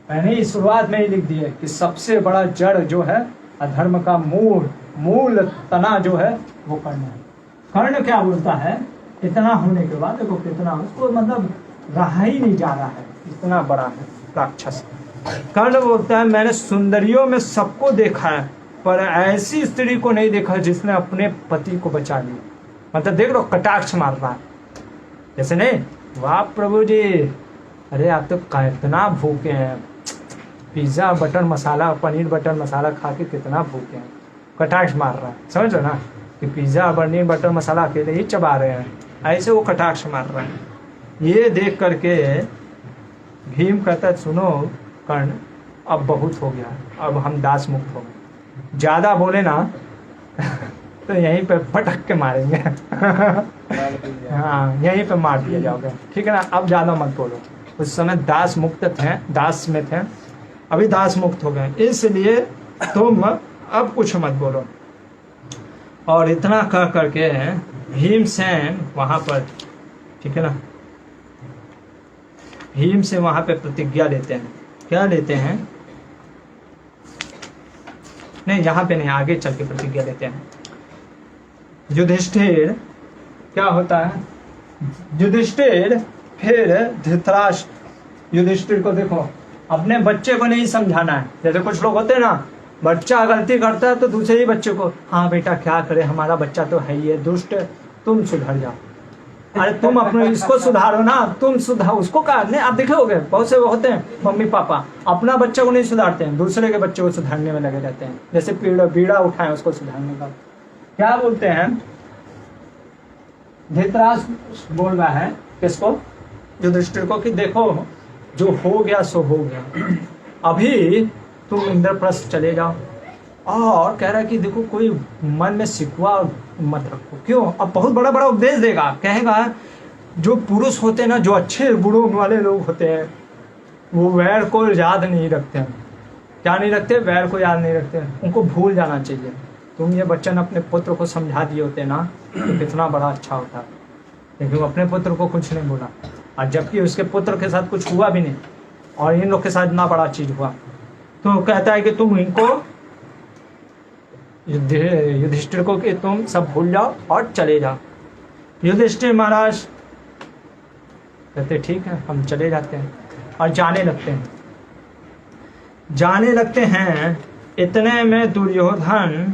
मैंने ही शुरुआत में ही लिख दिए कि सबसे बड़ा जड़ जो है अधर्म का मूल तना जो है वो कर्ण है। कर्ण क्या बोलता है, इतना होने के बाद देखो कितना उसको मतलब रहा ही नहीं जा रहा है, इतना बड़ा है राक्षस। कर्ण बोलता है मैंने सुंदरियों में सबको देखा है पर ऐसी स्त्री को नहीं देखा जिसने अपने पति को बचा लिया। मतलब देख लो कटाक्ष मार रहा है, जैसे नहीं वाह प्रभु जी, अरे आप तो कितना भूखे हैं, pizza butter masala paneer butter मसाला खा के कितना भूखे हैं। कटाक्ष मार रहा है, समझ लो ना कि पिज्जा पनीर बटर मसाला अकेले ही चबा रहे हैं, ऐसे वो कटाक्ष मार रहा है। ये देख करके भीम कहता है सुनो कर्ण अब बहुत हो गया, अब हम दास मुक्त हो गए, ज्यादा बोले ना तो यहीं पे पटक के मारेंगे हाँ यहीं पे मार दिया जाओगे, ठीक है ना। अब ज्यादा मत बोलो, उस समय दास मुक्त थे, दास में थे, अभी दास मुक्त हो गए, इसलिए तुम अब कुछ मत बोलो। और इतना कह करके भीमसेन वहां पर, ठीक है ना, भीम से वहां पे प्रतिज्ञा लेते हैं। क्या लेते हैं? नहीं, यहाँ पे नहीं, आगे चल के प्रतिज्ञा लेते हैं। युधिष्ठिर, क्या होता है? युधिष्ठिर फिर धृतराष्ट्र, युधिष्ठिर को देखो, अपने बच्चे को नहीं समझाना है। जैसे कुछ लोग होते हैं ना, बच्चा गलती करता है तो दूसरे ही बच्चे को, हाँ बेटा क्या करे, हमारा बच्चा तो है ही है दुष्ट, तुम सुधर जाओ। अरे तुम अपने इसको सुधारो ना, तुम सुधारो उसको। कहा नहीं, आप देखे होगे बहुत से होते हैं मम्मी पापा अपना बच्चे को नहीं सुधारते हैं, दूसरे के बच्चे को सुधारने में लगे रहते हैं। जैसे बीड़ा उठाए उसको सुधारने का। क्या बोलते हैं? धृतराष्ट्र बोल रहा है किसको? युधिष्ठिर को, कि देखो जो हो गया सो हो गया, अभी तुम इंद्रप्रस्थ चले जाओ। और कह रहा है कि देखो कोई मन में शिकवा मत रखो। क्यों? अब बहुत बड़ा बड़ा उपदेश देगा, कहेगा जो पुरुष होते हैं ना, जो अच्छे गुणों वाले लोग होते हैं, वो वैर को याद नहीं रखते हैं। क्या नहीं रखते? वैर को याद नहीं रखते हैं, उनको भूल जाना चाहिए। तुम ये वचन अपने पुत्र को समझा दिए होते ना तो कितना बड़ा अच्छा होता, लेकिन वो अपने पुत्र को कुछ नहीं बोला, और जबकि उसके पुत्र के साथ कुछ हुआ भी नहीं और इन लोग के साथ इतना बड़ा चीज हुआ। तो कहता है कि तुम इनको, युधिष्ठिर को, कि तुम सब भूल जाओ और चले जाओ। युधिष्ठिर महाराज कहते ठीक है, हम चले जाते हैं और जाने लगते हैं। इतने में दुर्योधन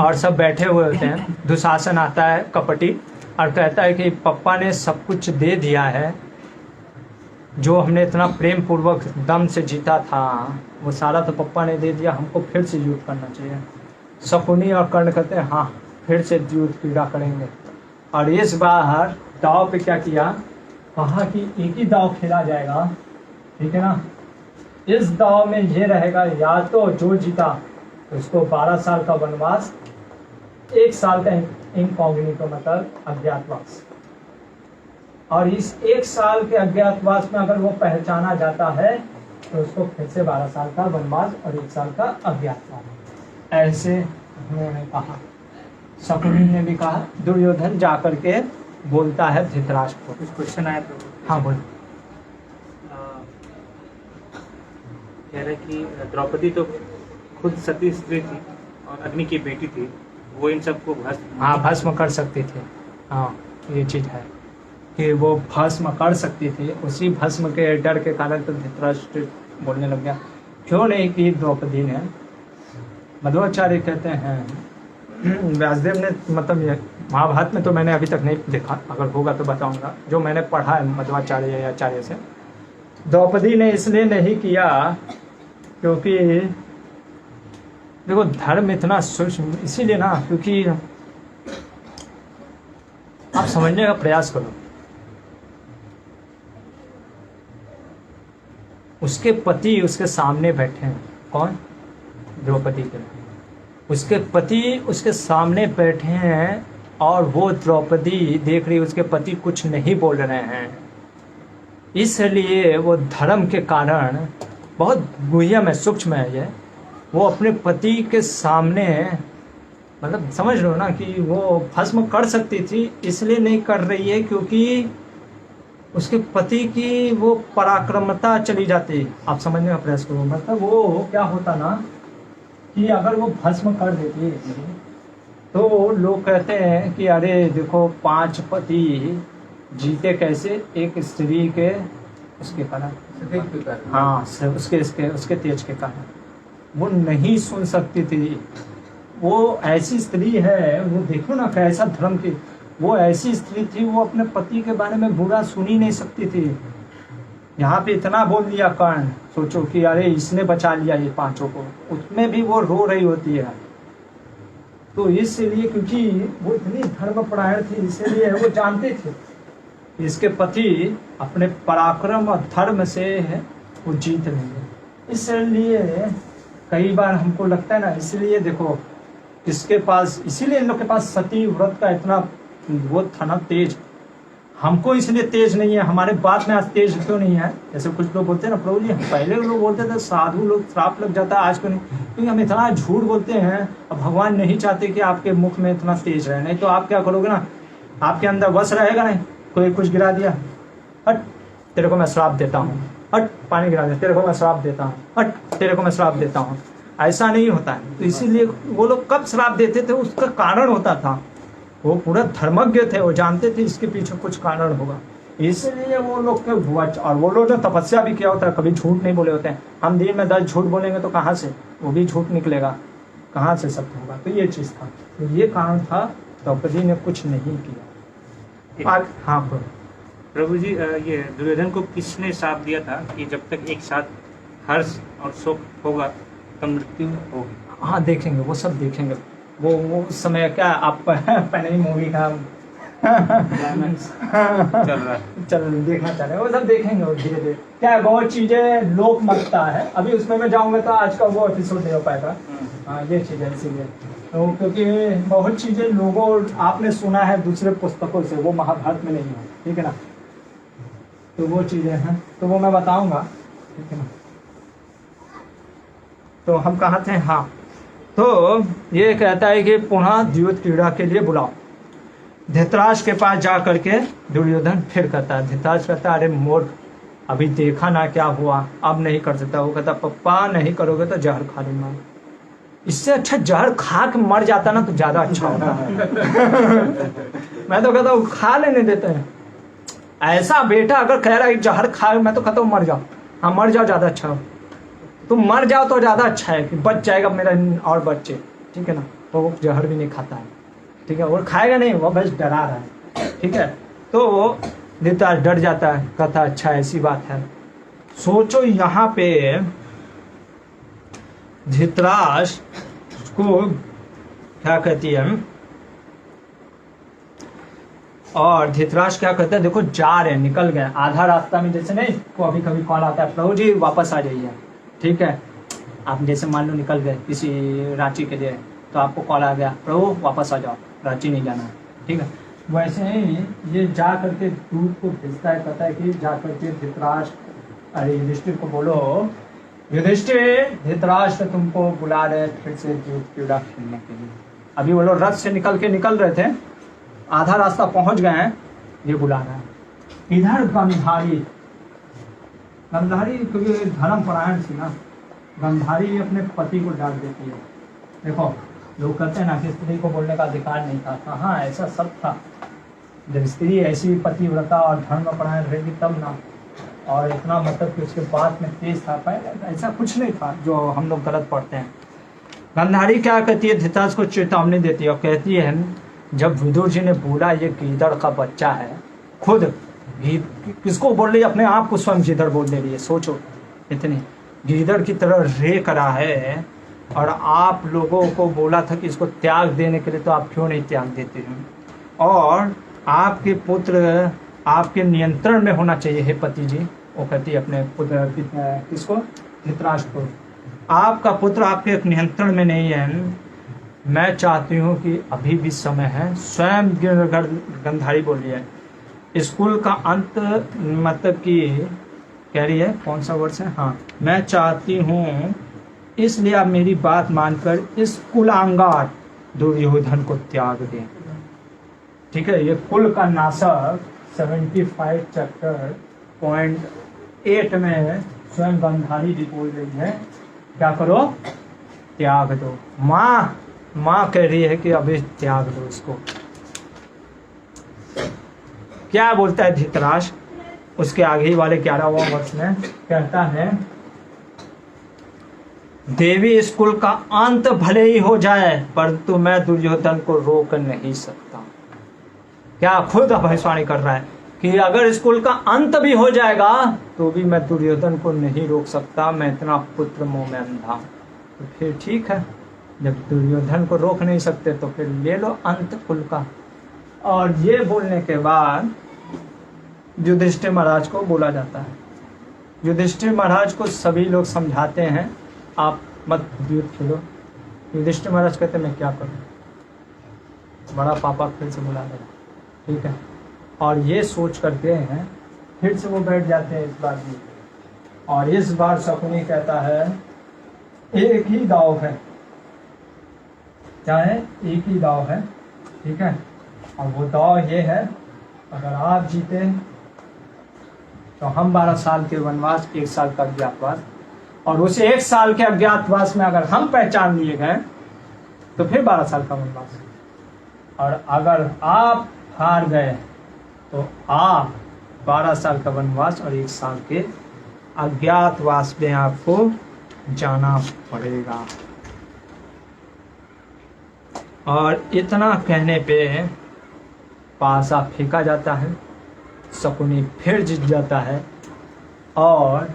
और सब बैठे हुए होते हैं। दुशासन आता है कपटी और कहता है कि पप्पा ने सब कुछ दे दिया है, जो हमने इतना प्रेम पूर्वक दम से जीता था वो सारा तो पप्पा ने दे दिया, हमको फिर से युद्ध करना चाहिए। शकुनी और कर्ण कहते हैं हाँ फिर से युद्ध क्रीड़ा करेंगे। और इस बार दाव पे क्या किया? कहा कि एक ही दाव खेला जाएगा, ठीक है ना। इस दाव में ये रहेगा, या तो जो जीता उसको 12 साल का वनवास, 1 साल का इनकॉग्निटो मतलब अज्ञातवास, और इस 1 साल के अज्ञातवास में अगर वो पहचाना जाता है तो उसको फिर से 12 साल का वनवास और 1 साल का अज्ञातवास। ऐसे उन्होंने कहा, शकुनी ने भी कहा। दुर्योधन जाकर के बोलता है धृतराष्ट्र को। कुछ क्वेश्चन आया तो हाँ बोल। कह रहे कि द्रौपदी तो खुद सती स्त्री थी और अग्नि की बेटी थी, वो इन सबको भस्म कर सकती थी। हाँ ये चीज है कि वो भस्म कर सकती थी। उसी भस्म के डर के कारण तो धृतराष्ट्र बोलने लग गया, क्यों नहीं की द्रौपदी ने। मध्वाचार्य कहते हैं, व्यासदेव ने, मतलब ये महाभारत में तो मैंने अभी तक नहीं देखा, अगर होगा तो बताऊंगा, जो मैंने पढ़ा है मध्वाचार्य या आचार्य से, द्रौपदी ने इसलिए नहीं किया क्योंकि देखो धर्म इतना सूक्ष्म, इसीलिए ना, क्योंकि आप समझने का प्रयास करो। उसके पति उसके सामने बैठे हैं। कौन? द्रौपदी के। उसके पति उसके सामने बैठे हैं और वो द्रौपदी देख रही, उसके पति कुछ नहीं बोल रहे हैं। इसलिए वो धर्म के कारण बहुत गुह्यम है, सूक्ष्म है ये। वो अपने पति के सामने, मतलब समझ लो ना कि वो भस्म कर सकती थी, इसलिए नहीं कर रही है क्योंकि उसके पति की वो पराक्रमता चली जाती। आप समझने का प्रयास करो, मतलब वो क्या होता ना कि अगर वो भस्म कर देती तो लोग कहते हैं कि अरे देखो 5 पति जीते कैसे, एक स्त्री के उसके कारण, हाँ उसके तेज के कारण। वो नहीं सुन सकती थी। वो ऐसी स्त्री है, वो देखो ना कैसा धर्म की, वो ऐसी स्त्री थी, वो अपने पति के बारे में बुरा सुन ही नहीं सकती थी। यहाँ पे इतना बोल दिया कर्ण, सोचो कि अरे इसने बचा लिया ये 5 को, उसमें भी वो रो रही होती है। तो इसलिए क्योंकि वो इतनी धर्मपरायण थी, इसलिए वो जानते थे इसके पति अपने पराक्रम और धर्म से वो जीत लेंगे। इसलिए कई बार हमको लगता है ना, इसलिए देखो इसके पास, इसीलिए इन लोग के पास सती व्रत का इतना वो था ना तेज। हमको इसलिए तेज नहीं है, हमारे बात में आज तेज क्यों नहीं है? जैसे कुछ लोग बोलते हैं ना प्रभु जी, पहले लोग बोलते थे साधु लोग श्राप लग जाता है, आज क्यों नहीं? क्योंकि हम इतना झूठ बोलते हैं। अब भगवान नहीं चाहते कि आपके मुख में इतना तेज रहे, नहीं तो आप क्या करोगे ना, आपके अंदर वश रहेगा नहीं। कोई कुछ गिरा दिया, हट तेरे को मैं श्राप देता हूँ, हट पानी गिरा दे, तेरे को मैं श्राप देता हूँ, हट तेरे को मैं श्राप देता हूँ। ऐसा नहीं होता है। तो इसीलिए वो लोग कब श्राप देते थे उसका कारण होता था, वो पूरा धर्मज्ञ थे, वो जानते थे इसके पीछे कुछ कारण होगा, इसलिए वो लोग और वो लोग ने तपस्या भी किया होता है, कभी झूठ नहीं बोले होते हैं। हम दिन में 10 झूठ बोलेंगे तो कहाँ से वो भी झूठ निकलेगा, कहाँ से सत्य होगा। तो ये चीज़ था, तो ये कारण था, द्रौपदी ने कुछ नहीं किया। हाँ प्रभु जी, ये दुर्योधन को किसने श्राप दिया था कि जब तक एक साथ हर्ष और शोक होगा तब मृत्यु होगी? हाँ देखेंगे, वो सब देखेंगे, वो उस समय क्या आप पहले ही मूवी का चल रहा है, चल देखना चाह रहे हैं, वो सब देखेंगे वो धीरे धीरे। क्या है, बहुत चीजें लोक मरता है, अभी उसमें मैं जाऊंगा तो आज का वो एपिसोड नहीं हो पाएगा। हाँ ये चीज है, इसीलिए तो क्योंकि बहुत चीजें लोगों आपने सुना है दूसरे पुस्तकों से, वो महाभारत में नहीं है, ठीक है ना। तो वो चीजें हैं, तो वो मैं बताऊंगा, ठीक है ना। तो हम कहाँ थे? हाँ, तो ये कहता है कि पुनः द्यूत क्रीड़ा के लिए बुलाओ। धृतराष्ट्र के पास जा करके दुर्योधन फिर कहता है, धृतराष्ट्र कहता है अरे मूर्ख, अभी देखा ना क्या हुआ, अब नहीं कर सकता। वो कहता पप्पा नहीं करोगे तो जहर खा लूंगा। इससे अच्छा जहर खा के मर जाता ना तो ज्यादा अच्छा होता मैं तो कहता हूँ खा लेने देते हैं। ऐसा बेटा अगर कह रहा है जहर खा, मैं तो कहता हूँ मर जाओ। हाँ मर जाओ, ज्यादा अच्छा हो, तुम मर जाओ तो ज्यादा अच्छा है कि बच जाएगा मेरा और बच्चे, ठीक है ना। तो वो जहर भी नहीं खाता है, ठीक है, और खाएगा नहीं, वो बस डरा रहा है, ठीक है। तो वो धृतराष्ट्र डर जाता है, कहता अच्छा ऐसी बात है। सोचो यहाँ पे धृतराष्ट्र को क्या कहती है, और धृतराष्ट्र क्या कहता है, देखो जा रहे हैं, निकल गए आधा रास्ता में, जैसे नहीं कभी कभी कॉल आता है प्रभु जी वापस आ जाइए, ठीक है। आप जैसे मान लो निकल गए किसी रांची के लिए, तो आपको कॉल आ गया प्रभु वापस आ जाओ, रांची नहीं जाना है, ठीक है। वैसे ही ये जा करके दूध को भेजता है, कहता है कि जा करके धृतराष्ट्र अरे युधिष्ठिर को बोलो, युधिष्ठिर धृतराष्ट्र तुमको बुला रहे फिर से दूध क्रीड़ा खेलने के लिए। अभी वो लोग रथ से निकल रहे थे, आधा रास्ता पहुंच गए हैं, ये बुला रहा है। इधर गंधारी क्योंकि धर्म परायण थी ना, गंधारी अपने पति को डांट देती है। देखो लोग कहते हैं ना कि स्त्री को बोलने का अधिकार नहीं था, हाँ ऐसा सब था। जब स्त्री ऐसी पतिव्रता और धर्म परायण रहेगी तब ना, और इतना मतलब कि उसके बात में तेज था, पहले ऐसा कुछ नहीं था जो हम लोग गलत पढ़ते हैं। गंधारी क्या कहती है, धृतराष्ट्र को चेतावनी देती है और कहती है जब विदुर जी ने बोला ये गीदड़ का बच्चा है, खुद किसको बोल रही है, अपने आप को स्वयं गीदड़ बोल दे रही है। सोचो इतनी गीदड़ की तरह रे करा है, और आप लोगों को बोला था कि इसको त्याग देने के लिए, तो आप क्यों नहीं त्याग देते हैं। और आपके पुत्र आपके नियंत्रण में होना चाहिए हे पति जी। वो कहती है अपने पुत्र किसको, धृतराष्ट्र को, आपका पुत्र आपके नियंत्रण में नहीं है। मैं चाहती हूँ कि अभी भी समय है। स्वयं गंधारी बोल रही है, स्कूल का अंत मतलब कि कह रही है, कौन सा वर्ष है, हाँ, मैं चाहती हूँ इसलिए आप मेरी बात मानकर इस कुलांगार दुर्योधन को त्याग दें, ठीक है। ये कुल का नाशक 75 चैप्टर पॉइंट 8 में स्वयं गंधारी जी बोल रही है, क्या करो, त्याग दो। माँ कह रही है कि अभी त्याग दो इसको। क्या बोलता है धृतराष्ट्र, उसके आगे ही वाले 11वां वर्ष में कहता है, देवी स्कूल का अंत भले ही हो जाए परंतु मैं दुर्योधन को रोक नहीं सकता। क्या खुद भविष्यवाणी कर रहा है कि अगर स्कूल का अंत भी हो जाएगा तो भी मैं दुर्योधन को नहीं रोक सकता, मैं इतना पुत्र मोह में अंधा। तो फिर ठीक है, जब दुर्योधन को रोक नहीं सकते तो फिर ले लो अंत कुल का। और ये बोलने के बाद युधिष्ठिर महाराज को बोला जाता है। युधिष्ठिर महाराज को सभी लोग समझाते हैं आप मत युद्ध खेलो। युधिष्ठिर महाराज कहते मैं क्या करूं, बड़ा पापा फिर से बुला देगा, ठीक है। और ये सोच करते हैं, फिर से वो बैठ जाते हैं इस बार भी। और इस बार शकुनी कहता है एक ही दाव है, क्या है, एक ही दाव है, ठीक है। और वो दाव ये है, अगर आप जीते तो हम 12 साल के वनवास, 1 साल का अज्ञातवास, और उस 1 साल के अज्ञातवास में अगर हम पहचान लिए गए तो फिर 12 साल का वनवास। और अगर आप हार गए तो आप 12 साल का वनवास और 1 साल के अज्ञातवास में आपको जाना पड़ेगा। और इतना कहने पे पासा फेंका जाता है, शकुनी फिर जीत जाता है और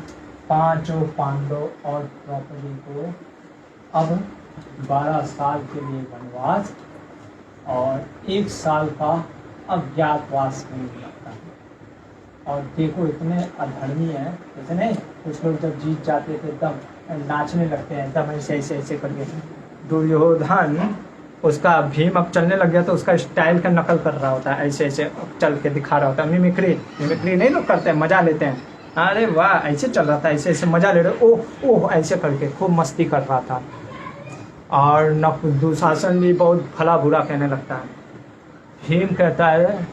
5 पांडव और द्रौपदी को अब 12 साल के लिए वनवास और 1 साल का अज्ञातवास मिलने लगता है। और देखो इतने अधर्मी हैं, इतने कुछ लोग जब जीत जाते थे एकदम नाचने लगते हैं, एकदम ऐसे ऐसे ऐसे करके। दुर्योधन उसका भीम अब चलने लग गया तो उसका स्टाइल का नकल कर रहा होता है, ऐसे ऐसे चल के दिखा रहा होता है। मिमिक्री नहीं लोग करते हैं, मजा लेते हैं। अरे वाह ऐसे चल रहा था, ऐसे ऐसे मजा ले रहे, ओह ओह ऐसे करके खूब मस्ती कर रहा था। और दुशासन भी बहुत भला बुरा कहने लगता है। भीम कहता है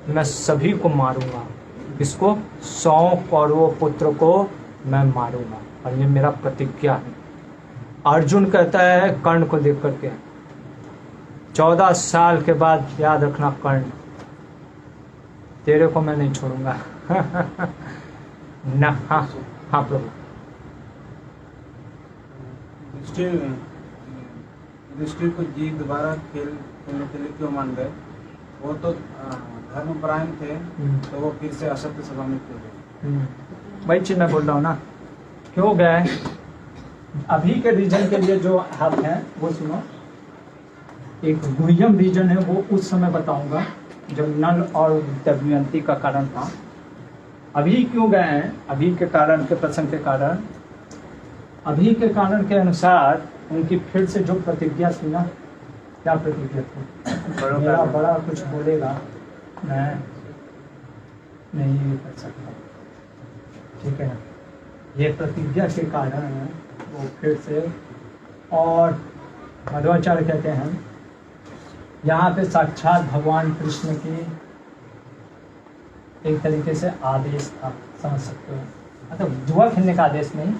मैं सभी को मारूंगा, इसको 100 कौरवों पुत्र को मैं मारूंगा और ये मेरा प्रतिज्ञा है। अर्जुन कहता है कर्ण को देख करके 14 साल के बाद याद रखना कर्ण, तेरे को मैं नहीं छोड़ूंगा। ना हाँ हाँ प्रभु। युधिष्ठिर को जी दोबारा खेलने के लिए क्यों मान गए? वो तो धर्मपरायण थे, तो वो फिर से असत्य सभा में क्यों गए? वही चीज मैं बोल रहा हूँ ना, क्यों गए। अभी के रीजन के लिए जो हक है वो सुनो। एक गुह्यम रीजन है वो उस समय बताऊंगा जब नल और दमयंती का कारण था। अभी क्यों गए हैं, अभी के कारण के प्रसंग के कारण, अभी के कारण के अनुसार उनकी फिर से जो प्रतिज्ञा थी ना, क्या प्रतिज्ञा थी, मेरा बड़ा कुछ बोलेगा मैं नहीं कर सकता, ठीक है ना। ये प्रतिज्ञा के कारण वो फिर से, और मध्वाचार्य कहते हैं यहाँ पे साक्षात भगवान कृष्ण की एक तरीके से आदेश था, समझ सकते हो। मतलब जुआ खेलने का आदेश नहीं,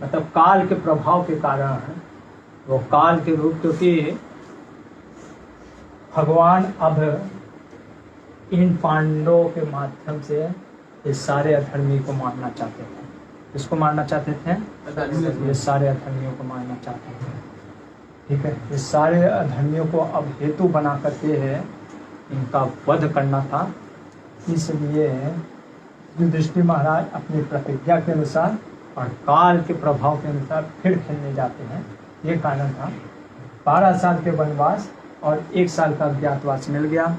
मतलब काल के प्रभाव के कारण है वो, काल के रूप, क्योंकि भगवान अब इन पांडवों के माध्यम से इस सारे अधर्मी को मारना चाहते थे। किसको मारना चाहते थे? ये सारे अधर्मियों को मारना चाहते थे, ठीक है। इस सारे अधर्मियों को अब हेतु बना करके है इनका वध करना था। इसलिए युधिष्ठिर महाराज अपनी प्रतिज्ञा के अनुसार और काल के प्रभाव के अनुसार फिर खेलने जाते हैं, ये कारण था। 12 साल के वनवास और 1 साल का अज्ञातवास मिल गया।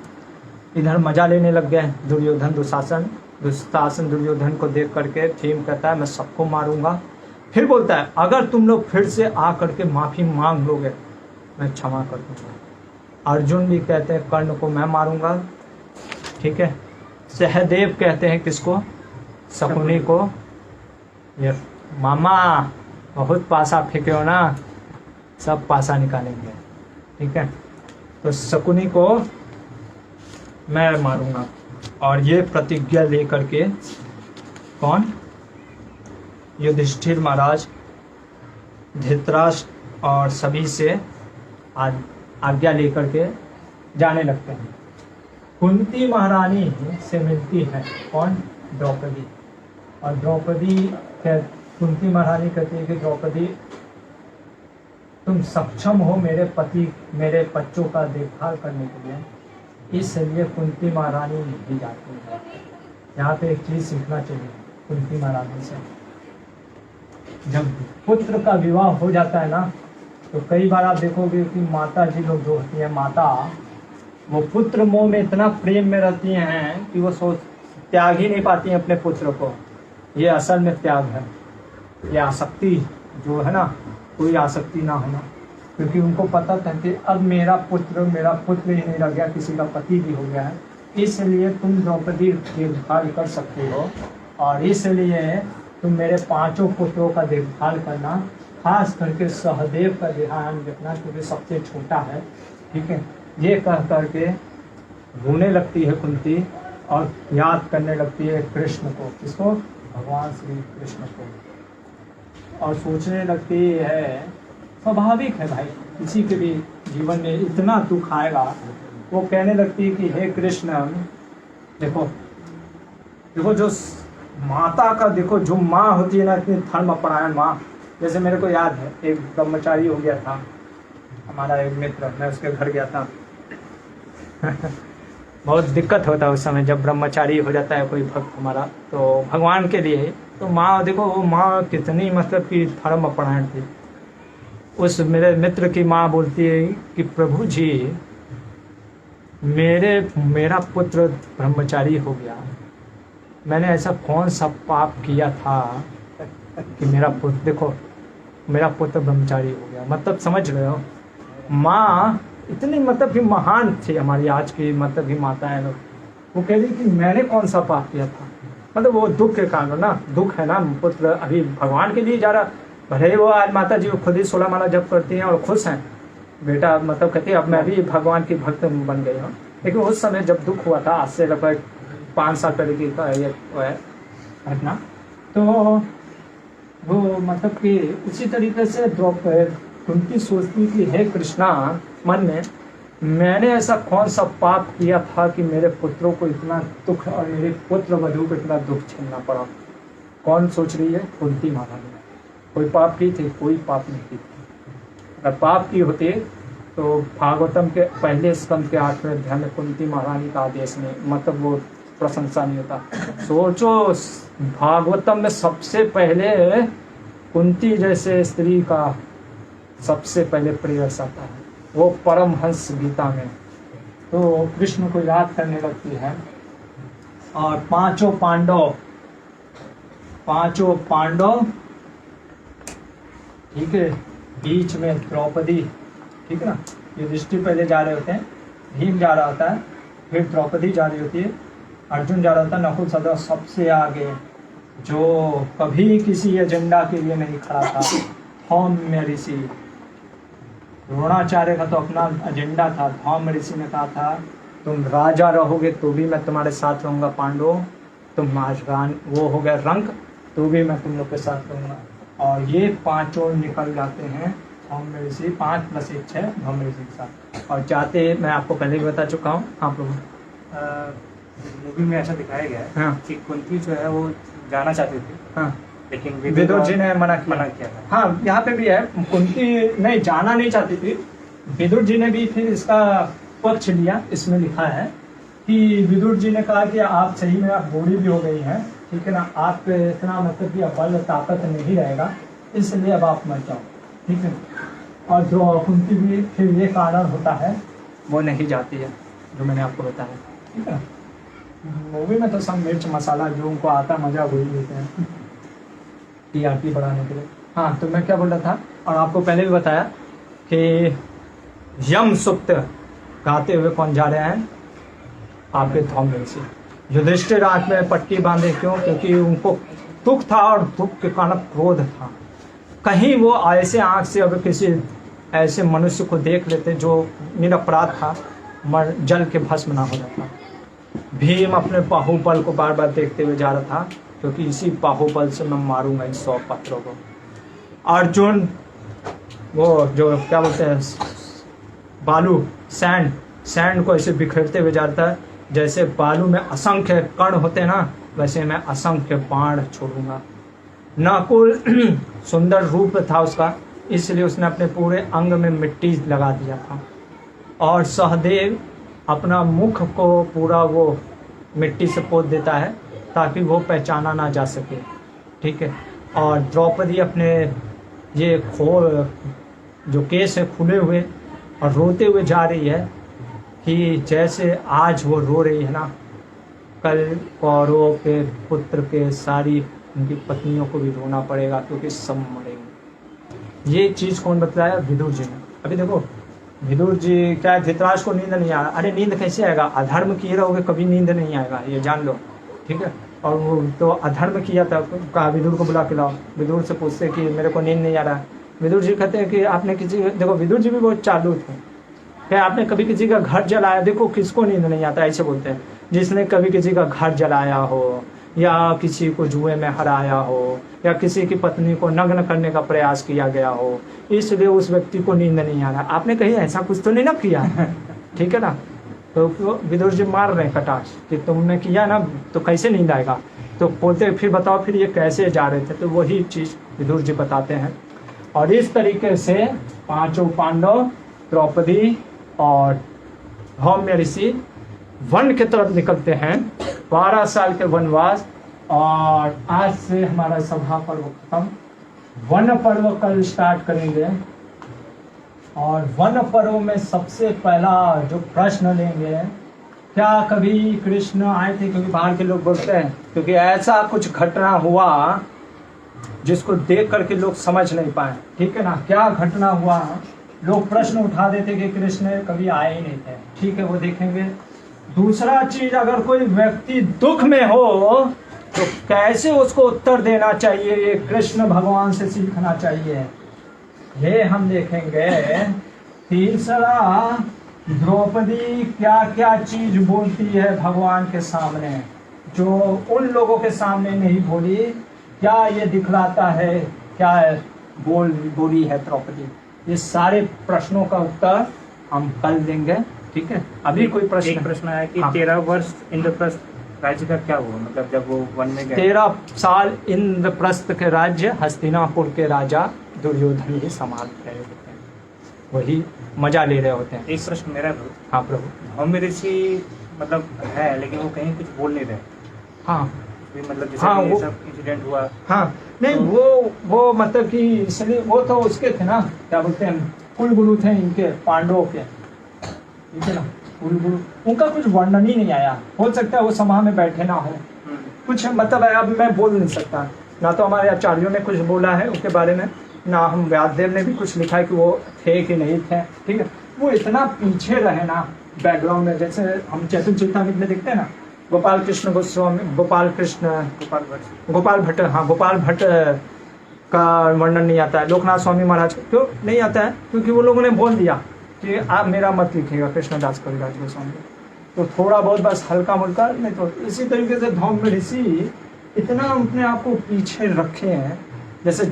इधर मजा लेने लग गए दुर्योधन दुशासन दुर्योधन को देख करके भीम कहता है मैं सबको मारूंगा। फिर बोलता है अगर तुम लोग फिर से आ करके माफी मांग लोगे मैं क्षमा कर दूंगा। अर्जुन भी कहते हैं कर्ण को मैं मारूंगा, ठीक है। सहदेव कहते हैं किसको? शकुनी को। ये मामा बहुत पासा फेंके हो ना, सब पासा निकालेंगे, ठीक है। तो शकुनी को मैं मारूंगा। और ये प्रतिज्ञा लेकर के कौन? युधिष्ठिर महाराज धृतराष्ट्र और सभी से आज्ञा लेकर के जाने लगते हैं। कुंती महारानी से मिलती है कौन? द्रौपदी। और द्रौपदी कुंती महारानी कहती है कि द्रौपदी तुम सक्षम हो मेरे पति मेरे बच्चों का देखभाल करने के लिए, इसलिए कुंती महारानी नहीं जाती है। यहाँ पे एक चीज सीखना चाहिए कुंती महारानी से। जब पुत्र का विवाह हो जाता है ना, तो कई बार आप देखोगे कि माता जी लोग जो होती है, माता वो पुत्र मोह में इतना प्रेम में रहती हैं कि वो त्याग ही नहीं पाती हैं अपने पुत्र को। ये असल में त्याग है, ये आसक्ति जो है ना, कोई आसक्ति ना होना। क्योंकि उनको पता था कि अब मेरा पुत्र ही नहीं रह गया, किसी का पति भी हो गया है, इसलिए तुम द्रौपदी देखभाल कर सकते हो। और इसलिए तुम मेरे 5 पुत्रों का देखभाल करना, खास करके सहदेव का ध्यान रखना क्योंकि सबसे छोटा है, ठीक है। ये कह करके रोने लगती है कुंती और याद करने लगती है कृष्ण को। किसको? भगवान श्री कृष्ण को। और सोचने लगती है, स्वाभाविक है भाई, किसी के भी जीवन में इतना दुख आएगा, वो कहने लगती है कि हे कृष्ण, देखो देखो जो माता का, देखो जो माँ होती है ना, इतनी धर्मपरायण माँ। जैसे मेरे को याद है, एक ब्रह्मचारी हो गया था हमारा एक मित्र, मैं उसके घर गया था बहुत दिक्कत होता है उस समय जब ब्रह्मचारी हो जाता है कोई भक्त हमारा, तो भगवान के लिए। तो माँ, देखो वो माँ कितनी मतलब कि धर्मपरायण थी। उस मेरे मित्र की माँ बोलती है कि प्रभु जी, मेरा पुत्र ब्रह्मचारी हो गया, मैंने ऐसा कौन सा पाप किया था कि मेरा पुत्र, देखो मेरा पुत्र ब्रह्मचारी हो गया। मतलब समझ रहे हो, माँ इतनी मतलब कि महान थी हमारी आज की मतलब कि माताएं लोग। वो कह रही कि मैंने कौन सा पाप किया था, मतलब वो दुख के कारण ना, दुख है ना, पुत्र अभी भगवान के लिए जा रहा, भले ही वो आज माता जी खुद ही 16 माला जप करती हैं और खुश हैं, बेटा मतलब कहती है अब मैं भी भगवान की भक्त बन गई हूँ। लेकिन उस समय जब दुख हुआ था, आज से लगभग 5 साल पहले की ये घटना, तो वो मतलब कि उसी तरीके से कुंती सोचती कि हे कृष्णा, मन में मैंने ऐसा कौन सा पाप किया था कि मेरे पुत्रों को इतना दुख और मेरे पुत्र वधू को इतना दुख झेलना पड़ा। कौन सोच रही है? कुंती महारानी। कोई पाप की थी? कोई पाप नहीं की थी। अगर पाप की होती तो भागवतम के पहले स्कंद के 8वें अध्याय में कुंती महारानी का आदेश नहीं, मतलब वो प्रशंसा नहीं होता। सोचो, भागवतम में सबसे पहले कुंती जैसे स्त्री का सबसे पहले प्रयास आता है, वो परमहंस गीता में। तो कृष्ण को याद करने लगती है और पांचों पांडव ठीक है, बीच में द्रौपदी, ठीक है ना, युधिष्ठिर पहले जा रहे होते हैं, भीम जा रहा होता है, फिर द्रौपदी जा रही होती है, अर्जुन जा रहा होता है, नकुल सहदेव सबसे आगे, जो कभी किसी एजेंडा के लिए नहीं खड़ा था, धौम्य ऋषि। द्रोणाचार्य का तो अपना एजेंडा था, धौम्य ऋषि ने कहा था तुम राजा रहोगे तो भी मैं तुम्हारे साथ रहूंगा पांडवों, तुम आज वो हो गया रंक तो भी मैं तुम लोग के साथ रहूंगा। और ये पांचों निकल जाते हैं, धौम्य ऋषि 5 + 1 6 धौम्य ऋषि के साथ, और जाते मैं आपको पहले भी बता चुका हूँ आप लोगों। मूवी में ऐसा दिखाया गया है हाँ। कि कुंती जो है वो जाना चाहती थी, हाँ, लेकिन विदुर जी ने मना किया था। हाँ, यहाँ पे भी है, कुंती नहीं जाना नहीं चाहती थी, विदुर जी ने भी फिर इसका पक्ष लिया। इसमें लिखा है कि विदुर जी ने कहा कि आप सही में आप बूढ़ी भी हो गई हैं, ठीक है ना, आप पे इतना मतलब कि बल ताकत नहीं रहेगा, इसलिए अब आप मर जाओ, ठीक है। और जो कुंती भी फिर ये कारण होता है वो नहीं जाती है, जो मैंने आपको बताया, ठीक है। मूवी में तो सब मिर्च मसाला जो उनको आता मजा वही लेते हैं टीआरपी बढ़ाने के लिए। हाँ, तो मैं क्या बोल रहा था, और आपको पहले भी बताया कि यम सुक्त गाते हुए कौन जा रहे हैं? आपके धौम्य ऋषि। युधिष्ठिर आंख में पट्टी बांधे क्यों? क्योंकि उनको दुख था और दुख के कारण क्रोध था। कहीं वो ऐसे आंख से अगर किसी ऐसे मनुष्य को देख लेते जो निरपराध था, जल के भस्म ना हो जाता। भीम अपने बाहुबल को बार बार देखते हुए जा रहा था, क्योंकि इसी बाहुबल से मैं मारूंगा इन 100 पत्रों को। अर्जुन वो जो क्या बोलते हैं बालू, सैंड को ऐसे बिखरते हुए जाता है, जैसे बालू में असंख्य कण होते हैं ना, वैसे मैं असंख्य बाण छोड़ूंगा। नकुल सुंदर रूप था उसका, इसलिए उसने अपने पूरे अंग में मिट्टी लगा दिया था, और सहदेव अपना मुख को पूरा वो मिट्टी से पोत देता है ताकि वो पहचाना ना जा सके, ठीक है। और द्रौपदी अपने ये जो केस है खुले हुए और रोते हुए जा रही है कि जैसे आज वो रो रही है ना, कल कौरवों के पुत्र के सारी उनकी पत्नियों को भी रोना पड़ेगा, क्योंकि सब मरेंगे। ये चीज़ कौन बताया? विदुर जी ने। अभी देखो विदुर जी क्या, धृतराष्ट्र को नींद नहीं आया, अरे नींद कैसे आएगा? अधर्म किए रहोगे कभी नींद नहीं आएगा, ये जान लो, ठीक है। और वो तो अधर्म किया था, कहा विदुर को बुला के लाओ। विदुर से पूछते कि मेरे को नींद नहीं आ रहा है। विदुर जी कहते हैं कि आपने किसी, देखो विदुर जी भी बहुत चालू थे, क्या आपने कभी किसी का घर जलाया? देखो किसको नींद नहीं आता, ऐसे बोलते हैं। जिसने कभी किसी का घर जलाया हो या किसी को जुए में हराया हो या किसी की पत्नी को नग्न करने का प्रयास किया गया हो, इसलिए उस व्यक्ति को नींद नहीं आ रहा। आपने कहीं ऐसा कुछ तो नहीं ना किया, ठीक है ना। तो विदुर जी मार रहे हैं कटाक्ष कि तुमने किया ना तो कैसे नींद आएगा। तो बोलते फिर बताओ फिर ये कैसे जा रहे थे, तो वही चीज़ विदुर जी बताते हैं। और इस तरीके से पांचों पांडव, द्रौपदी और धौम्य ऋषि वन की तरफ निकलते हैं, 12 साल के वनवास। और आज से हमारा सभा पर्व खत्म, वन पर्व कल स्टार्ट करेंगे। और वन पर्व में सबसे पहला जो प्रश्न लेंगे, क्या कभी कृष्ण आए थे? क्योंकि बाहर के लोग बोलते हैं क्योंकि ऐसा कुछ घटना हुआ जिसको देख करके लोग समझ नहीं पाए, ठीक है ना। क्या घटना हुआ, लोग प्रश्न उठा देते कि कृष्ण कभी आए ही नहीं थे, ठीक है, वो देखेंगे। दूसरा चीज, अगर कोई व्यक्ति दुख में हो तो कैसे उसको उत्तर देना चाहिए, ये कृष्ण भगवान से सीखना चाहिए, ये हम देखेंगे। तीसरा, द्रौपदी क्या क्या चीज बोलती है भगवान के सामने जो उन लोगों के सामने नहीं बोली, क्या ये दिखलाता है, क्या बोली है द्रौपदी। ये सारे प्रश्नों का उत्तर हम कल देंगे, ठीक है। अभी कोई प्रश्न? एक प्रश्न आया कि हाँ। 13 वर्ष इंद्रप्रस्थ राज्य का क्या हुआ, मतलब जब वो वन में गए? 13 साल इंद्रप्रस्थ के राज्य हस्तिनापुर के राजा दुर्योधन ही संभाल रहे होते हैं, वही मजा ले रहे होते हैं। एक प्रश्न मेरा भी, हाँ प्रभु। धौम्य ऋषि मतलब है लेकिन वो कहीं कुछ बोल नहीं रहे, हाँ भी मतलब जैसे हाँ, ये वो- सब इंसिडेंट हुआ। हाँ, नहीं वो मतलब कि इसलिए वो तो उसके थे ना, क्या बोलते हैं, कुलगुरु थे इनके, पांडवों के, ठीक है ना, कुलगुरु। उनका कुछ वर्णन ही नहीं आया, हो सकता है वो सभा में बैठे ना हो, कुछ मतलब है, अब मैं बोल नहीं सकता। ना तो हमारे आचार्यों ने कुछ बोला है उनके बारे में, ना हम व्यासदेव ने भी कुछ लिखा है कि वो थे कि नहीं थे, ठीक है। वो इतना पीछे रहे ना बैकग्राउंड में, जैसे हम चैतन्य चेतामृत में देखते हैं ना, गोपाल कृष्ण गोस्वामी, गोपाल भट्ट, हाँ, गोपाल भट्ट का वर्णन नहीं आता है, लोकनाथ स्वामी महाराज क्यों नहीं आता है? क्योंकि वो लोगों ने बोल दिया कि आप मेरा मत लिखिएगा कृष्णदास कविराज गोस्वामी, तो थोड़ा बहुत बस हल्का मुल्का नहीं। तो इसी तरीके से धौम्य ऋषि इतना अपने आप को पीछे रखे हैं, जैसे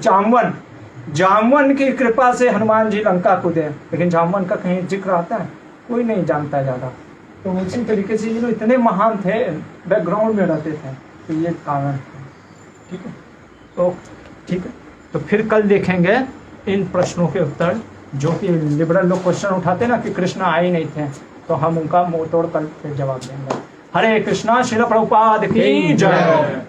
जामवन की कृपा से हनुमान जी लंका कूदे, लेकिन जामवन का कहीं जिक्र आता है, कोई नहीं जानता ज़्यादा। तो उसी तरीके से ये लोग इतने महान थे, बैकग्राउंड में रहते थे, तो ये कारण है, ठीक है। तो ठीक है, तो फिर कल देखेंगे इन प्रश्नों के उत्तर, जो कि लिबरल लोग क्वेश्चन उठाते ना कि कृष्ण आए नहीं थे, तो हम उनका मुंह तोड़ कल फिर जवाब देंगे। हरे कृष्णा, श्रील प्रभुपाद की जय।